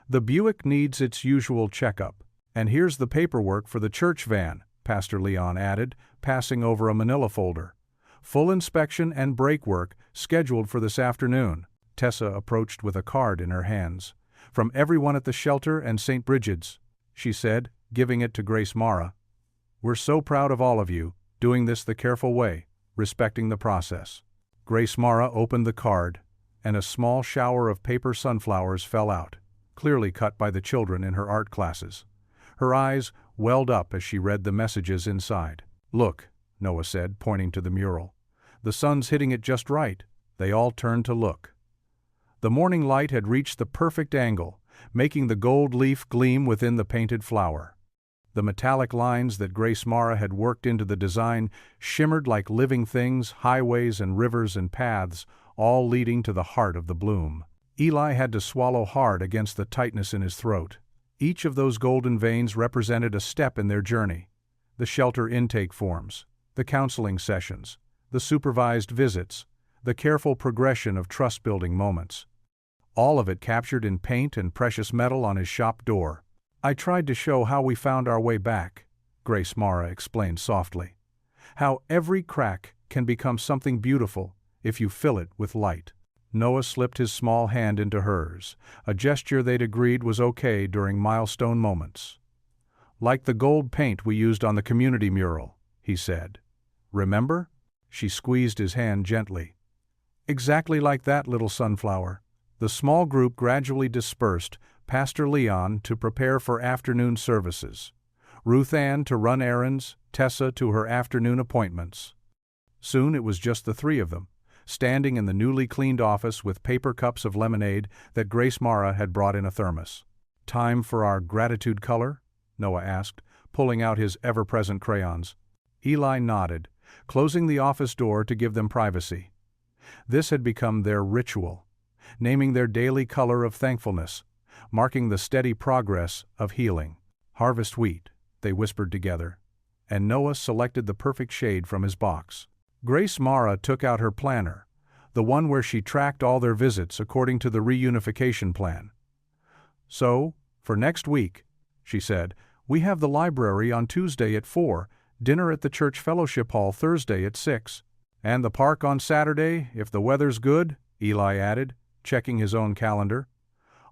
"The Buick needs its usual checkup. And here's the paperwork for the church van," Pastor Leon added, passing over a manila folder. "Full inspection and brake work scheduled for this afternoon." Tessa approached with a card in her hands. "From everyone at the shelter and St. Bridget's," she said, giving it to Grace Mara. "We're so proud of all of you, doing this the careful way, respecting the process." Grace Mara opened the card, and a small shower of paper sunflowers fell out, clearly cut by the children in her art classes. Her eyes welled up as she read the messages inside. "Look," Noah said, pointing to the mural. "The sun's hitting it just right." They all turned to look. The morning light had reached the perfect angle, making the gold leaf gleam within the painted flower. The metallic lines that Grace Mara had worked into the design shimmered like living things, highways and rivers and paths, all leading to the heart of the bloom. Eli had to swallow hard against the tightness in his throat. Each of those golden veins represented a step in their journey. The shelter intake forms, the counseling sessions, the supervised visits, the careful progression of trust-building moments. All of it captured in paint and precious metal on his shop door. "I tried to show how we found our way back," Grace Mara explained softly. "How every crack can become something beautiful if you fill it with light." Noah slipped his small hand into hers, a gesture they'd agreed was okay during milestone moments. "Like the gold paint we used on the community mural," he said. "Remember?" She squeezed his hand gently. "Exactly like that, little sunflower." The small group gradually dispersed, Pastor Leon to prepare for afternoon services, Ruth Ann to run errands, Tessa to her afternoon appointments. Soon it was just the three of them, standing in the newly cleaned office with paper cups of lemonade that Grace Mara had brought in a thermos. "Time for our gratitude color?" Noah asked, pulling out his ever-present crayons. Eli nodded, closing the office door to give them privacy. This had become their ritual, naming their daily color of thankfulness, marking the steady progress of healing. "Harvest wheat," they whispered together, and Noah selected the perfect shade from his box. Grace Mara took out her planner, the one where she tracked all their visits according to the reunification plan. "So, for next week," she said, "we have the library on Tuesday at 4, dinner at the church fellowship hall Thursday at 6, and the park on Saturday, if the weather's good," Eli added, checking his own calendar.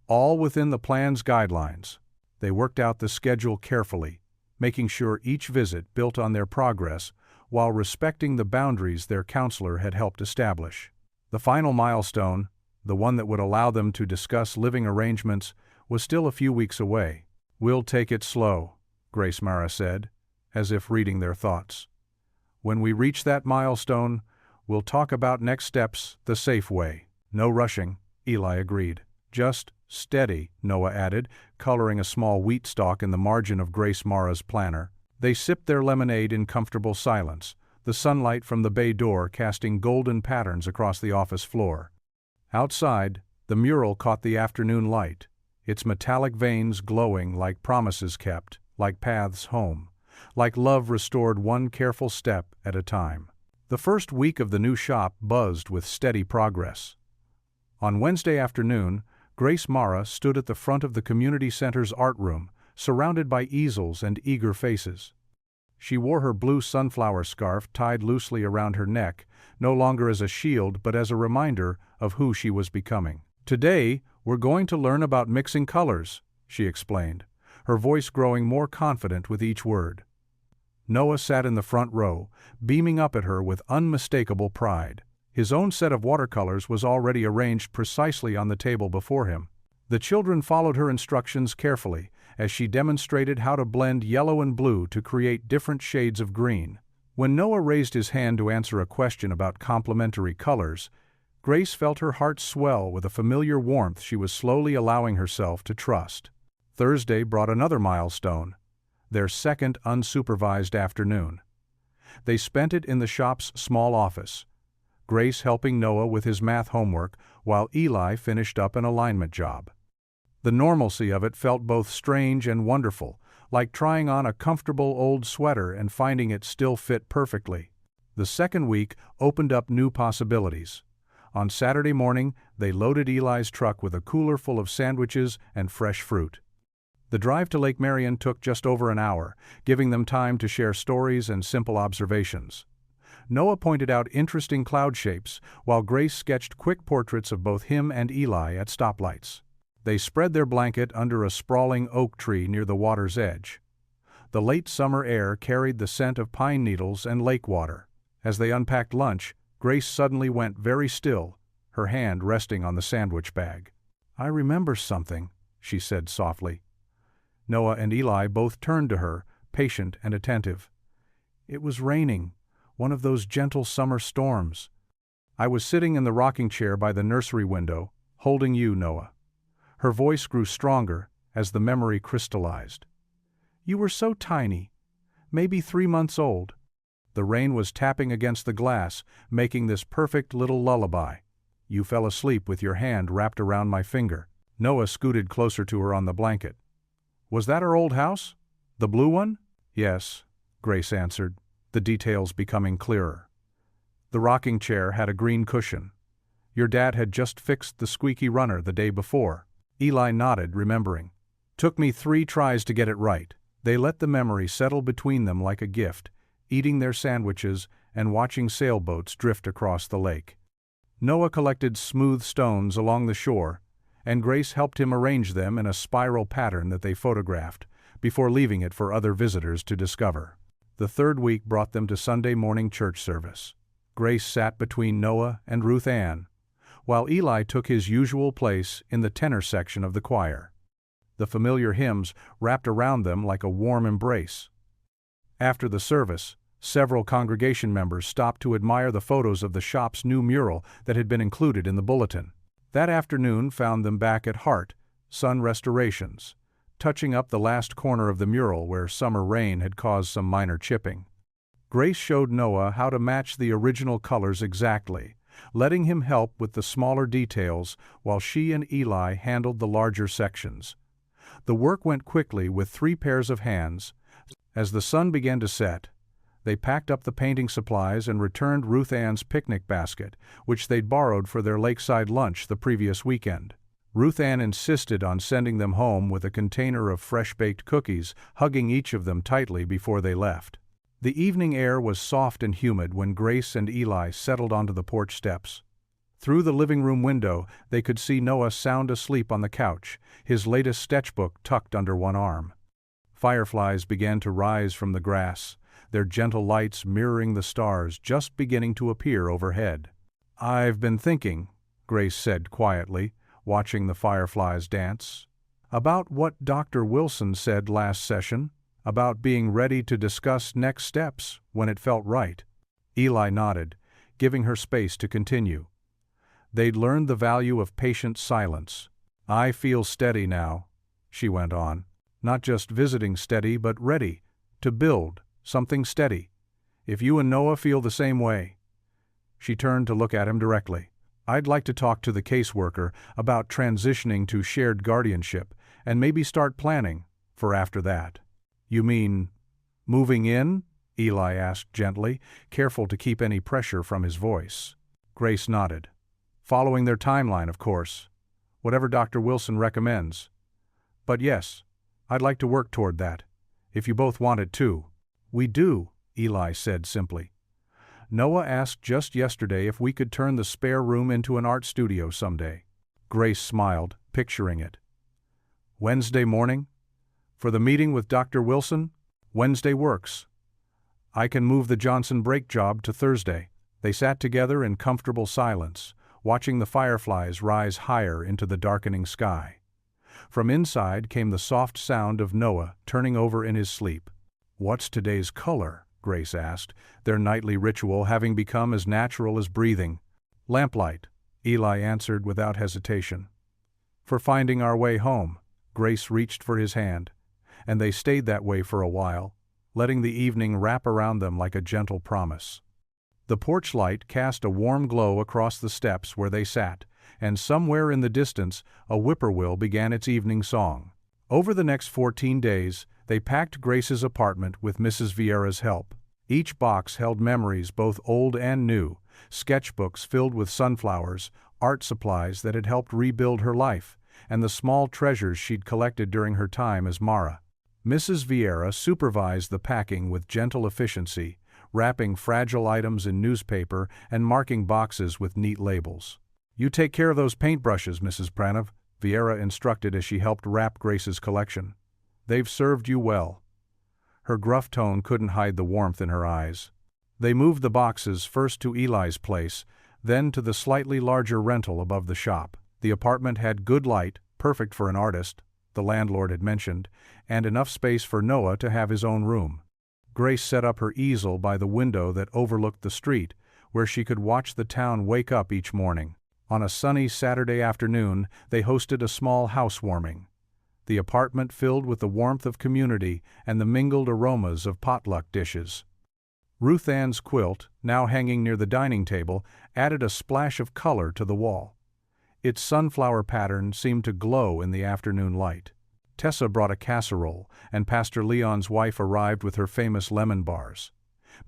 All within the plan's guidelines. They worked out the schedule carefully, making sure each visit built on their progress while respecting the boundaries their counselor had helped establish. The final milestone, the one that would allow them to discuss living arrangements, was still a few weeks away. "We'll take it slow," Grace Mara said, as if reading their thoughts. "When we reach that milestone, we'll talk about next steps the safe way." "No rushing," Eli agreed. "Just steady," Noah added, coloring a small wheat stalk in the margin of Grace Mara's planner. They sipped their lemonade in comfortable silence, the sunlight from the bay door casting golden patterns across the office floor. Outside, the mural caught the afternoon light, its metallic veins glowing like promises kept, like paths home, like love restored one careful step at a time. The first week of the new shop buzzed with steady progress. On Wednesday afternoon, Grace Mara stood at the front of the community center's art room, surrounded by easels and eager faces. She wore her blue sunflower scarf tied loosely around her neck, no longer as a shield but as a reminder of who she was becoming. "Today, we're going to learn about mixing colors," she explained, her voice growing more confident with each word. Noah sat in the front row, beaming up at her with unmistakable pride. His own set of watercolors was already arranged precisely on the table before him. The children followed her instructions carefully, as she demonstrated how to blend yellow and blue to create different shades of green. When Noah raised his hand to answer a question about complementary colors, Grace felt her heart swell with a familiar warmth she was slowly allowing herself to trust. Thursday brought another milestone, their second unsupervised afternoon. They spent it in the shop's small office, Grace helping Noah with his math homework while Eli finished up an alignment job. The normalcy of it felt both strange and wonderful, like trying on a comfortable old sweater and finding it still fit perfectly. The second week opened up new possibilities. On Saturday morning, they loaded Eli's truck with a cooler full of sandwiches and fresh fruit. The drive to Lake Marion took just over an hour, giving them time to share stories and simple observations. Noah pointed out interesting cloud shapes, while Grace sketched quick portraits of both him and Eli at stoplights. They spread their blanket under a sprawling oak tree near the water's edge. The late summer air carried the scent of pine needles and lake water. As they unpacked lunch, Grace suddenly went very still, her hand resting on the sandwich bag. "I remember something," she said softly. Noah and Eli both turned to her, patient and attentive. "It was raining, one of those gentle summer storms. I was sitting in the rocking chair by the nursery window, holding you, Noah." Her voice grew stronger as the memory crystallized. "You were so tiny, maybe 3 months old. The rain was tapping against the glass, making this perfect little lullaby. You fell asleep with your hand wrapped around my finger." Noah scooted closer to her on the blanket. "Was that our old house? The blue one?" "Yes," Grace answered, the details becoming clearer. The rocking chair had a green cushion. Your dad had just fixed the squeaky runner the day before. Eli nodded, remembering. "Took me 3 tries to get it right." They let the memory settle between them like a gift, eating their sandwiches and watching sailboats drift across the lake. Noah collected smooth stones along the shore, and Grace helped him arrange them in a spiral pattern that they photographed, before leaving it for other visitors to discover. The 3rd week brought them to Sunday morning church service. Grace sat between Noah and Ruth Ann, while Eli took his usual place in the tenor section of the choir. The familiar hymns wrapped around them like a warm embrace. After the service, several congregation members stopped to admire the photos of the shop's new mural that had been included in the bulletin. That afternoon found them back at Sun Restorations, touching up the last corner of the mural where summer rain had caused some minor chipping. Grace showed Noah how to match the original colors exactly, letting him help with the smaller details while she and Eli handled the larger sections. The work went quickly with 3 pairs of hands. As the sun began to set, they packed up the painting supplies and returned Ruth Ann's picnic basket, which they'd borrowed for their lakeside lunch the previous weekend. Ruth Ann insisted on sending them home with a container of fresh-baked cookies, hugging each of them tightly before they left. The evening air was soft and humid when Grace and Eli settled onto the porch steps. Through the living room window, they could see Noah sound asleep on the couch, his latest sketchbook tucked under one arm. Fireflies began to rise from the grass, their gentle lights mirroring the stars just beginning to appear overhead. "I've been thinking," Grace said quietly, watching the fireflies dance, "about what Dr. Wilson said last session, about being ready to discuss next steps when it felt right." Eli nodded, giving her space to continue. They'd learned the value of patient silence. "I feel steady now," she went on. "Not just visiting steady, but ready to build something steady. If you and Noah feel the same way." She turned to look at him directly. "I'd like to talk to the caseworker about transitioning to shared guardianship and maybe start planning for after that." "You mean moving in?" Eli asked gently, careful to keep any pressure from his voice. Grace nodded. "Following their timeline, of course. Whatever Dr. Wilson recommends. But yes, I'd like to work toward that, if you both want it too." "We do," Eli said simply. "Noah asked just yesterday if we could turn the spare room into an art studio someday." Grace smiled, picturing it. "Wednesday morning? For the meeting with Dr. Wilson? Wednesday works. I can move the Johnson brake job to Thursday." They sat together in comfortable silence, watching the fireflies rise higher into the darkening sky. From inside came the soft sound of Noah turning over in his sleep. "What's today's color?" Grace asked, their nightly ritual having become as natural as breathing. "Lamplight," Eli answered without hesitation. "For finding our way home." Grace reached for his hand, and they stayed that way for a while, letting the evening wrap around them like a gentle promise. The porch light cast a warm glow across the steps where they sat, and somewhere in the distance a whippoorwill began its evening song. Over the next 14 days, they packed Grace's apartment with Mrs. Vieira's help. Each box held memories both old and new, sketchbooks filled with sunflowers, art supplies that had helped rebuild her life, and the small treasures she'd collected during her time as Mara. Mrs. Vieira supervised the packing with gentle efficiency, wrapping fragile items in newspaper and marking boxes with neat labels. "You take care of those paintbrushes, Mrs. Pranav," Vieira instructed as she helped wrap Grace's collection. "They've served you well." Her gruff tone couldn't hide the warmth in her eyes. They moved the boxes first to Eli's place, then to the slightly larger rental above the shop. The apartment had good light, perfect for an artist, the landlord had mentioned, and enough space for Noah to have his own room. Grace set up her easel by the window that overlooked the street, where she could watch the town wake up each morning. On a sunny Saturday afternoon, they hosted a small housewarming. The apartment filled with the warmth of community and the mingled aromas of potluck dishes. Ruth Ann's quilt, now hanging near the dining table, added a splash of color to the wall. Its sunflower pattern seemed to glow in the afternoon light. Tessa brought a casserole, and Pastor Leon's wife arrived with her famous lemon bars.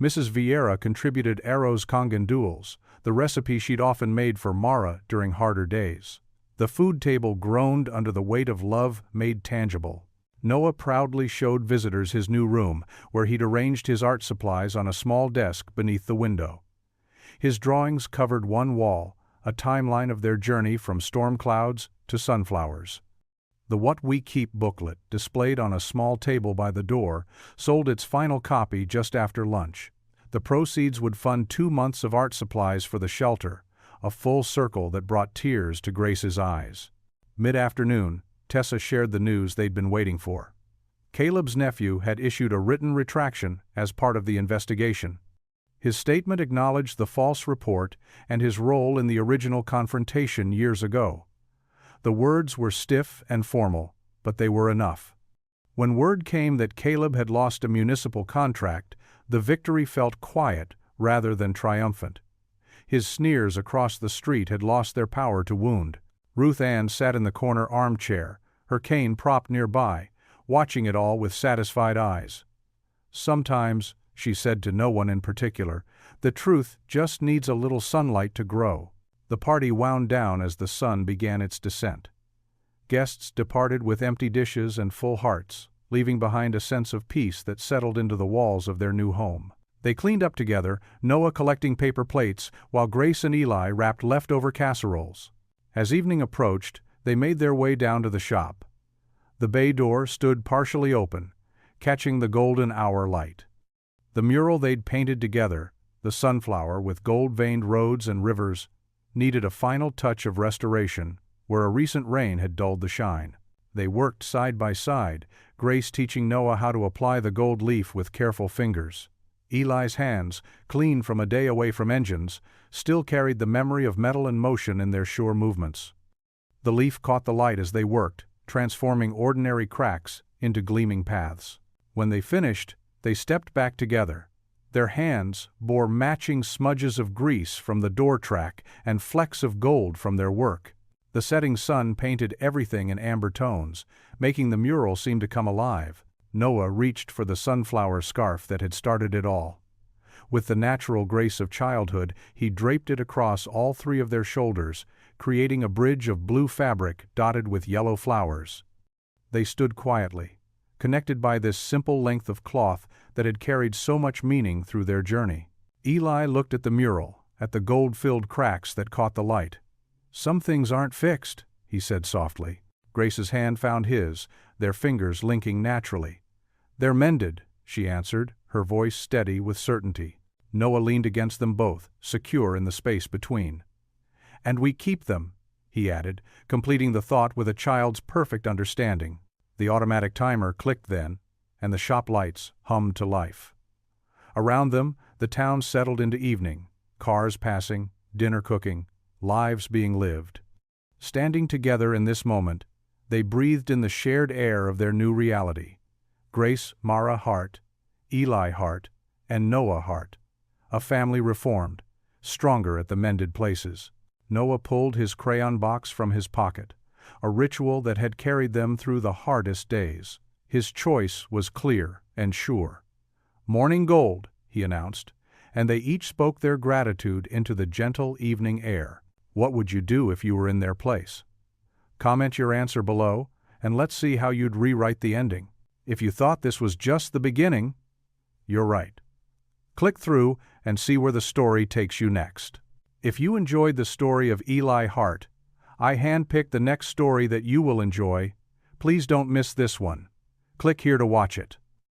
Mrs. Vieira contributed arroz con gandules, the recipe she'd often made for Mara during harder days. The food table groaned under the weight of love made tangible. Noah proudly showed visitors his new room, where he'd arranged his art supplies on a small desk beneath the window. His drawings covered one wall, a timeline of their journey from storm clouds to sunflowers. The What We Keep booklet, displayed on a small table by the door, sold its final copy just after lunch. The proceeds would fund 2 months of art supplies for the shelter, a full circle that brought tears to Grace's eyes. Mid-afternoon, Tessa shared the news they'd been waiting for. Caleb's nephew had issued a written retraction as part of the investigation. His statement acknowledged the false report and his role in the original confrontation years ago. The words were stiff and formal, but they were enough. When word came that Caleb had lost a municipal contract, the victory felt quiet rather than triumphant. His sneers across the street had lost their power to wound. Ruth Ann sat in the corner armchair, her cane propped nearby, watching it all with satisfied eyes. "Sometimes," she said to no one in particular, "the truth just needs a little sunlight to grow." The party wound down as the sun began its descent. Guests departed with empty dishes and full hearts, leaving behind a sense of peace that settled into the walls of their new home. They cleaned up together, Noah collecting paper plates, while Grace and Eli wrapped leftover casseroles. As evening approached, they made their way down to the shop. The bay door stood partially open, catching the golden hour light. The mural they'd painted together, the sunflower with gold-veined roads and rivers, needed a final touch of restoration, where a recent rain had dulled the shine. They worked side by side, Grace teaching Noah how to apply the gold leaf with careful fingers. Eli's hands, clean from a day away from engines, still carried the memory of metal and motion in their sure movements. The leaf caught the light as they worked, transforming ordinary cracks into gleaming paths. When they finished, they stepped back together. Their hands bore matching smudges of grease from the door track and flecks of gold from their work. The setting sun painted everything in amber tones, making the mural seem to come alive. Noah reached for the sunflower scarf that had started it all. With the natural grace of childhood, he draped it across all 3 of their shoulders, creating a bridge of blue fabric dotted with yellow flowers. They stood quietly, connected by this simple length of cloth that had carried so much meaning through their journey. Eli looked at the mural, at the gold-filled cracks that caught the light. "Some things aren't fixed," he said softly. Grace's hand found his, their fingers linking naturally. "They're mended," she answered, her voice steady with certainty. Noah leaned against them both, secure in the space between. "And we keep them," he added, completing the thought with a child's perfect understanding. The automatic timer clicked then, and the shop lights hummed to life. Around them, the town settled into evening, cars passing, dinner cooking, lives being lived. Standing together in this moment, they breathed in the shared air of their new reality. Grace Mara Hart, Eli Hart, and Noah Hart. A family reformed, stronger at the mended places. Noah pulled his crayon box from his pocket, a ritual that had carried them through the hardest days. His choice was clear and sure. "Morning gold," he announced, and they each spoke their gratitude into the gentle evening air. What would you do if you were in their place? Comment your answer below, and let's see how you'd rewrite the ending. If you thought this was just the beginning, you're right. Click through and see where the story takes you next. If you enjoyed the story of Eli Hart, I handpicked the next story that you will enjoy. Please don't miss this one. Click here to watch it.